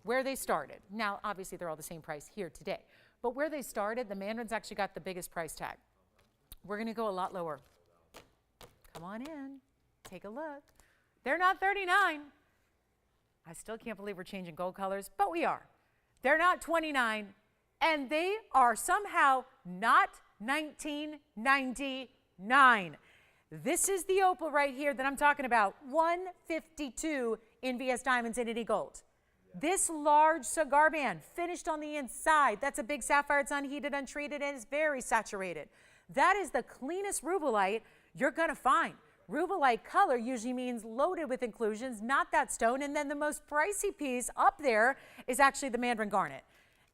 where they started. Now, obviously, they're all the same price here today. But where they started, the mandarin's actually got the biggest price tag. We're going to go a lot lower. Come on in. Take a look. They're not $39. I still can't believe we're changing gold colors, but we are. They're not $29. And they are somehow not $19.99. This is the opal right here that I'm talking about, 152 in VS Diamonds Entity Gold. This large cigar band, finished on the inside. That's a big sapphire. It's unheated, untreated, and it's very saturated. That is the cleanest rubellite you're going to find. Rubellite color usually means loaded with inclusions, not that stone. And then the most pricey piece up there is actually the mandarin garnet.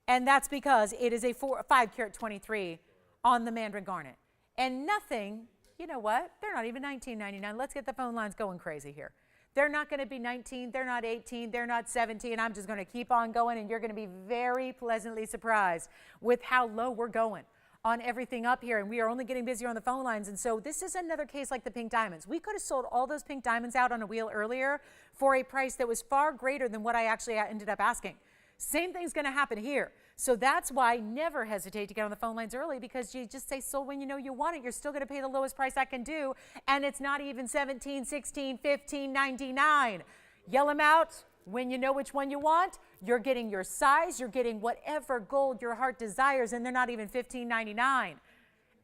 And that's because it is a 5 carat 23 on the mandarin garnet. And nothing, you know what? They're not even $19.99. Let's get the phone lines going crazy here. They're not going to be 19, they're not 18, they're not 17. I'm just going to keep on going, and you're going to be very pleasantly surprised with how low we're going on everything up here. And we are only getting busier on the phone lines. And so this is another case like the pink diamonds. We could have sold all those pink diamonds out on a wheel earlier for a price that was far greater than what I actually ended up asking. Same thing's going to happen here. So that's why never hesitate to get on the phone lines early, because you just say sold when you know you want it. You're still going to pay the lowest price I can do, and it's not even $17, $16, $15, $99. Yell them out when you know which one you want. You're getting your size. You're getting whatever gold your heart desires, and they're not even $15.99.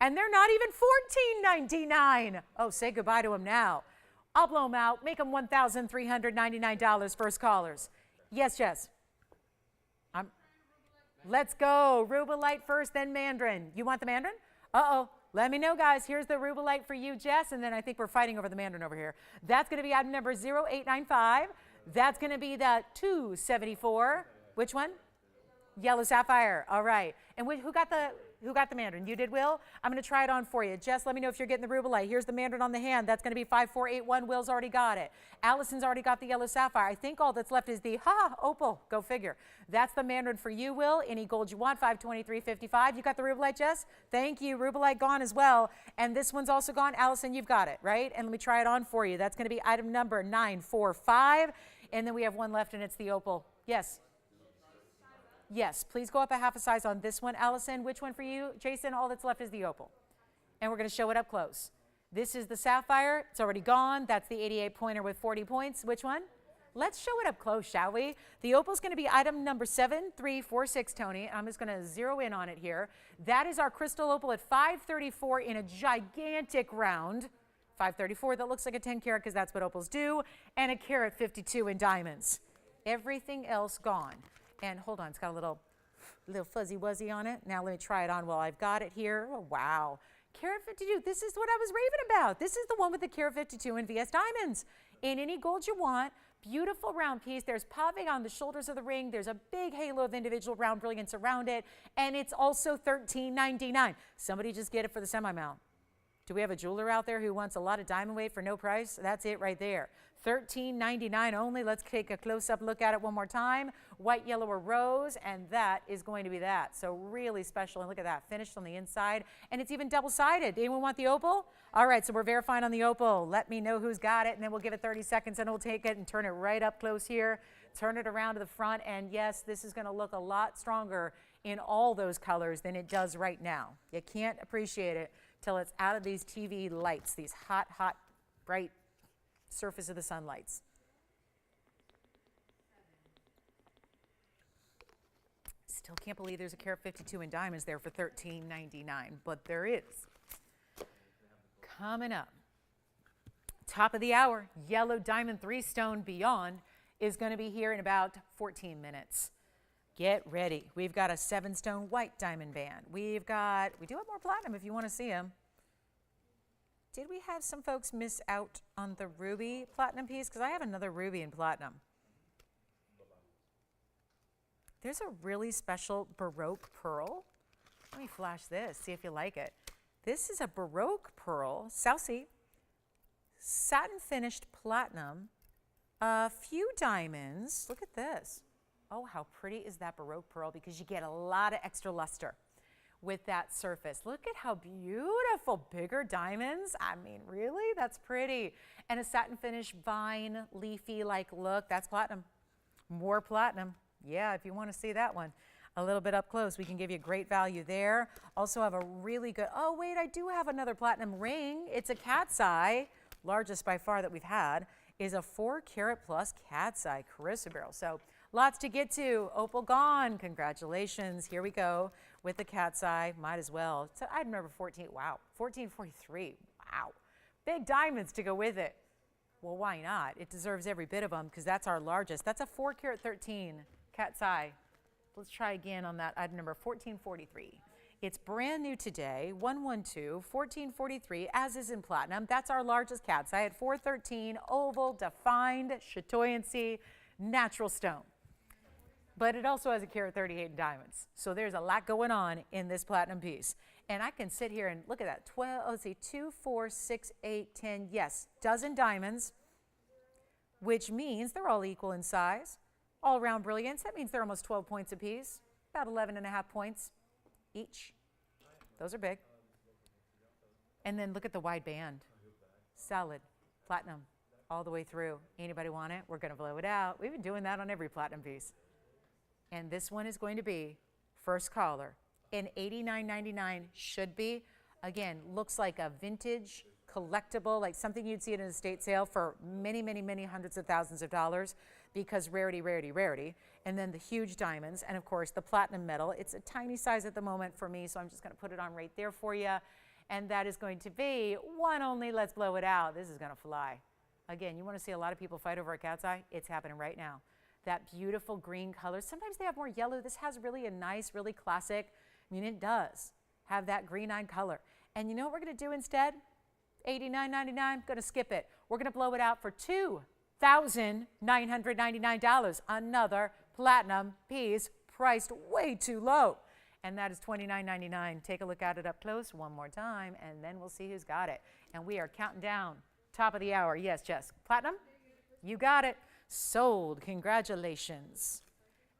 And they're not even $14.99. Oh, say goodbye to them now. I'll blow them out. Make them $1,399 first callers. Yes, Jess. Let's go. Rubellite first, then mandarin. You want the mandarin? Uh-oh. Let me know, guys. Here's the rubellite for you, Jess, and then I think we're fighting over the mandarin over here. That's going to be item number 0895. That's going to be the 274. Which one? Yellow sapphire. All right. And who got the Who got the mandarin? You did, Will? I'm going to try it on for you. Jess, let me know if you're getting the rubelite. Here's the mandarin on the hand. That's going to be 5481. Will's already got it. Allison's already got the yellow sapphire. I think all that's left is the opal. Go figure. That's the mandarin for you, Will. Any gold you want, 523.55. You got the rubelite, Jess? Thank you. Rubelite gone as well. And this one's also gone. Allison, you've got it, right? And let me try it on for you. That's going to be item number 945. And then we have one left, and it's the opal. Yes. Yes, please go up a half a size on this one, Allison. Which one for you? Jason, all that's left is the opal. And we're going to show it up close. This is the sapphire. It's already gone. That's the 88 pointer with 40 points. Which one? Let's show it up close, shall we? The opal is going to be item number 7346, Tony. I'm just going to zero in on it here. That is our crystal opal at 534 in a gigantic round. 534, that looks like a 10 carat because that's what opals do. And a carat 52 in diamonds. Everything else gone. And hold on, it's got a little fuzzy wuzzy on it. Now let me try it on while I've got it here. Oh, wow. Carat 52, this is what I was raving about. This is the one with the carat 52 in VS diamonds. In any gold you want, beautiful round piece. There's pave on the shoulders of the ring. There's a big halo of individual round brilliance around it. And it's also $13.99. Somebody just get it for the semi-mount. Do we have a jeweler out there who wants a lot of diamond weight for no price? That's it right there. $13.99 only. Let's take a close-up look at it one more time. White, yellow, or rose, and that is going to be that. So really special, and look at that, finished on the inside, and it's even double-sided. Anyone want the opal? All right, so we're verifying on the opal. Let me know who's got it, and then we'll give it 30 seconds, and we'll take it and turn it right up close here. Turn it around to the front, and yes, this is going to look a lot stronger in all those colors than it does right now. You can't appreciate it till it's out of these TV lights, these hot, hot, bright surface of the sunlights. Still can't believe there's a carat 52 in diamonds there for $13.99, but there is. Coming up, top of the hour, yellow diamond 3-stone beyond is going to be here in about 14 minutes. Get ready. We've got a 7-stone white diamond band. We do have more platinum if you want to see them. Did we have some folks miss out on the ruby platinum piece? Because I have another ruby in platinum. There's a really special Baroque pearl. Let me flash this, see if you like it. This is a Baroque pearl, South Sea, satin finished platinum, a few diamonds. Look at this. Oh, how pretty is that Baroque pearl, because you get a lot of extra luster with that surface. Look at how beautiful, bigger diamonds. I mean, really, that's pretty. And a satin finish vine, leafy-like look, that's platinum. More platinum. Yeah, if you want to see that one a little bit up close, we can give you great value there. Also have a really good, oh wait, I do have another platinum ring. It's a cat's eye, largest by far that we've had, is a 4 carat plus cat's eye chrysoberyl. So lots to get to. Opal gone, congratulations. Here we go with the cat's eye, might as well. So I remember 1443, wow. Big diamonds to go with it. Well, why not? It deserves every bit of them because that's our largest. That's a 4 carat 13 cat's eye. Let's try again on that item number 1443. It's brand new today, 112, 1443, as is in platinum. That's our largest cat's eye at 413, oval, defined, chatoyancy, natural stone. But it also has a carat 38 in diamonds. So there's a lot going on in this platinum piece. And I can sit here and look at that. 2, 4, 6, 8, 10, yes, dozen diamonds, which means they're all equal in size. All around brilliance, that means they're almost 12 points apiece, about 11.5 points each. Those are big. And then look at the wide band. Solid, platinum, all the way through. Anybody want it? We're gonna blow it out. We've been doing that on every platinum piece. And this one is going to be first caller. And $89.99 should be. Again, looks like a vintage collectible, like something you'd see at an estate sale for many, many, many hundreds of thousands of dollars, because rarity, rarity, rarity. And then the huge diamonds, and of course the platinum metal. It's a tiny size at the moment for me, so I'm just gonna put it on right there for you. And that is going to be one only. Let's blow it out. This is gonna fly. Again, you wanna see a lot of people fight over a cat's eye? It's happening right now. That beautiful green color. Sometimes they have more yellow. This has really a nice, really classic, I mean, it does have that green-eyed color. And you know what we're gonna do instead? $89.99, gonna skip it. We're gonna blow it out for $2,999. Another platinum piece priced way too low. and that is $29.99. Take a look at it up close one more time, and then we'll see who's got it. And we are counting down. Top of the hour. Yes, Jess. Platinum? You got it. Sold. Congratulations.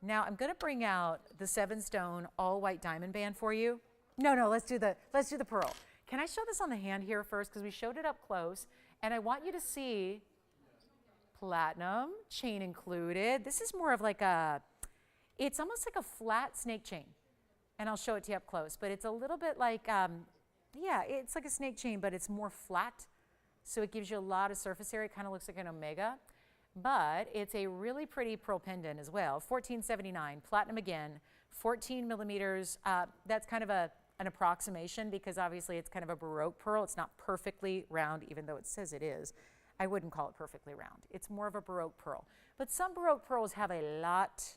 Now I'm going to bring out the 7-stone all white diamond band for you. No, let's do the pearl. Can I show this on the hand here first, because we showed it up close, and I want you to see platinum, chain included. This is more of like it's almost like a flat snake chain, and I'll show it to you up close, but it's a little bit like, yeah, it's like a snake chain, but it's more flat, so it gives you a lot of surface area. It kind of looks like an omega, but it's a really pretty pearl pendant as well. $14.79, platinum again, 14 millimeters. That's kind of an approximation, because obviously it's kind of a Baroque pearl. It's not perfectly round, even though it says it is. I wouldn't call it perfectly round. It's more of a Baroque pearl. But some Baroque pearls have a lot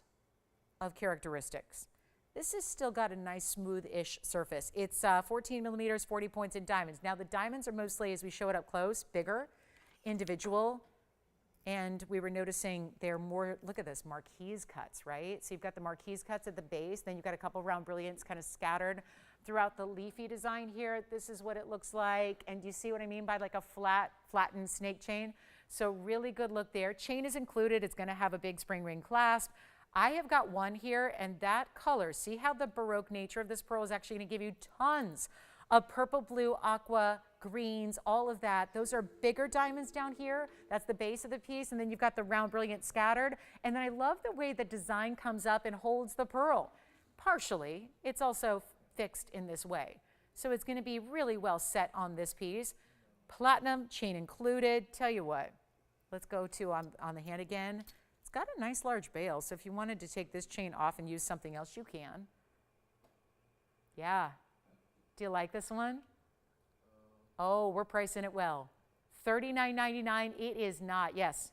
of characteristics. This has still got a nice smooth-ish surface. It's 14 millimeters, 40 points in diamonds. Now the diamonds are mostly, as we show it up close, bigger, individual, and we were noticing they're more, look at this, marquise cuts, right? So you've got the marquise cuts at the base, then you've got a couple round brilliants kind of scattered throughout the leafy design here. This is what it looks like, and you see what I mean by like a flattened snake chain? So really good look there. Chain is included. It's going to have a big spring ring clasp. I have got one here, and that color, see how the Baroque nature of this pearl is actually going to give you tons of purple, blue, aqua, greens, all of that. Those are bigger diamonds down here. That's the base of the piece, and then you've got the round brilliant scattered. And then I love the way the design comes up and holds the pearl. Partially, it's also fixed in this way. So it's going to be really well set on this piece. Platinum, chain included. Tell you what, let's go to on the hand again. It's got a nice large bail, so if you wanted to take this chain off and use something else, you can. Yeah. Do you like this one? Oh, we're pricing it well. $39.99. It is not. Yes.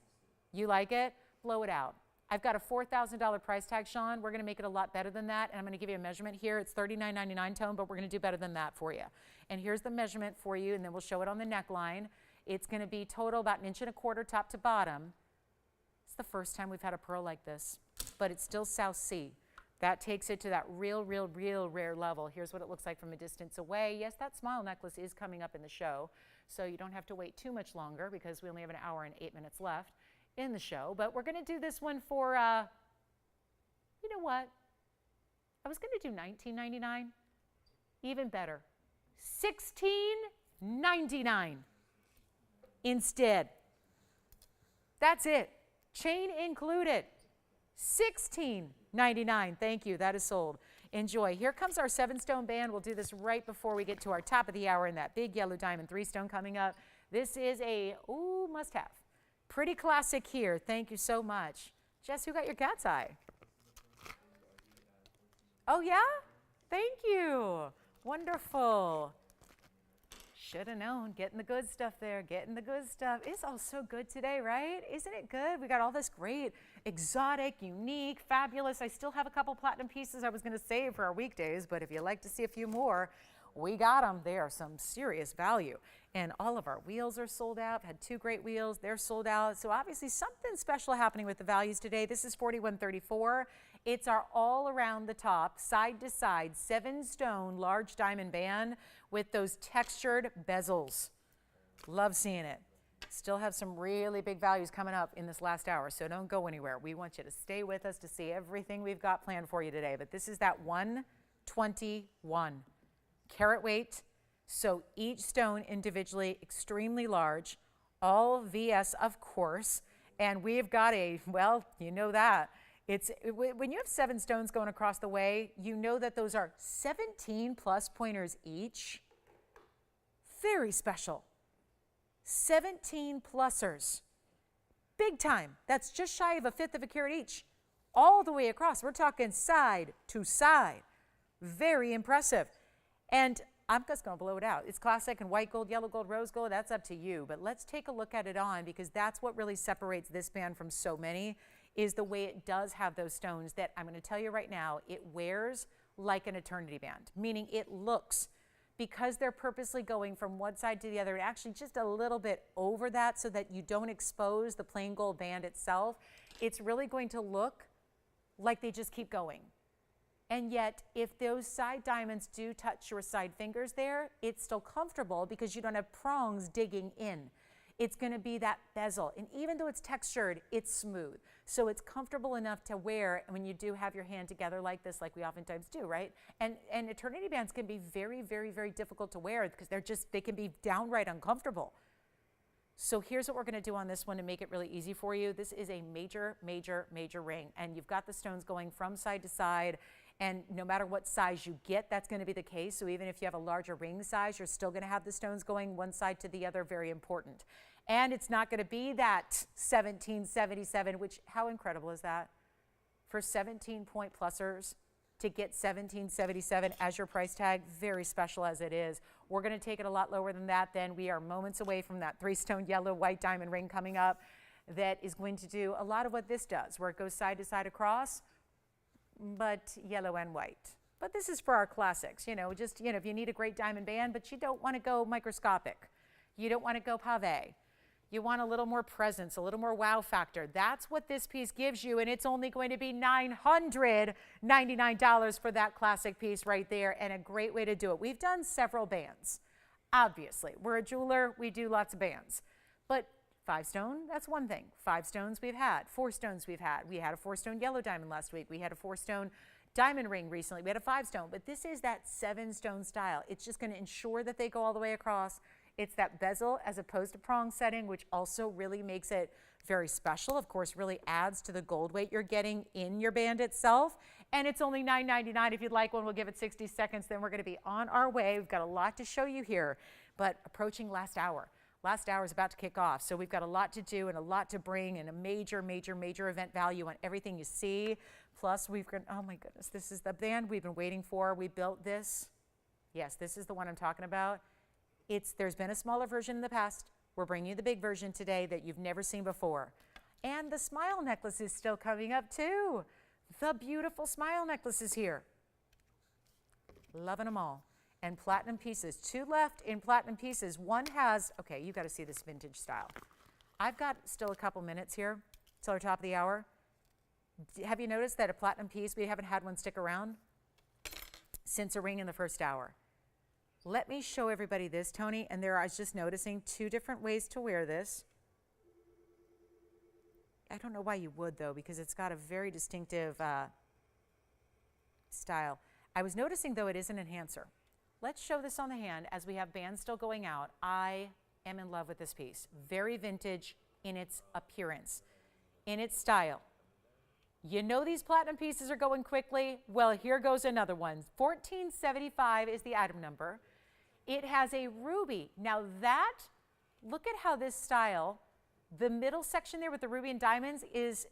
You like it? Blow it out. I've got a $4,000 price tag, Sean. We're going to make it a lot better than that, and I'm going to give you a measurement here. It's $39.99 tone, but we're going to do better than that for you. And here's the measurement for you, and then we'll show it on the neckline. It's going to be total about 1.25 inches top to bottom. It's the first time we've had a pearl like this, but it's still South Sea. That takes it to that real rare level. Here's what it looks like from a distance away. Yes, that smile necklace is coming up in the show, so you don't have to wait too much longer, because we only have an hour and 8 minutes left in the show. But we're going to do this one for, you know what? I was going to do $19.99. Even better, $16.99 instead. That's it. Chain included. $16.99. Thank you. That is sold. Enjoy. Here comes our 7-stone band. We'll do this right before we get to our top of the hour and that big yellow diamond 3-stone coming up. This is a, ooh, must-have. Pretty classic here. Thank you so much. Jess, who got your cat's eye? Oh, yeah? Thank you. Wonderful. Should have known. Getting the good stuff there. Getting the good stuff. It's all so good today, right? Isn't it good? We got all this great, exotic, unique, fabulous. I still have a couple platinum pieces I was going to save for our weekdays, but if you'd like to see a few more, we got them. They are some serious value. And all of our wheels are sold out. I've had 2 great wheels. They're sold out. So obviously something special happening with the values today. This is $41.34. It's our all around the top, side to side, 7-stone large diamond band with those textured bezels. Love seeing it. Still have some really big values coming up in this last hour, so don't go anywhere. We want you to stay with us to see everything we've got planned for you today. But this is that 121 carat weight. So each stone individually extremely large, all VS of course, and we've got a, well, you know that. When you have 7 stones going across the way, you know that those are 17 plus pointers each. Very special. 17 plusers. Big time. That's just shy of 1/5 of a carat each. All the way across. We're talking side to side. Very impressive. And I'm just going to blow it out. It's classic and white gold, yellow gold, rose gold. That's up to you. But let's take a look at it on, because that's what really separates this band from so many, is the way it does have those stones that I'm going to tell you right now, it wears like an eternity band, meaning it looks, because they're purposely going from one side to the other, and actually just a little bit over that so that you don't expose the plain gold band itself, it's really going to look like they just keep going. And yet, if those side diamonds do touch your side fingers there, it's still comfortable because you don't have prongs digging in. It's going to be that bezel. And even though it's textured, it's smooth. So it's comfortable enough to wear when you do have your hand together like this, like we oftentimes do, right? And eternity bands can be very, very, very difficult to wear because they can be downright uncomfortable. So here's what we're going to do on this one to make it really easy for you. This is a major, major, major ring. And you've got the stones going from side to side. And no matter what size you get, that's going to be the case. So even if you have a larger ring size, you're still going to have the stones going one side to the other. Very important. And it's not going to be that 1777, which, how incredible is that? For 17-point plusers to get 1777 as your price tag, very special as it is. We're going to take it a lot lower than that. Then we are moments away from that 3-stone yellow white diamond ring coming up that is going to do a lot of what this does, where it goes side to side across, but yellow and white. But this is for our classics, just, if you need a great diamond band, but you don't want to go microscopic. You don't want to go pavé. You want a little more presence, a little more wow factor. That's what this piece gives you, and it's only going to be $999 for that classic piece right there, and a great way to do it. We've done several bands, obviously. We're a jeweler. We do lots of bands. But 5-stone, that's one thing. 5 stones we've had. 4 stones we've had. We had a 4-stone yellow diamond last week. We had a 4-stone diamond ring recently. We had a 5-stone. But this is that 7-stone style. It's just going to ensure that they go all the way across. It's that bezel as opposed to prong setting, which also really makes it very special. Of course, really adds to the gold weight you're getting in your band itself. And it's only $9.99. If you'd like one, we'll give it 60 seconds. Then we're going to be on our way. We've got a lot to show you here, but approaching last hour. Last hour is about to kick off, so we've got a lot to do and a lot to bring and a major, major, major event value on everything you see. Plus, we've got, oh my goodness, this is the band we've been waiting for. We built this. Yes, this is the one I'm talking about. There's been a smaller version in the past. We're bringing you the big version today that you've never seen before. And the smile necklace is still coming up too. The beautiful smile necklace is here. Loving them all. And platinum pieces. 2 left in platinum pieces. One has, okay, you got to see this vintage style. I've got still a couple minutes here till our top of the hour. Have you noticed that a platinum piece, we haven't had one stick around since a ring in the first hour? Let me show everybody this, Tony. And I was just noticing 2 different ways to wear this. I don't know why you would, though, because it's got a very distinctive style. I was noticing, though, it is an enhancer. Let's show this on the hand as we have bands still going out. I am in love with this piece. Very vintage in its appearance, in its style. You know these platinum pieces are going quickly. Well, here goes another one. 1475 is the item number. It has a ruby. Now look at how this style, the middle section there with the ruby and diamonds is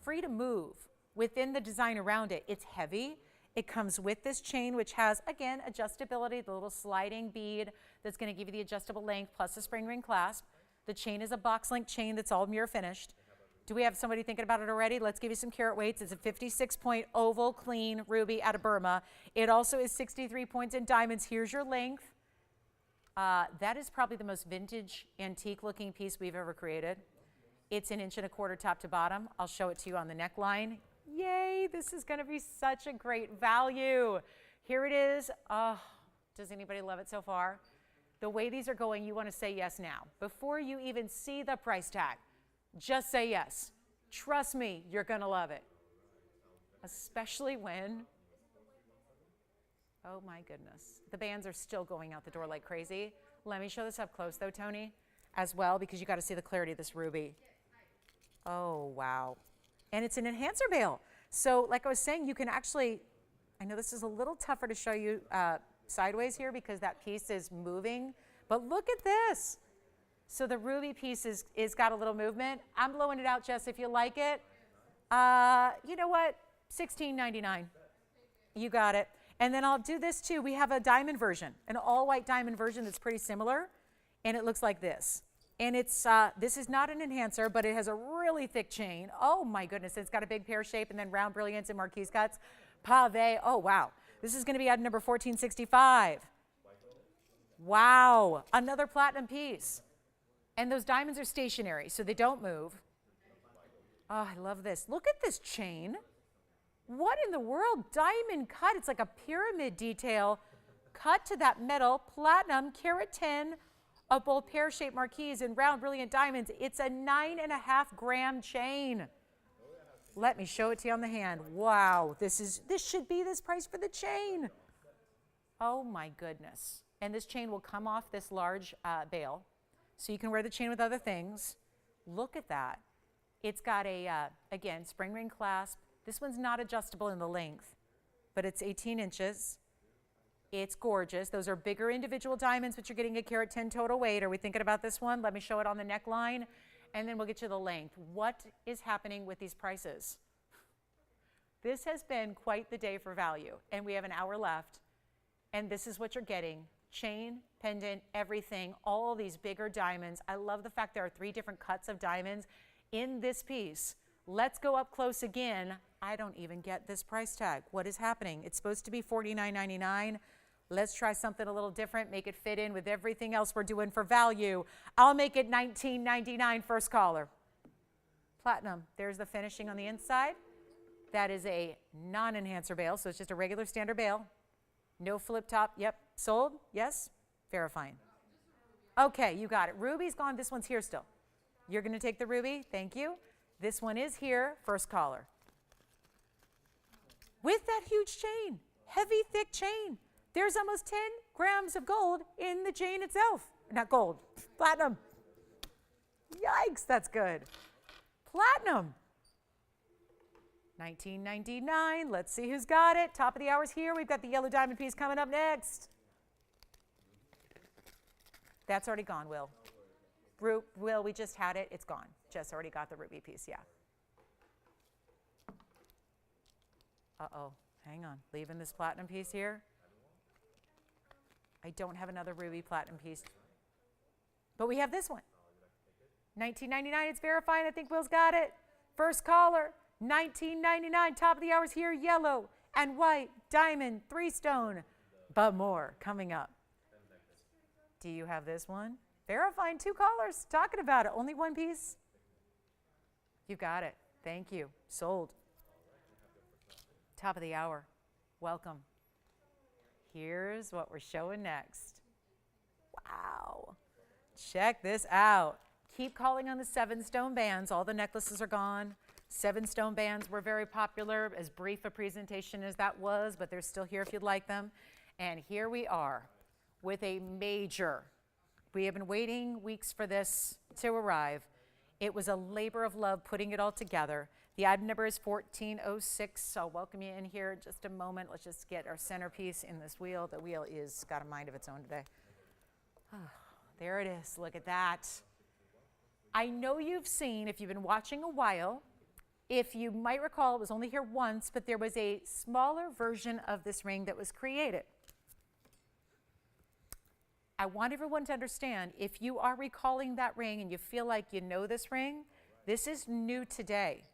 free to move within the design around it. It's heavy. It comes with this chain, which has, again, adjustability, the little sliding bead that's going to give you the adjustable length plus a spring ring clasp. The chain is a box link chain that's all mirror finished. Do we have somebody thinking about it already? Let's give you some carat weights. It's a 56-point oval clean ruby out of Burma. It also is 63 points in diamonds. Here's your length. That is probably the most vintage, antique-looking piece we've ever created. It's 1 1/4 inch top to bottom. I'll show it to you on the neckline. Yay, this is going to be such a great value. Here it is. Oh, does anybody love it so far? The way these are going, you want to say yes now. Before you even see the price tag, just say yes. Trust me, you're going to love it. Especially when, oh my goodness, the bands are still going out the door like crazy. Let me show this up close though, Tony, as well, because you got to see the clarity of this ruby. Oh, wow. And it's an enhancer bail. So like I was saying, you can actually, I know this is a little tougher to show you sideways here because that piece is moving, but look at this. So the ruby piece is got a little movement. I'm blowing it out, Jess, if you like it. You know what? $16.99. You got it. And then I'll do this too. We have a diamond version, an all-white diamond version that's pretty similar, and it looks like this. And it's this is not an enhancer, but it has a really thick chain. Oh my goodness, it's got a big pear shape and then round brilliance and marquise cuts. Pave, oh wow. This is gonna be item number 1465. Wow, another platinum piece. And those diamonds are stationary, so they don't move. Oh, I love this. Look at this chain. What in the world? Diamond cut. It's like a pyramid detail cut to that metal. Platinum, carat 10 of both pear-shaped marquise and round brilliant diamonds. It's a 9.5-gram chain. Let me show it to you on the hand. Wow, this should be this price for the chain. Oh my goodness. And this chain will come off this large bail, so you can wear the chain with other things. Look at that. It's got a, again, spring ring clasp. This one's not adjustable in the length, but it's 18 inches. It's gorgeous. Those are bigger individual diamonds, but you're getting a carat 10 total weight. Are we thinking about this one? Let me show it on the neckline, and then we'll get you the length. What is happening with these prices? This has been quite the day for value, and we have an hour left, and this is what you're getting. Chain, pendant, everything, all these bigger diamonds. I love the fact there are 3 different cuts of diamonds in this piece. Let's go up close again. I don't even get this price tag. What is happening? It's supposed to be $49.99. Let's try something a little different, make it fit in with everything else we're doing for value. I'll make it $19.99, first caller. Platinum, there's the finishing on the inside. That is a non-enhancer bail, so it's just a regular standard bail. No flip top. Yep. Sold? Yes? Verifying. Okay, you got it. Ruby's gone. This one's here still. You're going to take the ruby. Thank you. This one is here. First caller. With that huge chain, heavy, thick chain, there's almost 10 grams of gold in the chain itself. Not gold, platinum. Yikes, that's good. Platinum. $19.99. Let's see who's got it. Top of the hour's here. We've got the yellow diamond piece coming up next. That's already gone, Will. Will, we just had it. It's gone. Just already got the ruby piece, yeah. Uh-oh. Hang on. Leaving this platinum piece here. I don't have another ruby platinum piece. But we have this one. $19.99. It's verified. I think Will's got it. First caller. $19.99. Top of the hour's here. Yellow and white diamond 3-stone. But more coming up. Do you have this one? Verifying 2 callers. Talking about it. Only 1 piece. You got it. Thank you. Sold. Top of the hour. Welcome. Here's what we're showing next. Wow. Check this out. Keep calling on the 7-stone bands. All the necklaces are gone. 7-stone bands were very popular, as brief a presentation as that was, but they're still here if you'd like them. And here we are with a major. We have been waiting weeks for this to arrive. It was a labor of love putting it all together. The item number is 1406. I'll welcome you in here in just a moment. Let's just get our centerpiece in this wheel. The wheel is got a mind of its own today. Oh, there it is. Look at that. I know you've seen, if you've been watching a while, if you might recall, it was only here once, but there was a smaller version of this ring that was created. I want everyone to understand, if you are recalling that ring and you feel like you know this ring, this is new today,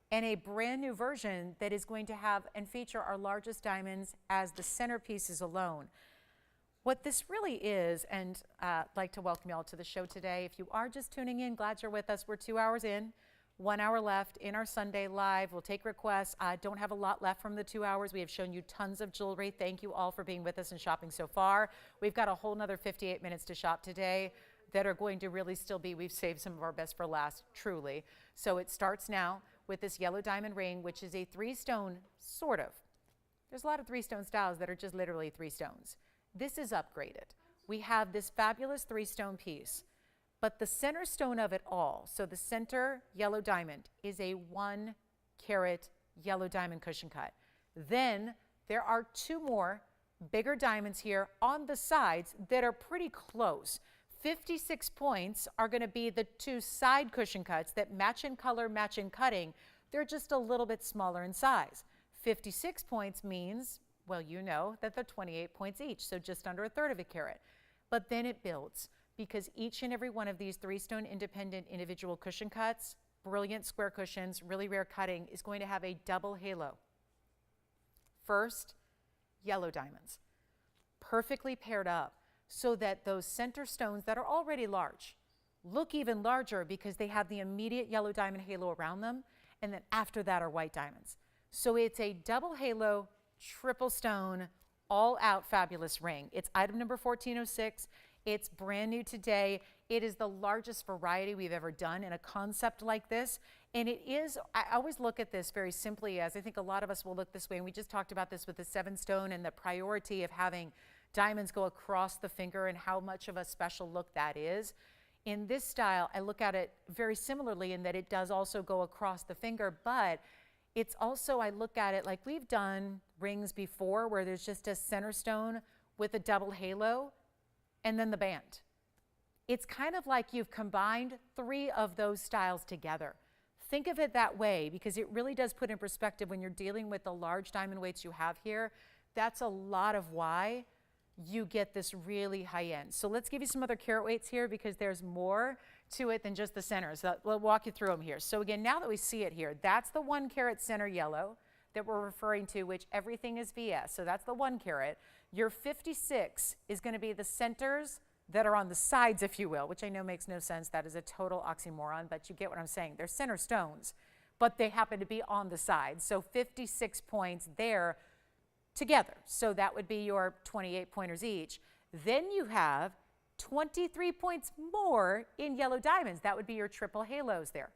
and a brand new version that is going to have and feature our largest diamonds as the centerpieces alone. What this really is, and I'd like to welcome you all to the show today. If you are just tuning in, glad you're with us. We're 2 hours in. 1 hour left in our Sunday Live. We'll take requests. I don't have a lot left from the 2 hours. We have shown you tons of jewelry. Thank you all for being with us and shopping so far. We've got a whole nother 58 minutes to shop today that are going to really still be, we've saved some of our best for last, truly. So it starts now with this yellow diamond ring, which is a 3-stone, sort of. There's a lot of 3-stone styles that are just literally 3 stones. This is upgraded. We have this fabulous 3-stone piece. But the center stone of it all, so the center yellow diamond, is a 1-carat yellow diamond cushion cut. Then there are 2 more bigger diamonds here on the sides that are pretty close. 56 points are going to be the 2 side cushion cuts that match in color, match in cutting. They're just a little bit smaller in size. 56 points means, well, you know that they're 28 points each, so just under 1/3 of a carat. But then it builds, because each and every one of these 3-stone independent individual cushion cuts, brilliant square cushions, really rare cutting, is going to have a double halo. First, yellow diamonds, perfectly paired up so that those center stones that are already large look even larger because they have the immediate yellow diamond halo around them, and then after that are white diamonds. So it's a double halo, triple stone, all out fabulous ring. It's item number 1406. It's brand new today. It is the largest variety we've ever done in a concept like this. And it is, I always look at this very simply as I think a lot of us will look this way. And we just talked about this with the 7 stone and the priority of having diamonds go across the finger and how much of a special look that is. In this style, I look at it very similarly in that it does also go across the finger, but it's also, I look at it like we've done rings before where there's just a center stone with a double halo and then the band. It's kind of like you've combined 3 of those styles together. Think of it that way because it really does put in perspective when you're dealing with the large diamond weights you have here. That's a lot of why you get this really high end. So let's give you some other carat weights here because there's more to it than just the centers. So we'll walk you through them here. So again, now that we see it here, that's the 1 carat center yellow that we're referring to, which everything is VS. So that's the 1 carat. Your 56 is going to be the centers that are on the sides, if you will, which I know makes no sense. That is a total oxymoron, but you get what I'm saying. They're center stones, but they happen to be on the sides. So 56 points there together. So that would be your 28 pointers each. Then you have 23 points more in yellow diamonds. That would be your triple halos there.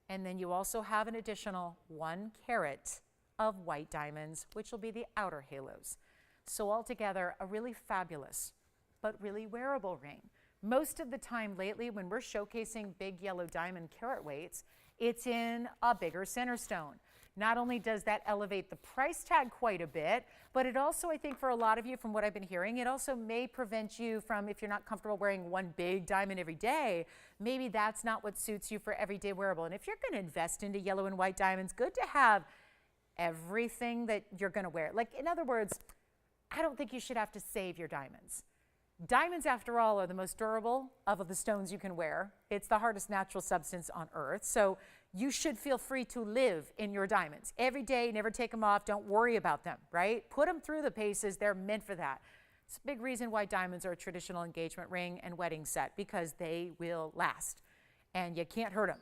And then you also have an additional 1 carat of white diamonds, which will be the outer halos. So altogether, a really fabulous, but really wearable ring. Most of the time lately, when we're showcasing big yellow diamond carat weights, it's in a bigger center stone. Not only does that elevate the price tag quite a bit, but it also, I think for a lot of you, from what I've been hearing, it also may prevent you from, if you're not comfortable wearing 1 big diamond every day, maybe that's not what suits you for everyday wearable. And if you're going to invest into yellow and white diamonds, good to have everything that you're going to wear. Like, in other words, I don't think you should have to save your diamonds. Diamonds, after all, are the most durable of the stones you can wear. It's the hardest natural substance on earth. So you should feel free to live in your diamonds every day. Never take them off. Don't worry about them, right? Put them through the paces. They're meant for that. It's a big reason why diamonds are a traditional engagement ring and wedding set, because they will last and you can't hurt them.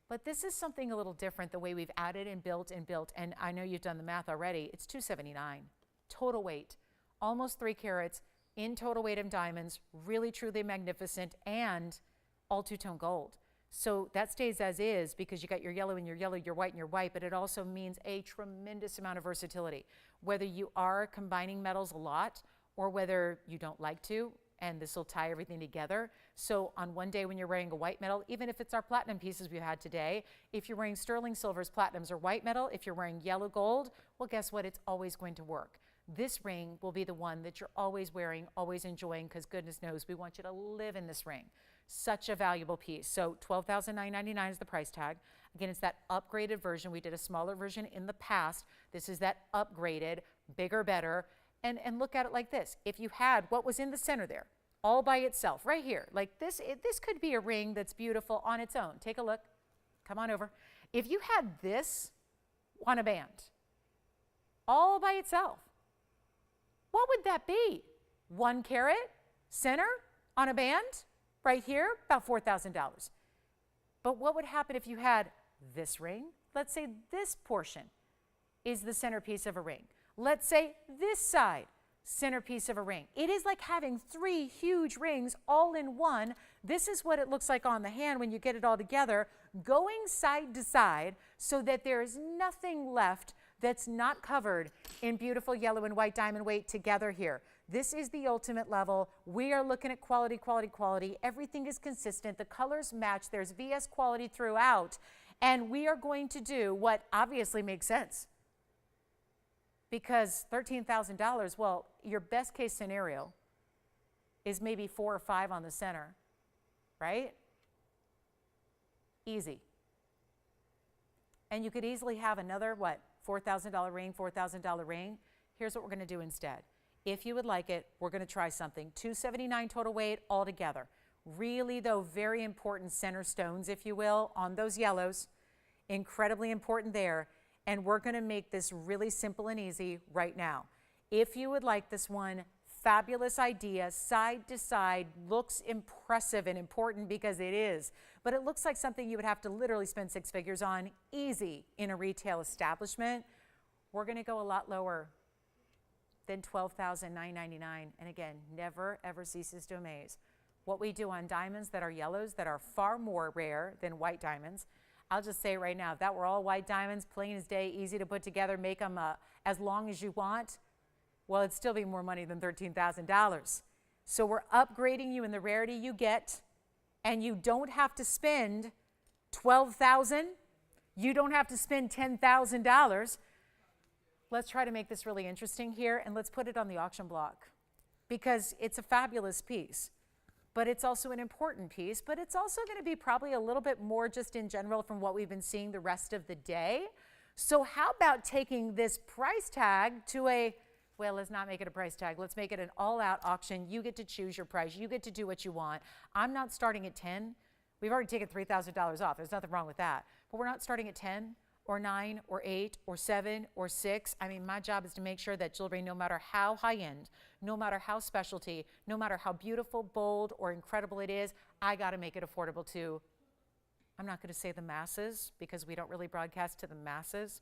But this is something a little different, the way we've added and built, and I know you've done the math already. It's $279 total weight, almost 3 carats in total weight of diamonds, really truly magnificent, and all two-tone gold. So that stays as is because you got your yellow and your yellow, your white and your white, but it also means a tremendous amount of versatility. Whether you are combining metals a lot or whether you don't like to, and this will tie everything together. So on one day when you're wearing a white metal, even if it's our platinum pieces we had today, if you're wearing sterling silvers, platinums, or white metal, if you're wearing yellow gold, well, guess what? It's always going to work. This ring will be the one that you're always wearing, always enjoying, because goodness knows we want you to live in this ring. Such a valuable piece. So $12,999 is the price tag. Again, it's that upgraded version. We did a smaller version in the past. This is that upgraded, bigger, better. And look at it like this. If you had what was in the center there, all by itself, right here, like this, this could be a ring that's beautiful on its own. Take a look. Come on over. If you had this on a band, all by itself, what would that be? 1 carat, center, on a band, right here, about $4,000. But what would happen if you had this ring? Let's say this portion is the centerpiece of a ring. Let's say this side, centerpiece of a ring. It is like having 3 huge rings all in one. This is what it looks like on the hand when you get it all together, going side to side so that there is nothing left that's not covered in beautiful yellow and white diamond weight together here. This is the ultimate level. We are looking at quality, quality, quality. Everything is consistent. The colors match. There's VS quality throughout. And we are going to do what obviously makes sense. Because $13,000, well, your best case scenario is maybe 4 or 5 on the center, right? Easy. And you could easily have another, what, $4,000 ring, $4,000 ring. Here's what we're going to do instead. If you would like it, we're going to try something. $279 total weight altogether. Really, though, very important center stones, if you will, on those yellows. Incredibly important there. And we're going to make this really simple and easy right now. If you would like this one, fabulous idea, side to side, looks impressive and important because it is, but it looks like something you would have to literally spend 6 figures on easy in a retail establishment. We're going to go a lot lower than $12,999. And again, never ever ceases to amaze what we do on diamonds that are yellows that are far more rare than white diamonds. I'll just say right now, if that were all white diamonds, plain as day, easy to put together, make them as long as you want, well, it'd still be more money than $13,000. So we're upgrading you in the rarity you get, and you don't have to spend $12,000. You don't have to spend $10,000. Let's try to make this really interesting here, and let's put it on the auction block because it's a fabulous piece, but it's also an important piece, but it's also going to be probably a little bit more just in general from what we've been seeing the rest of the day. So how about taking this price tag to a, well, let's not make it a price tag. Let's make it an all-out auction. You get to choose your price. You get to do what you want. I'm not starting at 10. We've already taken $3,000 off. There's nothing wrong with that. But we're not starting at 10 or 9 or 8 or 7 or 6. I mean, my job is to make sure that jewelry, no matter how high-end, no matter how specialty, no matter how beautiful, bold, or incredible it is, I got to make it affordable to, I'm not going to say the masses because we don't really broadcast to the masses,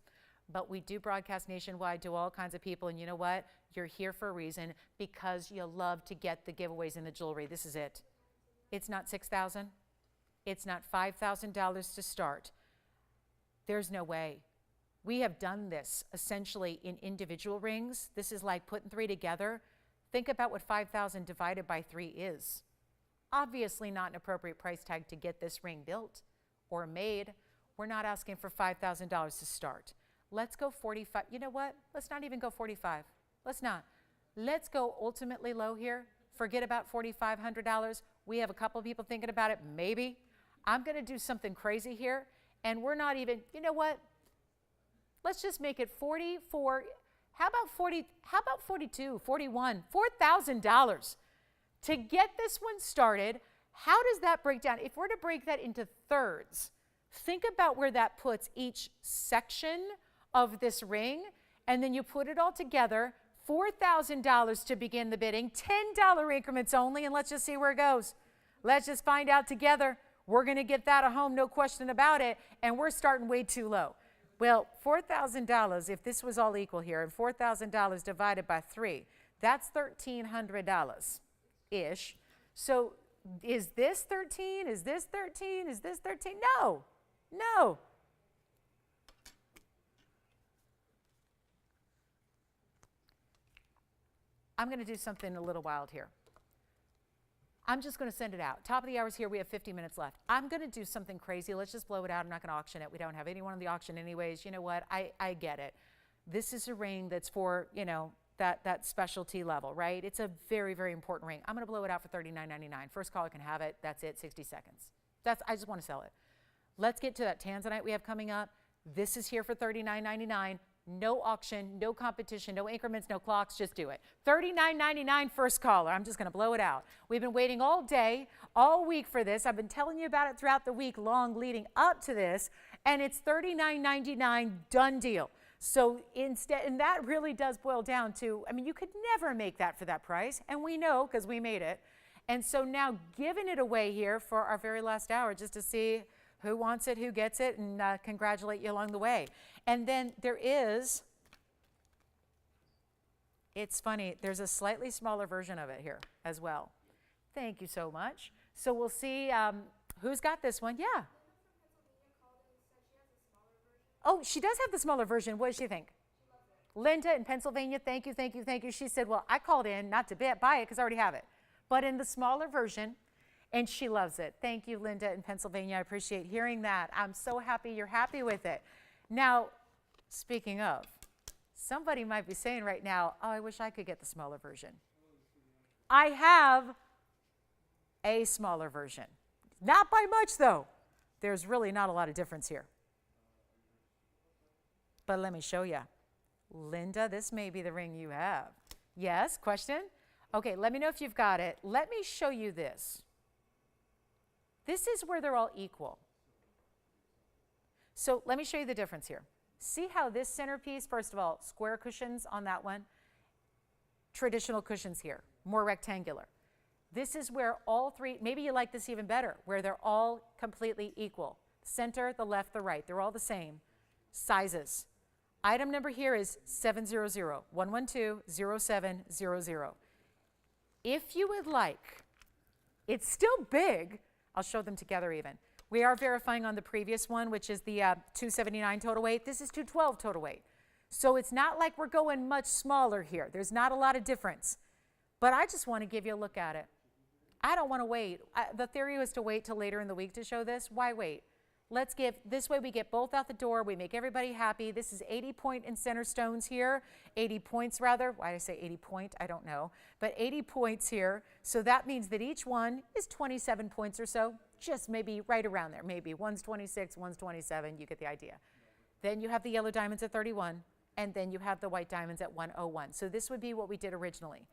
but we do broadcast nationwide to all kinds of people. And you know what? You're here for a reason because you love to get the giveaways in the jewelry. This is it. It's not $6,000. It's not $5,000 to start. There's no way. We have done this essentially in individual rings. This is like putting 3 together. Think about what 5,000 divided by 3 is. Obviously not an appropriate price tag to get this ring built or made. We're not asking for $5,000 to start. Let's go 45. You know what? Let's not even go 45. Let's not. Let's go ultimately low here. Forget about $4,500. We have a couple of people thinking about it. Maybe. I'm going to do something crazy here. And we're not even, you know what? Let's just make it 44. How about 40? How about 42, 41, $4,000 to get this one started? How does that break down? If we're to break that into thirds, think about where that puts each section of this ring, and then you put it all together, $4,000 to begin the bidding, $10 increments only, and let's just see where it goes. Let's just find out together. We're going to get that at home, no question about it, and we're starting way too low. Well, $4,000, if this was all equal here, and $4,000 divided by 3, that's $1,300-ish. So is this 13? Is this 13? Is this 13? No, no. I'm going to do something a little wild here. I'm just going to send it out. Top of the hours here, we have 50 minutes left. I'm going to do something crazy. Let's just blow it out. I'm not going to auction it. We don't have anyone in the auction anyways. You know what? I get it. This is a ring that's for, you know, that specialty level, right? It's a very, very important ring. I'm going to blow it out for $39.99. First caller can have it. That's it, 60 seconds. I just want to sell it. Let's get to that Tanzanite we have coming up. This is here for $39.99. No auction, no competition, no increments, no clocks, just do it. $39.99 first caller. I'm just going to blow it out. We've been waiting all day, all week for this. I've been telling you about it throughout the week long leading up to this, and it's $39.99, done deal. So instead, and that really does boil down to, I mean, you could never make that for that price, and we know because we made it. And so now giving it away here for our very last hour just to see who wants it, who gets it, and congratulate you along the way. And then there is, it's funny, there's a slightly smaller version of it here as well. Thank you so much. So we'll see who's got this one. Yeah. Oh, she does have the smaller version. What does she think? Linda in Pennsylvania, thank you, thank you, thank you. She said, well, I called in not to buy it because I already have it, but in the smaller version. And she loves it. Thank you, Linda in Pennsylvania. I appreciate hearing that. I'm so happy you're happy with it. Now, speaking of, somebody might be saying right now, oh, I wish I could get the smaller version. I have a smaller version. Not by much, though. There's really not a lot of difference here. But let me show you. Linda, this may be the ring you have. Yes, question? Okay, let me know if you've got it. Let me show you this. This is where they're all equal. So let me show you the difference here. See how this centerpiece, first of all, square cushions on that one, traditional cushions here, more rectangular. This is where all three, maybe you like this even better, where they're all completely equal. Center, the left, the right, they're all the same. Sizes. Item number here is 700, 112-0700. If you would like, it's still big. I'll show them together even. We are verifying on the previous one, which is the 279 total weight. This is 212 total weight. So it's not like we're going much smaller here. There's not a lot of difference. But I just want to give you a look at it. I don't want to wait. The theory was to wait till later in the week to show this. Why wait? Let's give, this way we get both out the door. We make everybody happy. This is 80 point and center stones here. 80 points rather. Why did I say 80 point? I don't know. But 80 points here. So that means that each one is 27 points or so. Just maybe right around there. Maybe one's 26, one's 27. You get the idea. Then you have the yellow diamonds at 31. And then you have the white diamonds at 101. So this would be what we did originally.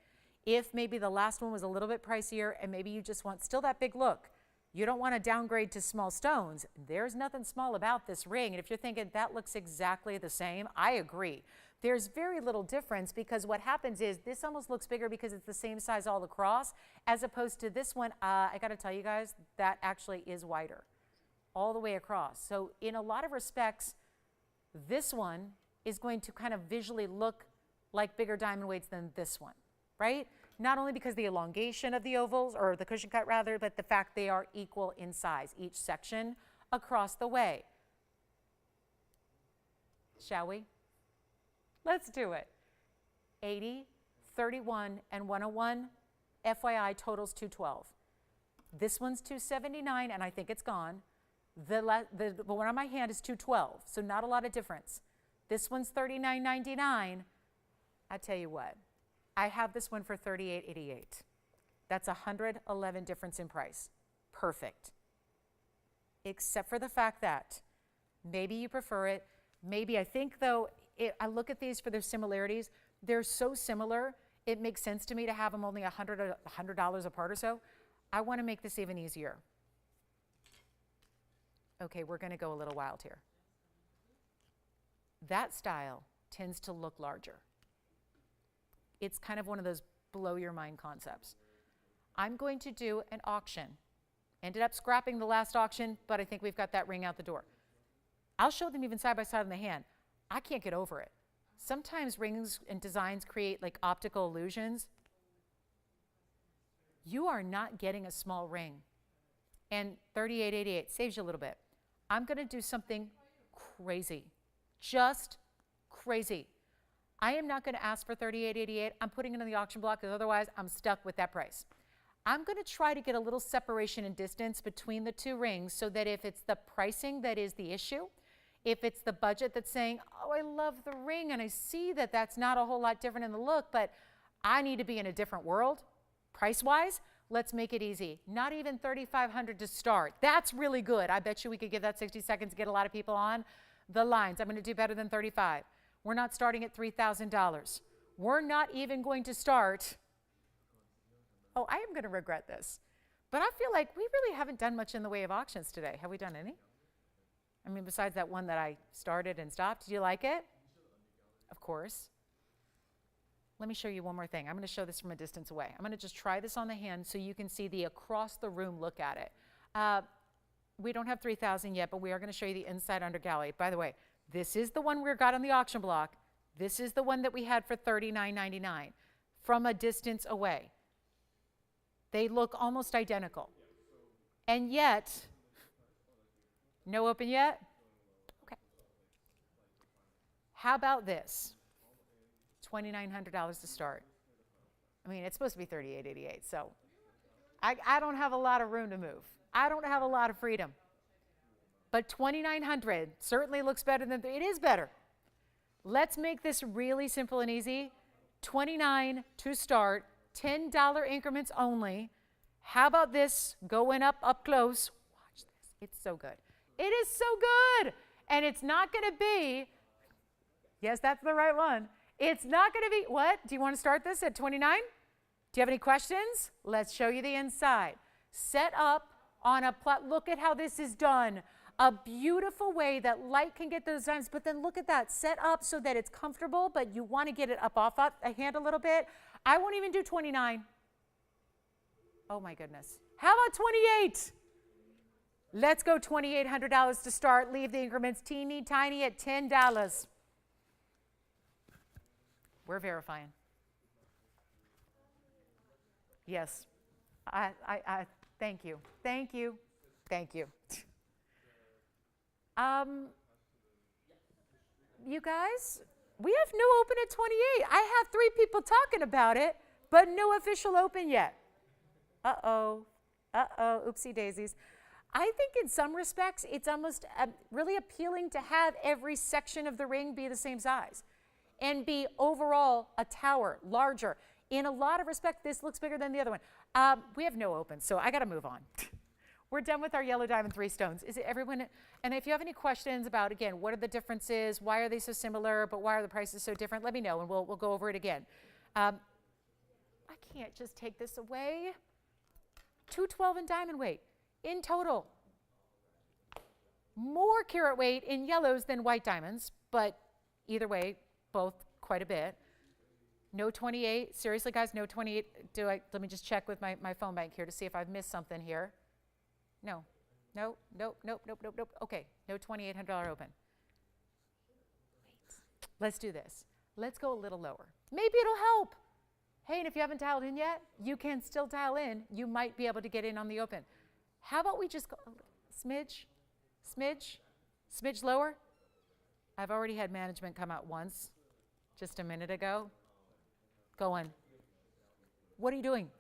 If maybe the last one was a little bit pricier and maybe you just want still that big look, you don't want to downgrade to small stones, there's nothing small about this ring. And if you're thinking that looks exactly the same, I agree. There's very little difference because what happens is this almost looks bigger because it's the same size all across as opposed to this one. I got to tell you guys, that actually is wider all the way across. So in a lot of respects, this one is going to kind of visually look like bigger diamond weights than this one, right? Not only because the elongation of the ovals, or the cushion cut rather, but the fact they are equal in size, each section across the way. Shall we? Let's do it. 80, 31, and 101, FYI, totals 212. This one's 279, and I think it's gone. The one on my hand is 212, so not a lot of difference. This one's $39.99. I tell you what, I have this one for $38.88. That's $111 difference in price. Perfect. Except for the fact that maybe you prefer it. Maybe, I think though, I look at these for their similarities. They're so similar, it makes sense to me to have them only $100 apart or so. I want to make this even easier. Okay, we're going to go a little wild here. That style tends to look larger. It's kind of one of those blow your mind concepts. I'm going to do an auction. Ended up scrapping the last auction, but I think we've got that ring out the door. I'll show them even side by side in the hand. I can't get over it. Sometimes rings and designs create like optical illusions. You are not getting a small ring. And $38.88 saves you a little bit. I'm going to do something crazy. Just crazy. I am not going to ask for $38.88. I'm putting it in the auction block because otherwise I'm stuck with that price. I'm going to try to get a little separation and distance between the two rings so that if it's the pricing that is the issue, if it's the budget that's saying, oh, I love the ring and I see that that's not a whole lot different in the look, but I need to be in a different world, price-wise, let's make it easy. Not even $3,500 to start. That's really good. I bet you we could give that 60 seconds to get a lot of people on the lines. I'm going to do better than 35. We're not starting at $3,000. We're not even going to start. Oh, I am going to regret this. But I feel like we really haven't done much in the way of auctions today. Have we done any? I mean, besides that one that I started and stopped. Did you like it? Of course. Let me show you one more thing. I'm going to show this from a distance away. I'm going to just try this on the hand so you can see the across the room look at it. We don't have 3,000 yet, but we are going to show you the inside undergallery. By the way, this is the one we got on the auction block. This is the one that we had for $39.99 from a distance away. They look almost identical. And yet, no open yet? Okay. How about this? $2,900 to start. I mean, it's supposed to be $38.88, so I don't have a lot of room to move. I don't have a lot of freedom. But $2,900 certainly looks better than, it is better. Let's make this really simple and easy. $29 to start, $10 increments only. How about this going up close? Watch this, it's so good. It is so good. And it's not gonna be, yes, that's the right one. It's not gonna be, what? Do you wanna start this at 29? Do you have any questions? Let's show you the inside. Set up on a look at how this is done. A beautiful way that light can get those diamonds, but then look at that, set up so that it's comfortable, but you want to get it up off a hand a little bit. I won't even do 29. Oh my goodness. How about 28? Let's go $2,800 to start. Leave the increments teeny tiny at $10. We're verifying. Yes. I thank you. Thank you. Thank you. You guys, we have no open at 28. I have 3 people talking about it, but no official open yet. Uh-oh. Uh-oh. Oopsie daisies. I think in some respects, it's almost really appealing to have every section of the ring be the same size and be overall a tower, larger. In a lot of respects, this looks bigger than the other one. We have no open, so I got to move on. We're done with our yellow diamond 3 stones. Is it everyone? And if you have any questions about, again, what are the differences? Why are they so similar, but why are the prices so different? Let me know, and we'll go over it again. I can't just take this away. 212 in diamond weight in total. More carat weight in yellows than white diamonds, but either way, both quite a bit. No 28. Seriously, guys, no 28. Let me just check with my phone bank here to see if I've missed something here. No. Nope. Okay, no $2,800 open. Wait. Let's do this. Let's go a little lower. Maybe it'll help. Hey, and if you haven't dialed in yet, you can still dial in. You might be able to get in on the open. How about we just go a smidge lower? I've already had management come out once, just a minute ago. Go on. What are you doing?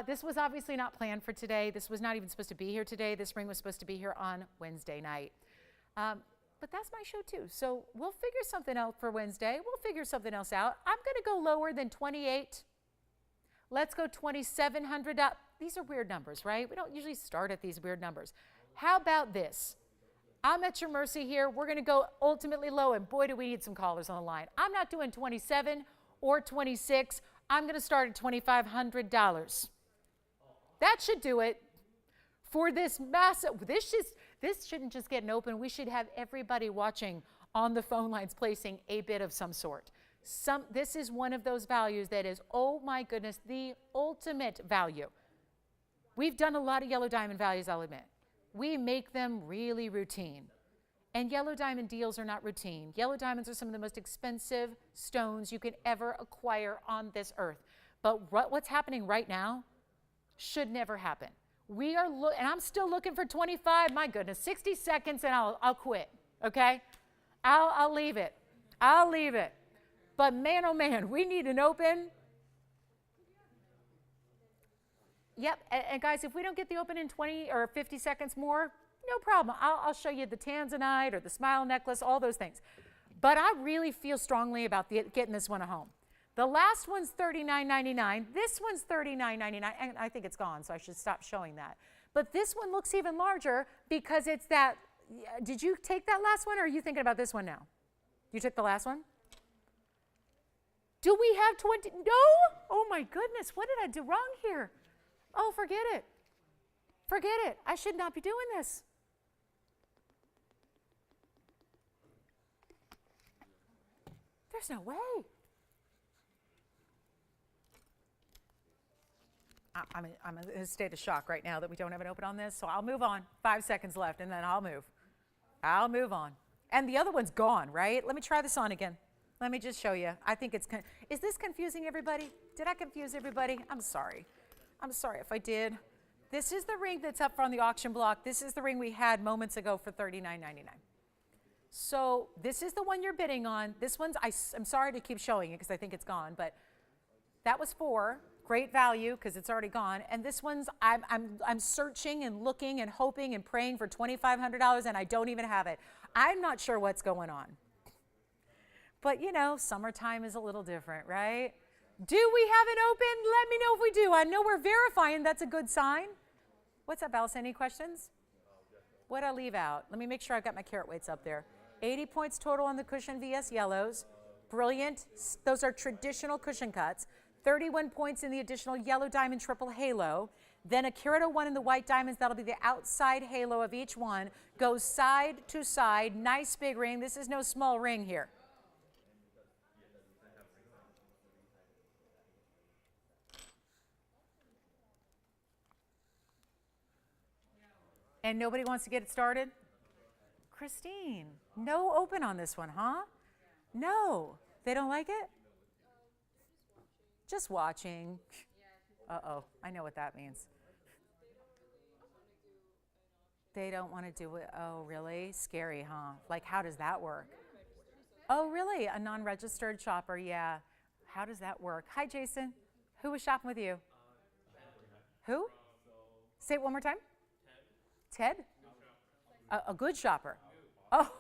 This was obviously not planned for today. This was not even supposed to be here today. This ring was supposed to be here on Wednesday night. But that's my show too. So we'll figure something out for Wednesday. We'll figure something else out. I'm going to go lower than 28. Let's go 2,700 up. These are weird numbers, right? We don't usually start at these weird numbers. How about this? I'm at your mercy here. We're going to go ultimately low, and boy, do we need some callers on the line. I'm not doing 27 or 26. I'm going to start at $2,500. That should do it for this massive. This shouldn't just get an open. We should have everybody watching on the phone lines placing a bid of some sort. This is one of those values that is, oh my goodness, the ultimate value. We've done a lot of yellow diamond values, I'll admit. We make them really routine. And yellow diamond deals are not routine. Yellow diamonds are some of the most expensive stones you can ever acquire on this earth. But what's happening right now should never happen. We are, and I'm still looking for 25. My goodness, 60 seconds and I'll quit. Okay, I'll leave it. I'll leave it. But man, oh man, we need an open. Yep, and guys, if we don't get the open in 20 or 50 seconds more, no problem. I'll show you the tanzanite or the smile necklace, all those things. But I really feel strongly about getting this one home. The last one's $39.99. This one's $39.99. And I think it's gone, so I should stop showing that. But this one looks even larger because it's that. Did you take that last one, or are you thinking about this one now? You took the last one? Do we have 20? No? Oh my goodness, what did I do wrong here? Oh, forget it. Forget it. I should not be doing this. There's no way. I'm in a state of shock right now that we don't have an open on this, so I'll move on. 5 seconds left, and then I'll move. I'll move on. And the other one's gone, right? Let me try this on again. Let me just show you. I think it's, is this confusing everybody? Did I confuse everybody? I'm sorry. I'm sorry if I did. This is the ring that's up on the auction block. This is the ring we had moments ago for $39.99. So this is the one you're bidding on. This one's, I'm sorry to keep showing you because I think it's gone, but that was $4. Great value because it's already gone. And this one's, I'm searching and looking and hoping and praying for $2,500 and I don't even have it. I'm not sure what's going on. But you know, summertime is a little different, right? Do we have it open? Let me know if we do. I know we're verifying. That's a good sign. What's up, Alice? Any questions? What'd I leave out? Let me make sure I've got my carat weights up there. 80 points total on the cushion VS yellows. Brilliant. Those are traditional cushion cuts. 31 points in the additional yellow diamond triple halo. Then a carat 01 in the white diamonds. That'll be the outside halo of each one. Goes side to side. Nice big ring. This is no small ring here. And nobody wants to get it started? Christine, no open on this one, huh? No. They don't like it? Just watching. Uh-oh, I know what that means. They don't want to do it. Oh, really? Scary, huh? Like, how does that work? Oh, really? A non-registered shopper, yeah. How does that work? Hi, Jason. Who was shopping with you? Who? Say it one more time. Ted? A good shopper. Oh.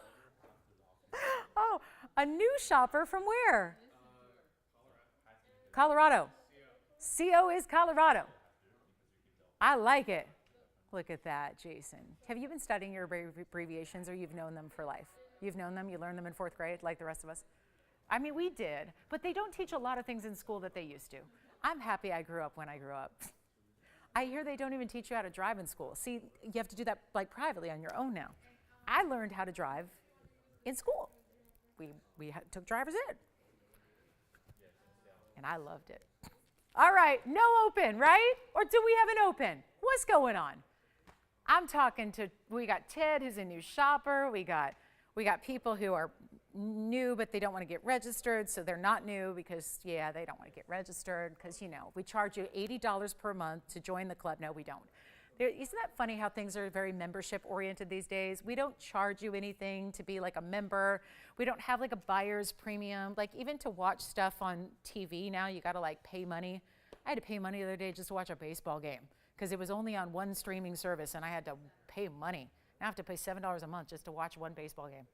Oh, a new shopper from where? Colorado. CO is Colorado. I like it. Look at that, Jason. Have you been studying your abbreviations, or you've known them for life? You've known them? You learned them in 4th grade like the rest of us? I mean, we did, but they don't teach a lot of things in school that they used to. I'm happy I grew up when I grew up. I hear they don't even teach you how to drive in school. See, you have to do that like privately on your own now. I learned how to drive in school. We took driver's ed. And I loved it. All right, no open, right? Or do we have an open? What's going on? I'm talking to, we got Ted, who's a new shopper. We got people who are new, but they don't want to get registered, so they're not new because, yeah, they don't want to get registered because, you know, we charge you $80 per month to join the club. No, we don't. Isn't that funny how things are very membership-oriented these days? We don't charge you anything to be like a member. We don't have like a buyer's premium. Like even to watch stuff on TV now, you got to like pay money. I had to pay money the other day just to watch a baseball game because it was only on one streaming service and I had to pay money. Now I have to pay $7 a month just to watch one baseball game.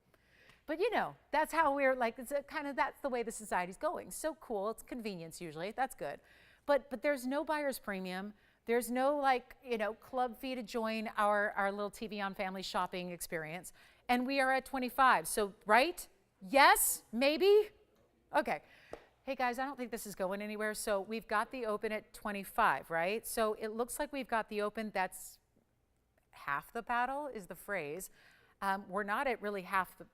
But you know, that's how we're like, it's that's the way the society's going. So cool, it's convenience usually, that's good. But there's no buyer's premium. There's no like, you know, club fee to join our little TVON family shopping experience. And we are at 25, so right? Yes, maybe? Okay. Hey guys, I don't think this is going anywhere. So we've got the open at 25, right? So it looks like we've got the open, that's half the battle is the phrase. We're not at really half the,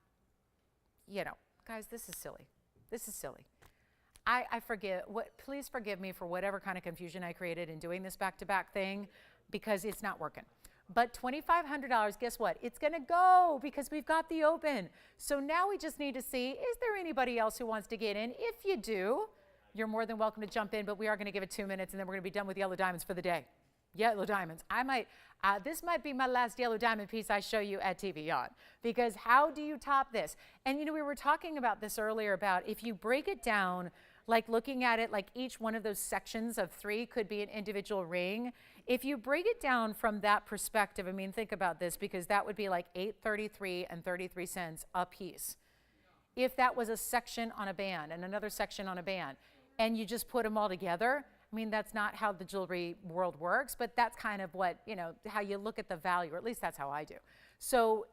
you know, guys, this is silly. This is silly. I forget, please forgive me for whatever kind of confusion I created in doing this back-to-back thing because it's not working. But $2,500, guess what? It's gonna go because we've got the open. So now we just need to see, is there anybody else who wants to get in? If you do, you're more than welcome to jump in, but we are gonna give it 2 minutes and then we're gonna be done with yellow diamonds for the day. Yellow diamonds. This might be my last yellow diamond piece I show you at TVON because how do you top this? And you know, we were talking about this earlier about if you break it down, like looking at it like each one of those sections of 3 could be an individual ring. If you break it down from that perspective, I mean, think about this because that would be like $8.33 and 33 cents a piece. If that was a section on a band and another section on a band and you just put them all together, I mean, that's not how the jewelry world works, but that's kind of what, you know, how you look at the value, or at least that's how I do. So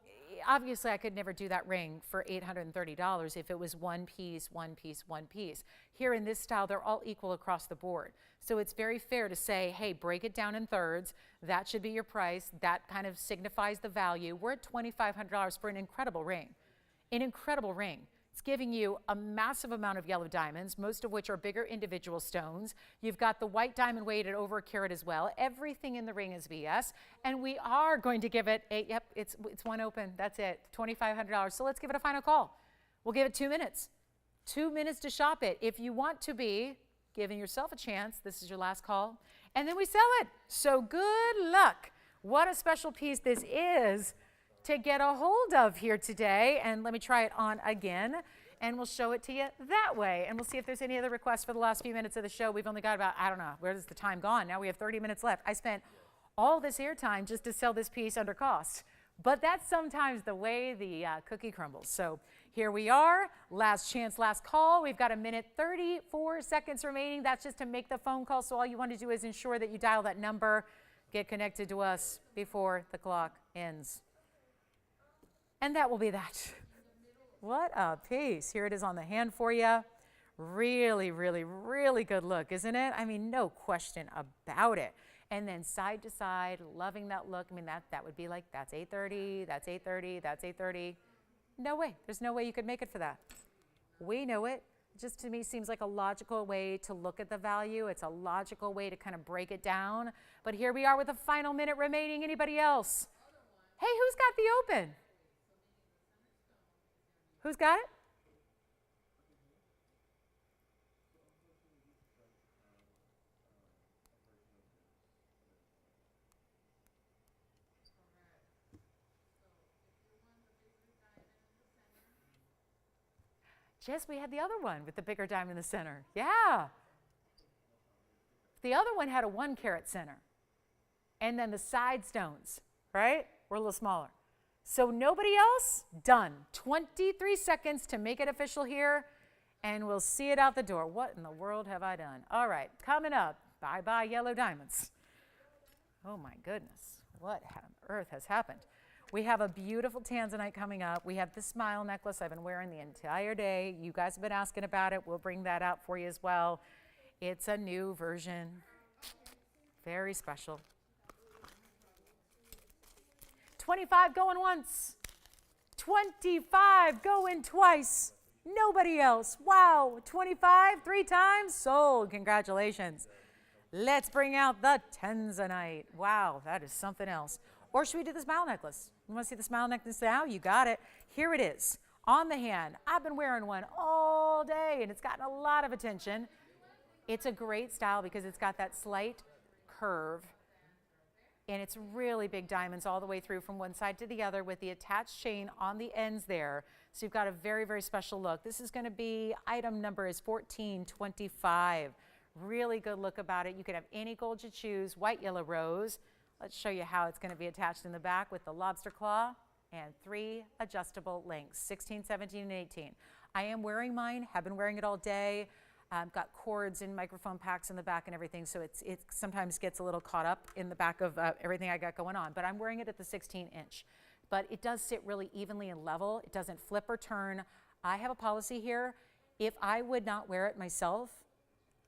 obviously I could never do that ring for $830 if it was one piece, one piece, one piece. Here in this style, they're all equal across the board. So it's very fair to say, hey, break it down in thirds. That should be your price. That kind of signifies the value. We're at $2,500 for an incredible ring. An incredible ring. It's giving you a massive amount of yellow diamonds, most of which are bigger individual stones. You've got the white diamond weight at over a carat as well. Everything in the ring is VS. And we are going to give it it's one open. That's it, $2,500. So let's give it a final call. We'll give it 2 minutes. 2 minutes to shop it. If you want to be giving yourself a chance, this is your last call. And then we sell it. So good luck. What a special piece this is to get a hold of here today. And let me try it on again and we'll show it to you that way. And we'll see if there's any other requests for the last few minutes of the show. We've only got about, I don't know, where's the time gone? Now we have 30 minutes left. I spent all this airtime just to sell this piece under cost. But that's sometimes the way the cookie crumbles. So here we are, last chance, last call. We've got 1 minute, 34 seconds remaining. That's just to make the phone call. So all you want to do is ensure that you dial that number, get connected to us before the clock ends. And that will be that. What a piece. Here it is on the hand for you. Really, really, really good look, isn't it? I mean, no question about it. And then side to side, loving that look. I mean, that would be like, that's $830, that's $830, that's $830. No way. There's no way you could make it for that. We know it. Just to me seems like a logical way to look at the value. It's a logical way to kind of break it down. But here we are with the final minute remaining. Anybody else? Hey, who's got the open? Who's got it? Jess, we had the other one with the bigger diamond in the center. Yeah. The other one had a 1 carat center. And then the side stones, right, were a little smaller. So nobody else? Done. 23 seconds to make it official here, and we'll see it out the door. What in the world have I done? All right, coming up, bye-bye yellow diamonds. Oh my goodness, what on earth has happened? We have a beautiful tanzanite coming up. We have the smile necklace I've been wearing the entire day. You guys have been asking about it. We'll bring that out for you as well. It's a new version, very special. 25 going once, 25 going twice, nobody else. Wow, 25 3 times, sold, congratulations. Let's bring out the tanzanite. Wow, that is something else. Or should we do the smile necklace? You want to see the smile necklace now? You got it. Here it is, on the hand. I've been wearing one all day, and it's gotten a lot of attention. It's a great style because it's got that slight curve, and it's really big diamonds all the way through from one side to the other with the attached chain on the ends there. So you've got a very, very special look. This is going to be, item number is 1425. Really good look about it. You can have any gold you choose, white, yellow, rose. Let's show you how it's going to be attached in the back with the lobster claw and 3 adjustable links, 16, 17, and 18. I am wearing mine, have been wearing it all day. Got cords and microphone packs in the back and everything, so it sometimes gets a little caught up in the back of everything I got going on. But I'm wearing it at the 16-inch. But it does sit really evenly and level. It doesn't flip or turn. I have a policy here. If I would not wear it myself,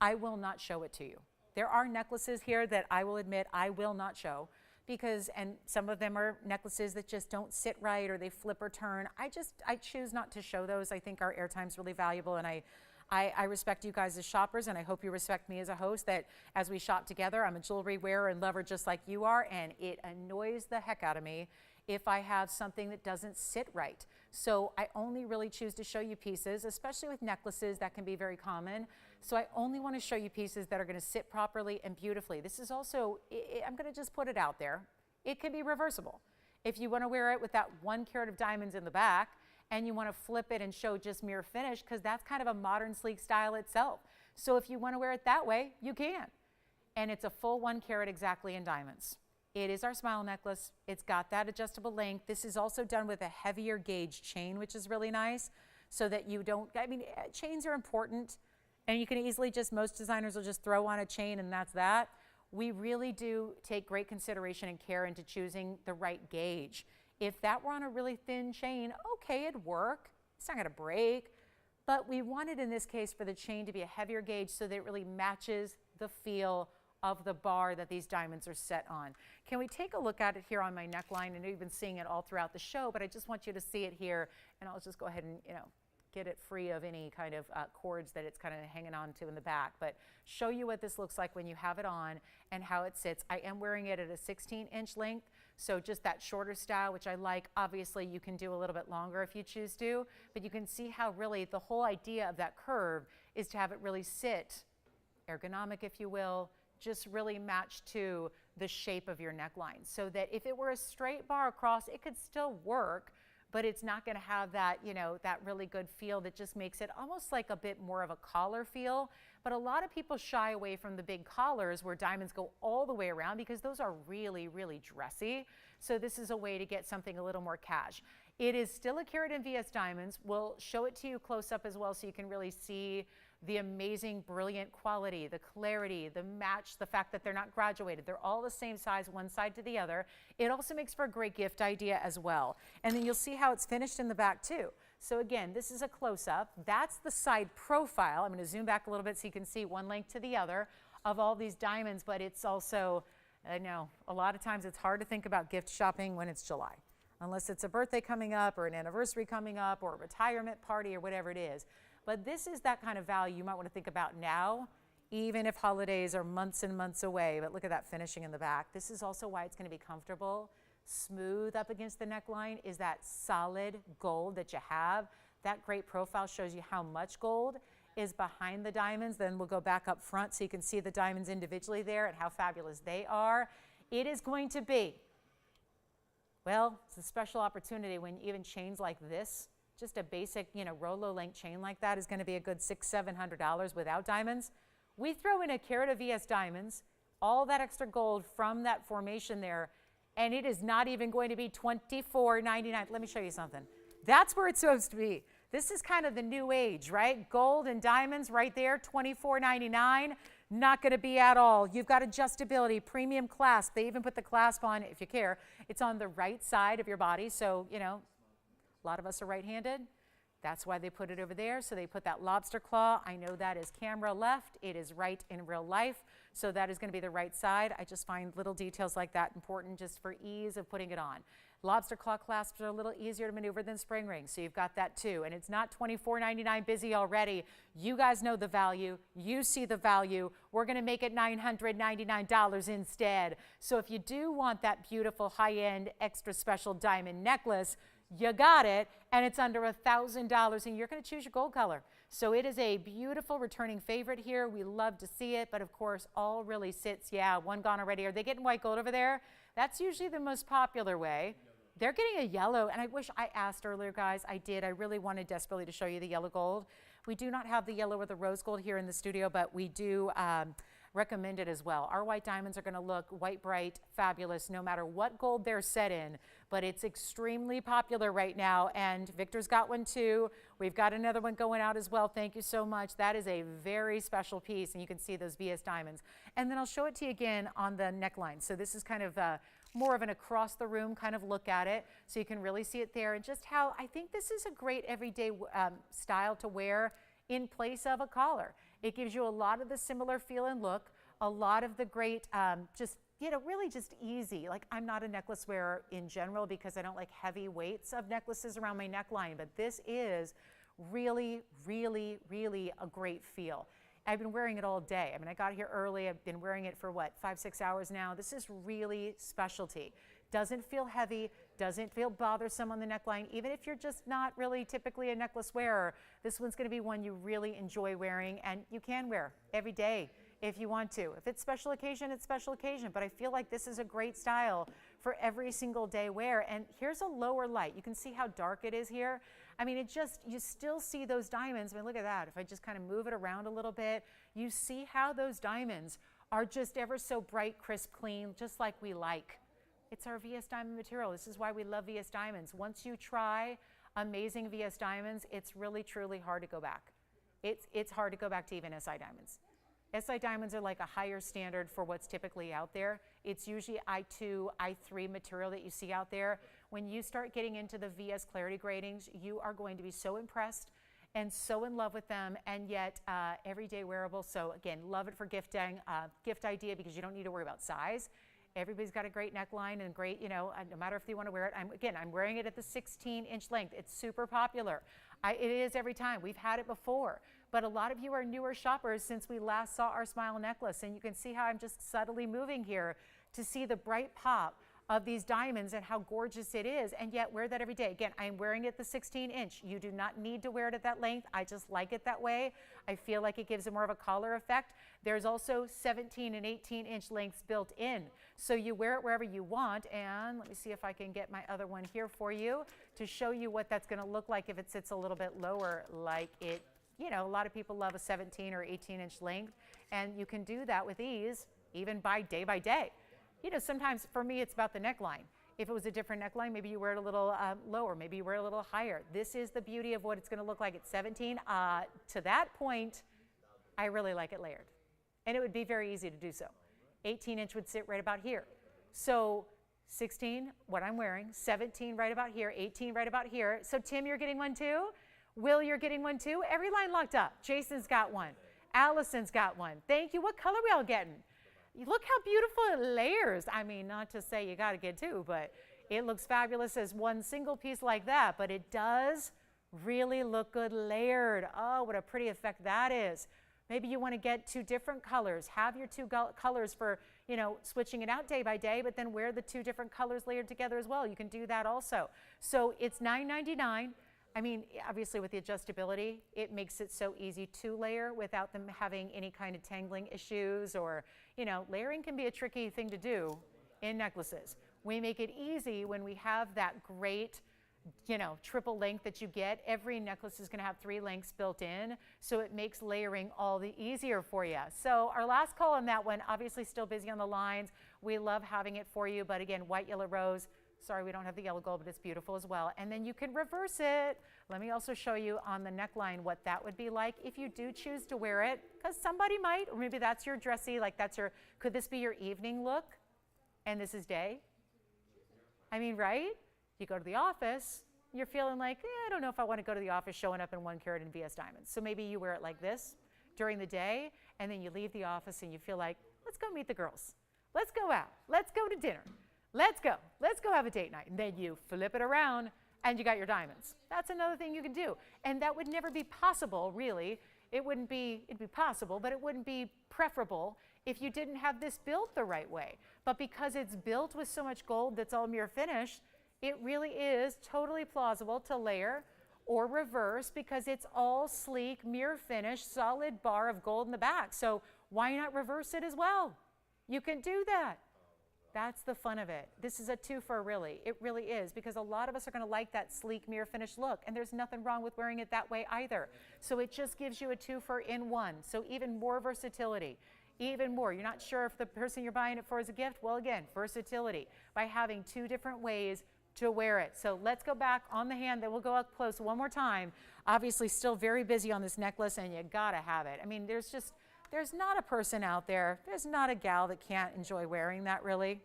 I will not show it to you. There are necklaces here that I will admit I will not show because, and some of them are necklaces that just don't sit right or they flip or turn. I choose not to show those. I think our airtime is really valuable, and I respect you guys as shoppers, and I hope you respect me as a host, that as we shop together, I'm a jewelry wearer and lover just like you are, and it annoys the heck out of me if I have something that doesn't sit right. So I only really choose to show you pieces, especially with necklaces that can be very common. So I only want to show you pieces that are going to sit properly and beautifully. This is also, I'm going to just put it out there, it can be reversible. If you want to wear it with that 1 carat of diamonds in the back, and you want to flip it and show just mirror finish, because that's kind of a modern sleek style itself. So if you want to wear it that way, you can. And it's a full 1 carat exactly in diamonds. It is our smile necklace. It's got that adjustable length. This is also done with a heavier gauge chain, which is really nice, so that you don't, I mean, chains are important, and you can easily just, most designers will just throw on a chain and that's that. We really do take great consideration and care into choosing the right gauge. If that were on a really thin chain, okay, it'd work. It's not going to break. But we wanted in this case for the chain to be a heavier gauge so that it really matches the feel of the bar that these diamonds are set on. Can we take a look at it here on my neckline? I know you've been seeing it all throughout the show, but I just want you to see it here, and I'll just go ahead and, get it free of any kind of cords that it's kind of hanging on to in the back, but show you what this looks like when you have it on and how it sits. I am wearing it at a 16-inch length, so just that shorter style, which I like. Obviously, you can do a little bit longer if you choose to, but you can see how really the whole idea of that curve is to have it really sit ergonomic, if you will, just really match to the shape of your neckline, so that if it were a straight bar across, it could still work, but it's not going to have that, that really good feel that just makes it almost like a bit more of a collar feel. But a lot of people shy away from the big collars where diamonds go all the way around because those are really, really dressy. So this is a way to get something a little more cash. It is still a carat in VS diamonds. We'll show it to you close up as well so you can really see the amazing, brilliant quality, the clarity, the match, the fact that they're not graduated. They're all the same size, one side to the other. It also makes for a great gift idea as well. And then you'll see how it's finished in the back too. So again, this is a close-up. That's the side profile. I'm going to zoom back a little bit so you can see one link to the other of all these diamonds, but it's also, I know, a lot of times it's hard to think about gift shopping when it's July, unless it's a birthday coming up or an anniversary coming up or a retirement party or whatever it is. But this is that kind of value you might want to think about now, even if holidays are months and months away. But look at that finishing in the back. This is also why it's going to be comfortable. smooth up against the neckline is that solid gold that you have. That great profile shows you how much gold is behind the diamonds. Then we'll go back up front so you can see the diamonds individually there and how fabulous they are. It is going to be, well, it's a special opportunity when even chains like this, just a basic, Rolo length chain like that is going to be a good $600–700 without diamonds. We throw in a carat of VS diamonds, all that extra gold from that formation there, and it is not even going to be $24.99. Let me show you something. That's where it's supposed to be. This is kind of the new age, right? Gold and diamonds right there, $24.99. Not going to be at all. You've got adjustability, premium clasp. They even put the clasp on, if you care. It's on the right side of your body, so, a lot of us are right-handed. That's why they put it over there. So they put that lobster claw. I know that is camera left. It is right in real life. So that is going to be the right side. I just find little details like that important just for ease of putting it on. Lobster claw clasps are a little easier to maneuver than spring rings. So you've got that too. And it's not $24.99 busy already. You guys know the value. You see the value. We're going to make it $999 instead. So if you do want that beautiful high-end extra special diamond necklace, you got it, and it's under $1,000, and you're going to choose your gold color. So it is a beautiful returning favorite here. We love to see it, but of course, all really sits, one gone already. Are they getting white gold over there? That's usually the most popular way. They're getting a yellow, and I wish I asked earlier, guys. I did. I really wanted desperately to show you the yellow gold. We do not have the yellow or the rose gold here in the studio, but we do recommend it as well. Our white diamonds are going to look white bright, fabulous, no matter what gold they're set in, but it's extremely popular right now, and Victor's got one too. We've got another one going out as well. Thank you so much. That is a very special piece, and you can see those VS diamonds. And then I'll show it to you again on the neckline. So this is kind of more of an across the room kind of look at it, so you can really see it there, and just how I think this is a great everyday style to wear in place of a collar. It gives you a lot of the similar feel and look, a lot of the great, really just easy. Like, I'm not a necklace wearer in general because I don't like heavy weights of necklaces around my neckline, but this is really, really, really a great feel. I've been wearing it all day. I mean, I got here early. I've been wearing it for, 5–6 hours now. This is really specialty. Doesn't feel heavy, doesn't feel bothersome on the neckline. Even if you're just not really typically a necklace wearer, this one's going to be one you really enjoy wearing, and you can wear every day if you want to. If it's special occasion, it's special occasion, but I feel like this is a great style for every single day wear. And here's a lower light. You can see how dark it is here. I mean, you still see those diamonds. I mean, look at that. If I just kind of move it around a little bit, you see how those diamonds are just ever so bright, crisp, clean, just like we like. It's our VS diamond material. This is why we love VS diamonds. Once you try amazing VS diamonds, it's really, truly hard to go back. It's hard to go back to even SI diamonds. SI diamonds are like a higher standard for what's typically out there. It's usually I2, I3 material that you see out there. When you start getting into the VS clarity gradings, you are going to be so impressed and so in love with them, and yet everyday wearable. So again, love it for gifting, gift idea, because you don't need to worry about size. Everybody's got a great neckline and great, no matter if they want to wear it. I'm wearing it at the 16-inch length. It's super popular. It is every time. We've had it before. But a lot of you are newer shoppers since we last saw our smile necklace. And you can see how I'm just subtly moving here to see the bright pop of these diamonds and how gorgeous it is, and yet wear that every day. Again, I'm wearing it the 16-inch. You do not need to wear it at that length. I just like it that way. I feel like it gives it more of a collar effect. There's also 17 and 18-inch lengths built in, so you wear it wherever you want. And let me see if I can get my other one here for you to show you what that's going to look like if it sits a little bit lower, like it, a lot of people love a 17 or 18-inch length, and you can do that with ease, even by day. Sometimes for me, it's about the neckline. If it was a different neckline, maybe you wear it a little lower, maybe you wear it a little higher. This is the beauty of what it's going to look like at 17. To that point, I really like it layered. And it would be very easy to do so. 18-inch would sit right about here. So 16, what I'm wearing, 17 right about here, 18 right about here. So Tim, you're getting one too? Will, you're getting one too? Every line locked up. Jason's got one. Allison's got one. Thank you. What color are we all getting? Look how beautiful it layers. I mean, not to say you got to get two, but it looks fabulous as one single piece like that, but it does really look good layered. Oh, what a pretty effect that is. Maybe you want to get two different colors. Have your two colors for, you know, switching it out day by day, but then wear the 2 different colors layered together as well. You can do that also. So it's $9.99. I mean, obviously with the adjustability, it makes it so easy to layer without them having any kind of tangling issues, or, you know, layering can be a tricky thing to do in necklaces. We make it easy when we have that great, you know, triple length that you get. Every necklace is going to have 3 lengths built in, so it makes layering all the easier for you. So our last call on that one, obviously still busy on the lines. We love having it for you, but again, white, yellow, rose. Sorry, we don't have the yellow gold, but it's beautiful as well. And then you can reverse it. Let me also show you on the neckline what that would be like if you do choose to wear it, because somebody might, or maybe that's your dressy, like that's your, could this be your evening look? And this is day? I mean, right? You go to the office, you're feeling like, I don't know if I want to go to the office showing up in 1 carat and VS diamonds. So maybe you wear it like this during the day, and then you leave the office and you feel like, let's go meet the girls. Let's go out. Let's go to dinner. Let's go have a date night. And then you flip it around and you got your diamonds. That's another thing you can do. And that would never be possible, really. It'd be possible, but it wouldn't be preferable if you didn't have this built the right way. But because it's built with so much gold that's all mirror finished, it really is totally plausible to layer or reverse, because it's all sleek, mirror finish, solid bar of gold in the back. So why not reverse it as well? You can do that. That's the fun of it. This is a twofer, really. It really is, because a lot of us are going to like that sleek mirror finish look, and there's nothing wrong with wearing it that way either. So it just gives you a twofer in one. So even more versatility, even more. You're not sure if the person you're buying it for is a gift? Well, again, versatility by having 2 different ways to wear it. So let's go back on the hand, then we'll go up close one more time. Obviously still very busy on this necklace, and you gotta have it. I mean, there's not a person out there, there's not a gal that can't enjoy wearing that, really.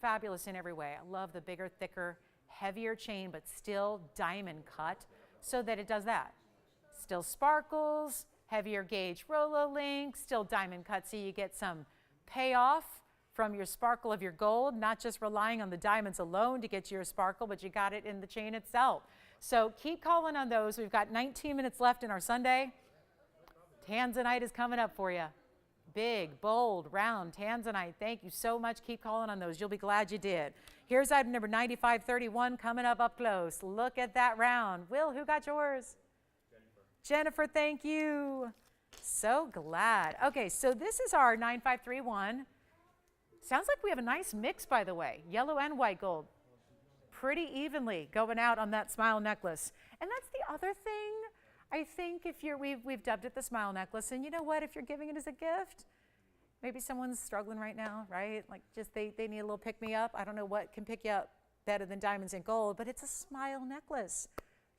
Fabulous in every way. I love the bigger, thicker, heavier chain, but still diamond cut, so that it does that. Still sparkles, heavier gauge Rolo link, still diamond cut, so you get some payoff from your sparkle of your gold, not just relying on the diamonds alone to get your sparkle, but you got it in the chain itself. So keep calling on those. We've got 19 minutes left in our Sunday. Tanzanite is coming up for you. Big, bold, round Tanzanite. Thank you so much. Keep calling on those. You'll be glad you did. Here's item number 9531 coming up close. Look at that round. Will, who got yours? Jennifer, thank you. So glad. Okay, so this is our 9531. Sounds like we have a nice mix, by the way. Yellow and white gold. Pretty evenly going out on that smile necklace. And that's the other thing. I think if we've dubbed it the smile necklace, and you know what, if you're giving it as a gift, maybe someone's struggling right now, right? Like just they need a little pick me up. I don't know what can pick you up better than diamonds and gold, but it's a smile necklace.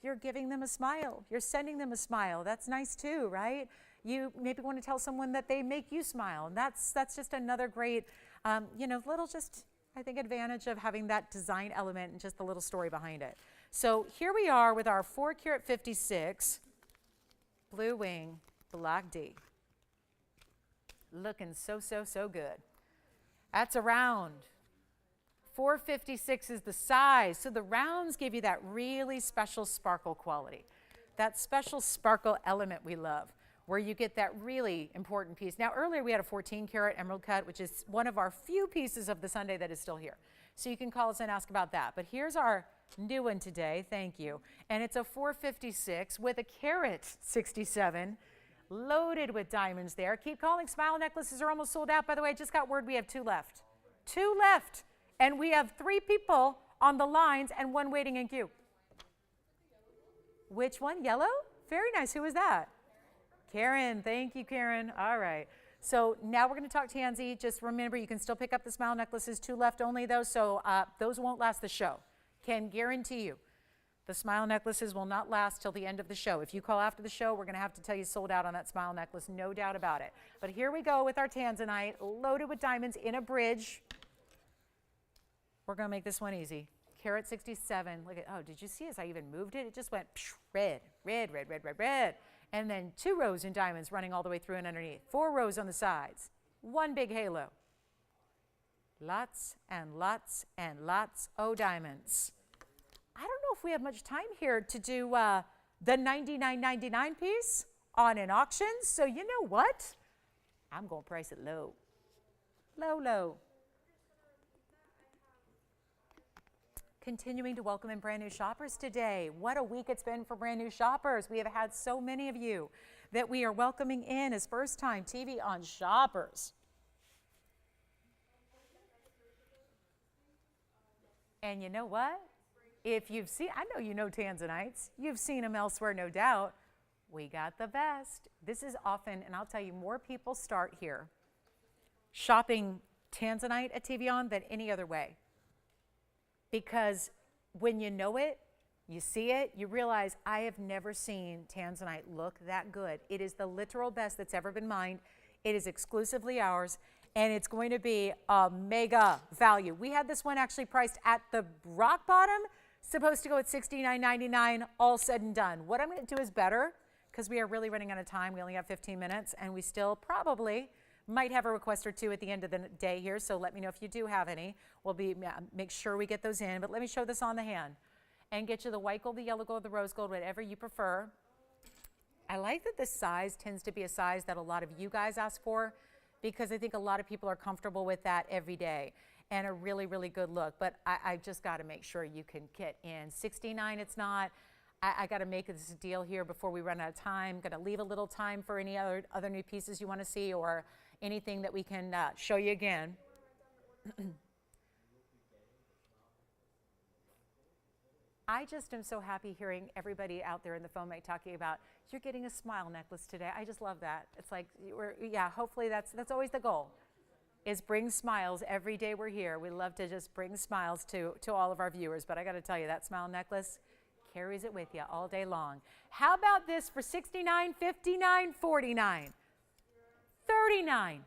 You're giving them a smile. You're sending them a smile. That's nice too, right? You maybe want to tell someone that they make you smile. And that's just another great, you know, little just, I think, advantage of having that design element and just the little story behind it. So here we are with our 4 carat 56 Blue Wing Black D. Looking so good. That's a round. 456 is the size. So the rounds give you that really special sparkle quality, that special sparkle element we love, where you get that really important piece. Now, earlier we had a 14 karat emerald cut, which is one of our few pieces of the Sunday that is still here. So you can call us and ask about that. But here's our new one today, thank you. And it's a 456 with a carat 67, loaded with diamonds there. Keep calling. Smile necklaces are almost sold out. By the way, I just got word we have 2 left. 2 left. And we have 3 people on the lines and 1 waiting in queue. Which one? Yellow? Very nice. Who was that? Karen. Thank you, Karen. All right. So now we're going to talk Tansy. Just remember, you can still pick up the smile necklaces. 2 left only, though, so those won't last the show. Can guarantee you the smile necklaces will not last till the end of the show. If you call after the show, we're going to have to tell you sold out on that smile necklace, no doubt about it. But here we go with our Tanzanite, loaded with diamonds in a bridge. We're going to make this one easy. Carat 67. Look at, oh, did you see as I even moved it? It just went red, red, red, red, red, red. And then 2 rows in diamonds running all the way through and underneath. 4 rows on the sides. 1 big halo. Lots and lots and lots of diamonds. I don't know if we have much time here to do the $99.99 piece on an auction. So you know what? I'm going to price it low. Low, low. Continuing to welcome in brand new shoppers today. What a week it's been for brand new shoppers. We have had so many of you that we are welcoming in as first-time TVON shoppers. And you know what? If you've seen, I know you know Tanzanites. You've seen them elsewhere, no doubt. We got the best. This is often, and I'll tell you, more people start here shopping Tanzanite at TVON than any other way. Because when you know it, you see it, you realize I have never seen Tanzanite look that good. It is the literal best that's ever been mined. It is exclusively ours, and it's going to be a mega value. We had this one actually priced at the rock bottom, supposed to go at $69.99, all said and done. What I'm going to do is better, because we are really running out of time. We only have 15 minutes, and we still probably might have a request or two at the end of the day here, so let me know if you do have any. We'll make sure we get those in, but let me show this on the hand and get you the white gold, the yellow gold, the rose gold, whatever you prefer. I like that this size tends to be a size that a lot of you guys ask for, because I think a lot of people are comfortable with that every day and a really, really good look. But I just got to make sure you can get in. $69, it's not. I got to make this deal here before we run out of time. Going to leave a little time for any other new pieces you want to see or anything that we can show you again. I just am so happy hearing everybody out there in the phone talking about, you're getting a smile necklace today. I just love that. It's like, yeah, hopefully that's always the goal, is bring smiles every day we're here. We love to just bring smiles to all of our viewers. But I got to tell you, that smile necklace carries it with you all day long. How about this for $69, $59, $49, $39?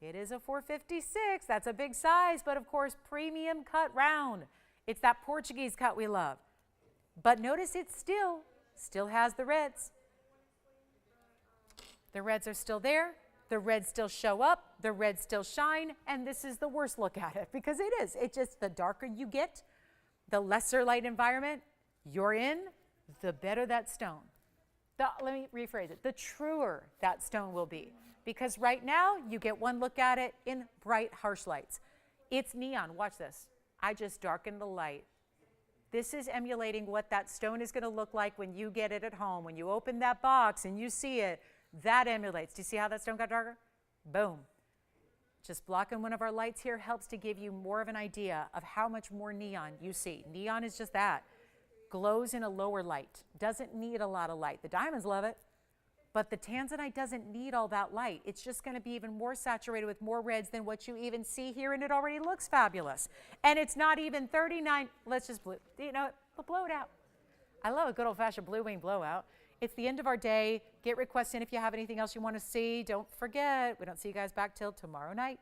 It is a 456. That's a big size, but of course, premium cut round. It's that Portuguese cut we love. But notice it still has the reds. The reds are still there. The reds still show up. The reds still shine. And this is the worst look at it, because it is. It just, the darker you get, the lesser light environment you're in, the better that stone. Let me rephrase it. The truer that stone will be. Because right now, you get one look at it in bright, harsh lights. It's neon. Watch this. I just darkened the light. This is emulating what that stone is going to look like when you get it at home. When you open that box and you see it, that emulates. Do you see how that stone got darker? Boom. Just blocking one of our lights here helps to give you more of an idea of how much more neon you see. Neon is just that. Glows in a lower light. Doesn't need a lot of light. The diamonds love it. But the Tanzanite doesn't need all that light. It's just going to be even more saturated with more reds than what you even see here, and it already looks fabulous. And it's not even 39. Let's just blow it out. I love a good old-fashioned blue wing blowout. It's the end of our day. Get requests in if you have anything else you want to see. Don't forget, we don't see you guys back till tomorrow night.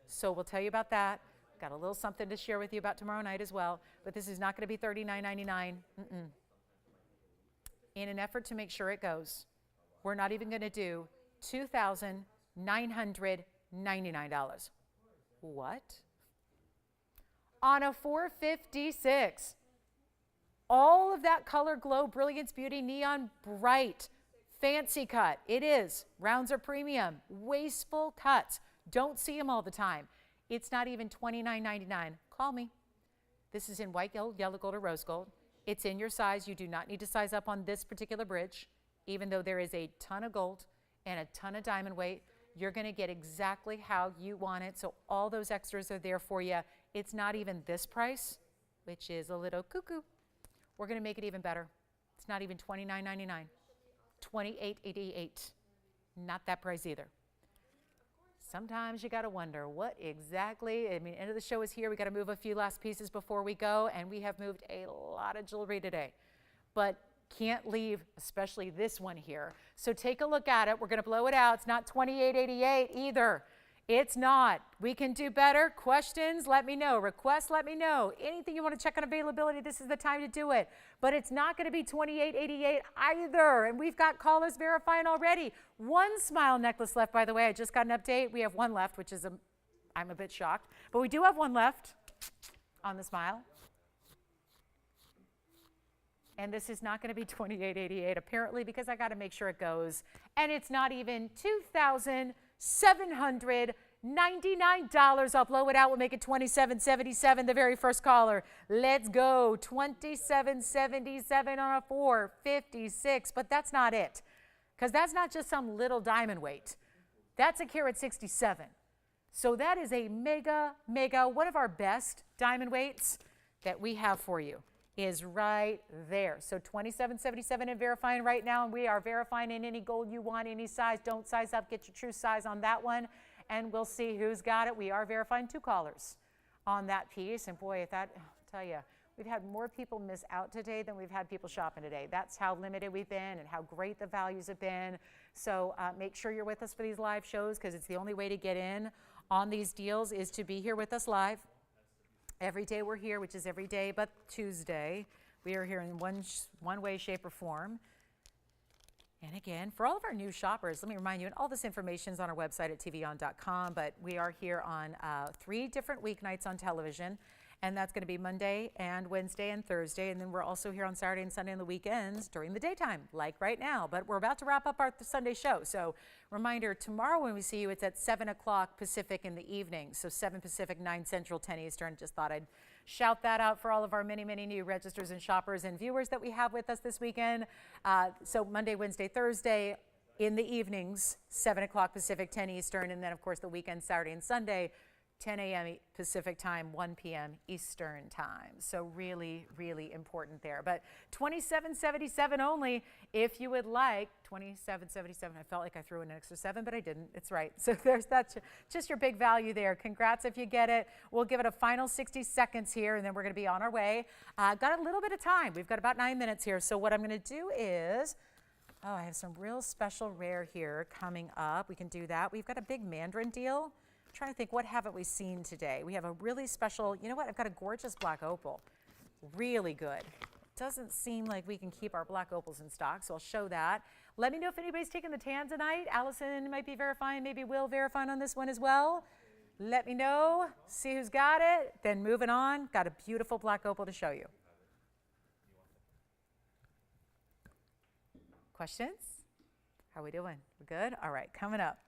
So we'll tell you about that. Got a little something to share with you about tomorrow night as well. But this is not going to be $39.99. In an effort to make sure it goes, we're not even going to do $2,999. What? On a 456. All of that color, glow, brilliance, beauty, neon, bright, fancy cut. It is. Rounds are premium. Wasteful cuts. Don't see them all the time. It's not even $29.99. Call me. This is in white gold, yellow gold, or rose gold. It's in your size. You do not need to size up on this particular bridge. Even though there is a ton of gold and a ton of diamond weight, you're going to get exactly how you want it. So all those extras are there for you. It's not even this price, which is a little cuckoo. We're going to make it even better. It's not even $29.99. $28.88. Not that price either. Sometimes you got to wonder what exactly, end of the show is here. We got to move a few last pieces before we go, and we have moved a lot of jewelry today. But can't leave, especially this one here. So take a look at it. We're going to blow it out. It's not $28.88 either. It's not. We can do better. Questions, let me know. Requests, let me know. Anything you want to check on availability, this is the time to do it. But it's not going to be $28.88 either. And we've got callers verifying already. One smile necklace left, by the way. I just got an update. We have one left, which is, I'm a bit shocked. But we do have one left on the smile. And this is not going to be $28.88 apparently, because I got to make sure it goes. And it's not even $2,799. I'll blow it out. We'll make it $27.77. The very first caller. Let's go. $27.77 on a 456. But that's not it, because that's not just some little diamond weight. That's a carat 67. So that is a mega, one of our best diamond weights that we have for you is right there. So $27.77 and verifying right now, and we are verifying in any gold you want, any size. Don't size up, get your true size on that one, and we'll see who's got it. We are verifying 2 callers on that piece, and boy, if that, I'll tell you, we've had more people miss out today than we've had people shopping today. That's how limited we've been and how great the values have been. So make sure you're with us for these live shows, because it's the only way to get in on these deals is to be here with us live. Every day we're here, which is every day but Tuesday. We are here in one way, shape, or form. And again, for all of our new shoppers, let me remind you, and all this information is on our website at tvon.com, but we are here on 3 different weeknights on television, and that's going to be Monday and Wednesday and Thursday, and then we're also here on Saturday and Sunday and the weekends during the daytime, like right now. But we're about to wrap up our Sunday show, so reminder, tomorrow when we see you, it's at 7 o'clock Pacific in the evening, so 7 Pacific, 9 Central, 10 Eastern. Just thought I'd shout that out for all of our many new registers and shoppers and viewers that we have with us this weekend. So Monday, Wednesday, Thursday in the evenings, 7 o'clock Pacific, 10 Eastern, and then of course the weekend, Saturday and Sunday, 10 a.m. Pacific time, 1 p.m. Eastern time. So really important there. But $27.77 only if you would like. $27.77. I felt like I threw in an extra 7, but I didn't. It's right. So there's that. Just your big value there. Congrats if you get it. We'll give it a final 60 seconds here, and then we're going to be on our way. Got a little bit of time. We've got about 9 minutes here. So what I'm going to do is, I have some real special rare here coming up. We can do that. We've got a big mandarin deal. Trying to think, what haven't we seen today? We have a really special, you know what, I've got a gorgeous black opal. Really good. Doesn't seem like we can keep our black opals in stock, so I'll show that. Let me know if anybody's taking the tan tonight. Allison might be verifying, maybe Will verifying on this one as well. Let me know, see who's got it. Then moving on, got a beautiful black opal to show you. Questions? How are we doing? We're good? All right, coming up.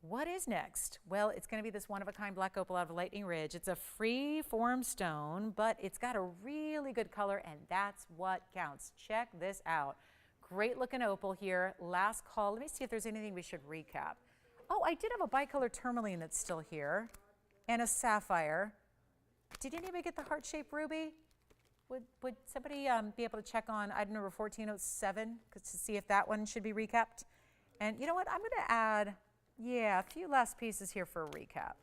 What is next? Well, it's going to be this one-of-a-kind black opal out of Lightning Ridge. It's a free-form stone, but it's got a really good color, and that's what counts. Check this out. Great-looking opal here. Last call. Let me see if there's anything we should recap. Oh, I did have a bicolor tourmaline that's still here, and a sapphire. Did anybody get the heart-shaped ruby? Would somebody be able to check on item number 1407 to see if that one should be recapped? And you know what? I'm going to add... yeah, a few last pieces here for a recap.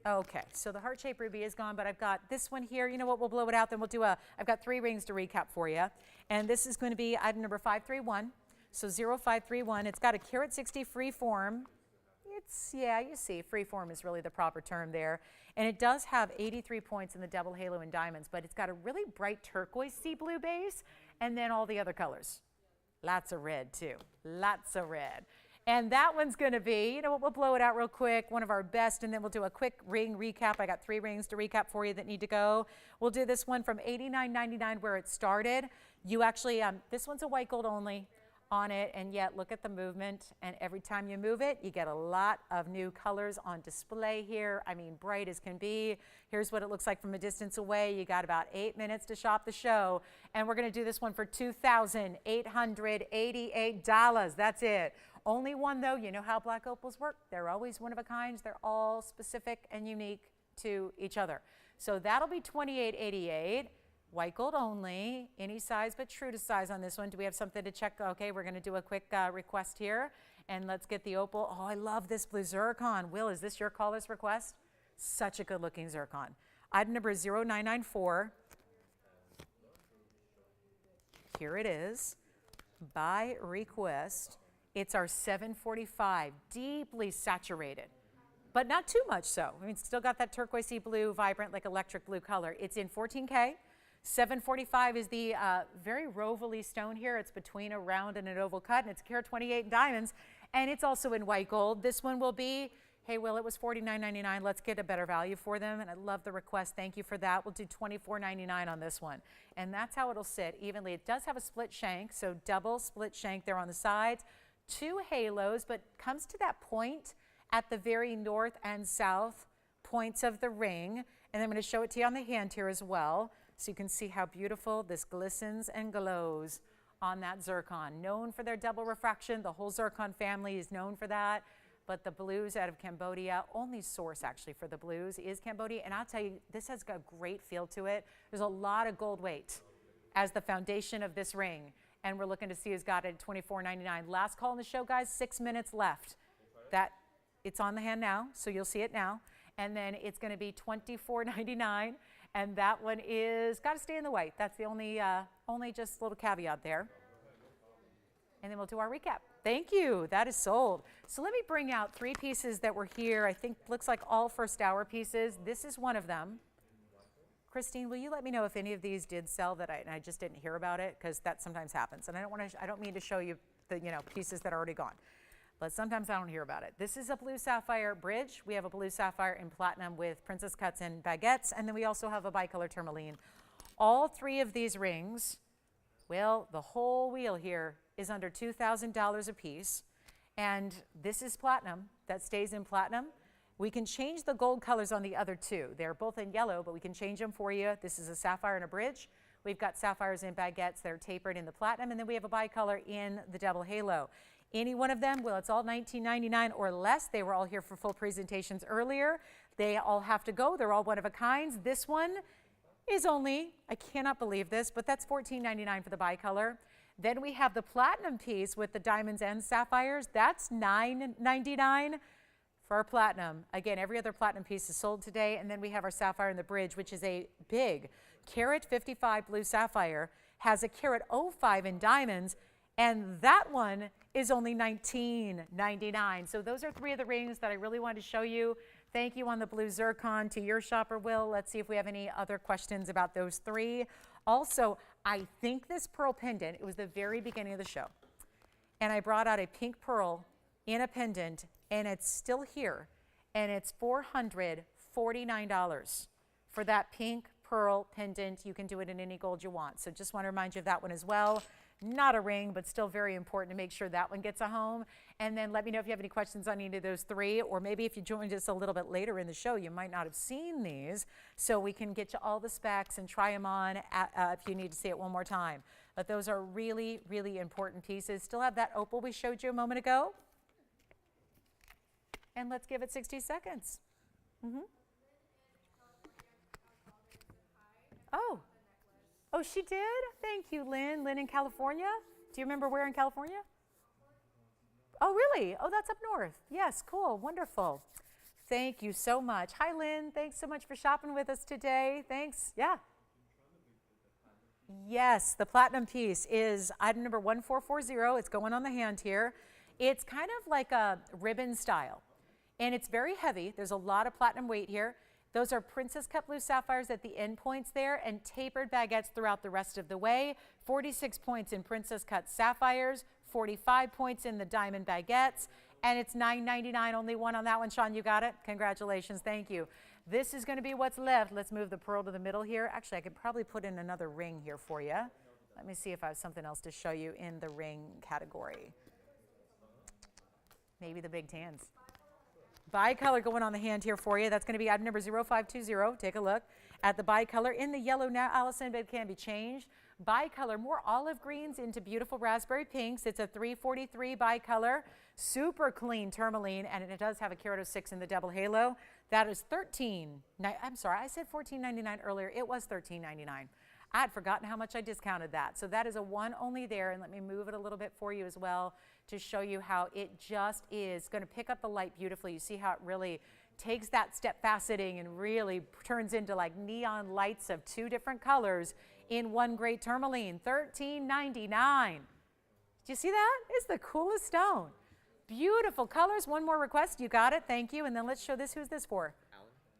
Okay, so the heart-shaped ruby is gone, but I've got this one here. You know what, we'll blow it out, then we'll do I've got 3 rings to recap for you. And this is going to be item number 531, so 0531. It's got a carat 60 free form. It's, yeah, you see, free form is really the proper term there. And it does have 83 points in the double halo and diamonds, but it's got a really bright turquoise sea blue base, and then all the other colors. Lots of red, too. Lots of red. And that one's going to be, you know what, we'll blow it out real quick, one of our best, and then we'll do a quick ring recap. I got 3 rings to recap for you that need to go. We'll do this one from $89.99 where it started. You actually, this one's a white gold only on it, and yet look at the movement, and every time you move it, you get a lot of new colors on display here. I mean, bright as can be. Here's what it looks like from a distance away. You got about 8 minutes to shop the show, and we're going to do this one for $2,888. That's it. Only one, though. You know how black opals work. They're always one of a kind. They're all specific and unique to each other. So that'll be $28.88. White gold only, any size but true to size on this one. Do we have something to check? Okay, we're going to do a quick request here, and let's get the opal. Oh, I love this blue zircon. Will, is this your caller's request? Such a good-looking zircon. Item number 0994. Here it is, by request. It's our 745, deeply saturated, but not too much so. I mean, it's still got that turquoisey blue, vibrant, like electric blue color. It's in 14K. 745 is the very rovely stone here. It's between a round and an oval cut, and it's carat 28 in diamonds, and it's also in white gold. This one will be Hey, Will, it was $49.99. Let's get a better value for them. And I love the request. Thank you for that. We'll do $24.99 on this one. And that's how it'll sit evenly. It does have a split shank, so double split shank there on the sides. 2 halos, but comes to that point at the very north and south points of the ring. And I'm going to show it to you on the hand here as well, so you can see how beautiful this glistens and glows on that zircon. Known for their double refraction. The whole zircon family is known for that. But the blues out of Cambodia, only source actually for the blues is Cambodia. And I'll tell you, this has got a great feel to it. There's a lot of gold weight as the foundation of this ring. And we're looking to see who's got it at $24.99. Last call in the show, guys, 6 minutes left. It's on the hand now, so you'll see it now. And then it's going to be $24.99. And that one is got to stay in the white. That's the only just little caveat there. And then we'll do our recap. Thank you. That is sold. So let me bring out 3 pieces that were here. I think looks like all first hour pieces. This is one of them. Christine, will you let me know if any of these did sell that I just didn't hear about it? Because that sometimes happens. And I don't mean to show you the pieces that are already gone. But sometimes I don't hear about it. This is a blue sapphire bridge. We have a blue sapphire in platinum with princess cuts and baguettes. And then we also have a bicolor tourmaline. All 3 of these rings, well, the whole wheel here is under $2,000 a piece. And this is platinum. That stays in platinum. We can change the gold colors on the other 2. They're both in yellow, but we can change them for you. This is a sapphire and a bridge. We've got sapphires and baguettes that are tapered in the platinum. And then we have a bicolor in the double halo. Any one of them, well, it's all $19.99 or less. They were all here for full presentations earlier. They all have to go. They're all one of a kinds. This one is only, I cannot believe this, but that's $14.99 for the bicolor. Then we have the platinum piece with the diamonds and sapphires. That's $9.99 for our platinum. Again, every other platinum piece is sold today. And then we have our sapphire in the bridge, which is a big carat 55 blue sapphire, has a carat 05 in diamonds, and that one is only $19.99. So those are 3 of the rings that I really wanted to show you. Thank you on the blue zircon to your shopper, Will. Let's see if we have any other questions about those 3. Also, I think this pearl pendant, it was the very beginning of the show. And I brought out a pink pearl in a pendant, and it's still here. And it's $449 for that pink pearl pendant. You can do it in any gold you want. So just want to remind you of that one as well. Not a ring, but still very important to make sure that one gets a home. And then let me know if you have any questions on any of those 3, or maybe if you joined us a little bit later in the show, you might not have seen these, so we can get you all the specs and try them on if you need to see it one more time. But those are really, really important pieces. Still have that opal we showed you a moment ago. And let's give it 60 seconds. Oh, she did? Thank you, Lynn. Lynn in California? Do you remember where in California? Oh, really? Oh, that's up north. Yes, cool, wonderful. Thank you so much. Hi, Lynn. Thanks so much for shopping with us today. Thanks. Yeah. Yes, the platinum piece is item number 1440. It's going on the hand here. It's kind of like a ribbon style, and it's very heavy. There's a lot of platinum weight here. Those are princess cut blue sapphires at the end points there, and tapered baguettes throughout the rest of the way. 46 points in princess cut sapphires, 45 points in the diamond baguettes, and it's $9.99, only one on that one. Sean, you got it? Congratulations, thank you. This is gonna be what's left. Let's move the pearl to the middle here. Actually, I could probably put in another ring here for you. Let me see if I have something else to show you in the ring category. Maybe the big tans. Bicolor going on the hand here for you. That's going to be item number 0520. Take a look at the bicolor in the yellow now, Allison, but it can be changed. Bicolor, more olive greens into beautiful raspberry pinks. It's a 343 bicolor, super clean tourmaline, and it does have a carat 06 in the double halo. That is I'm sorry, I said $14.99 earlier. It was $13.99. I had forgotten how much I discounted that. So that is a one only there, and let me move it a little bit for you as well to show you how it just is going to pick up the light beautifully. You see how it really takes that step faceting and really turns into like neon lights of 2 different colors in one great tourmaline. $13.99. Do you see that? It's the coolest stone. Beautiful colors. One more request. You got it. Thank you. And then let's show this. Who's this for?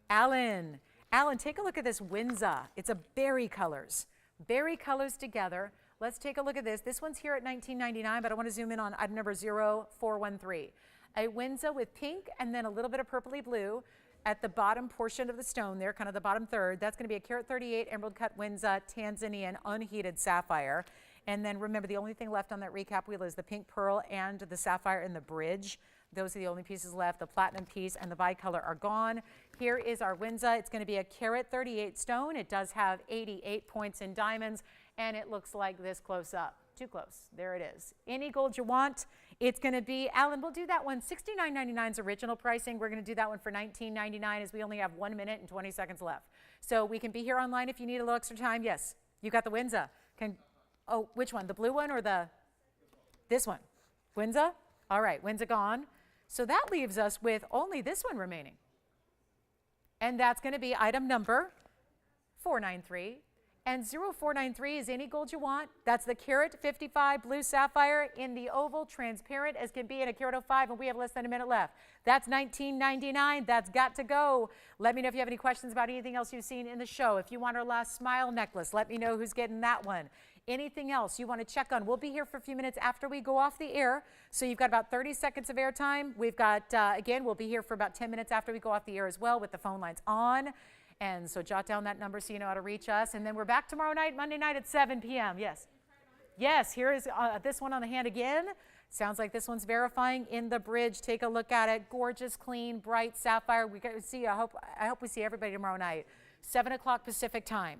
Alan. Alan, take a look at this Windsor. It's a berry colors. Berry colors together. Let's take a look at this. This one's here at $19.99, but I want to zoom in on item number 0413. A Windsor with pink and then a little bit of purpley blue at the bottom portion of the stone there, kind of the bottom third. That's going to be a carat 38 emerald cut Windsor Tanzanian unheated sapphire. And then remember, the only thing left on that recap wheel is the pink pearl and the sapphire in the bridge. Those are the only pieces left. The platinum piece and the bicolor are gone. Here is our Windsor. It's going to be a carat 38 stone. It does have 88 points in diamonds, and it looks like this close up. Too close. There it is. Any gold you want. It's going to be, Alan, we'll do that one. $69.99 is original pricing. We're going to do that one for $19.99 as we only have 1 minute and 20 seconds left. So we can be here online if you need a little extra time. Yes, you got the Windsor. Oh, which one? The blue one or this one? Windsor? All right, Windsor gone. So that leaves us with only this one remaining. And that's going to be item number 493. And 0493 is any gold you want. That's the carat 55 blue sapphire in the oval, transparent as can be in a carat 05, and we have less than a minute left. That's $19.99. That's got to go. Let me know if you have any questions about anything else you've seen in the show. If you want our last smile necklace, let me know who's getting that one. Anything else you want to check on, we'll be here for a few minutes after we go off the air. So you've got about 30 seconds of airtime. We've got, again, we'll be here for about 10 minutes after we go off the air as well with the phone lines on. And so jot down that number so you know how to reach us. And then we're back tomorrow night, Monday night at 7 p.m. Yes. Yes, here is this one on the hand again. Sounds like this one's verifying in the bridge. Take a look at it. Gorgeous, clean, bright sapphire. We got to see, I hope we see everybody tomorrow night. 7 o'clock Pacific time.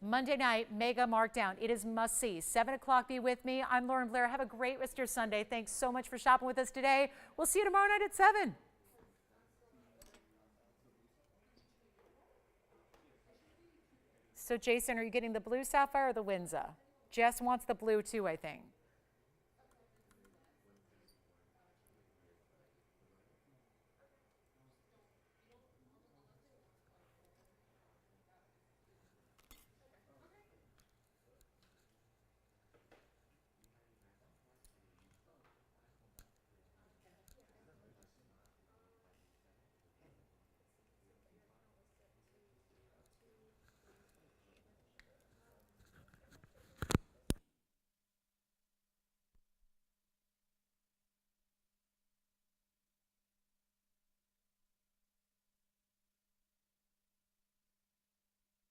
Monday night, mega markdown. It is must see. 7 o'clock, be with me. I'm Lauren Blair. Have a great rest of your Sunday. Thanks so much for shopping with us today. We'll see you tomorrow night at 7. So Jason, are you getting the blue sapphire or the Windsor? Jess wants the blue too, I think.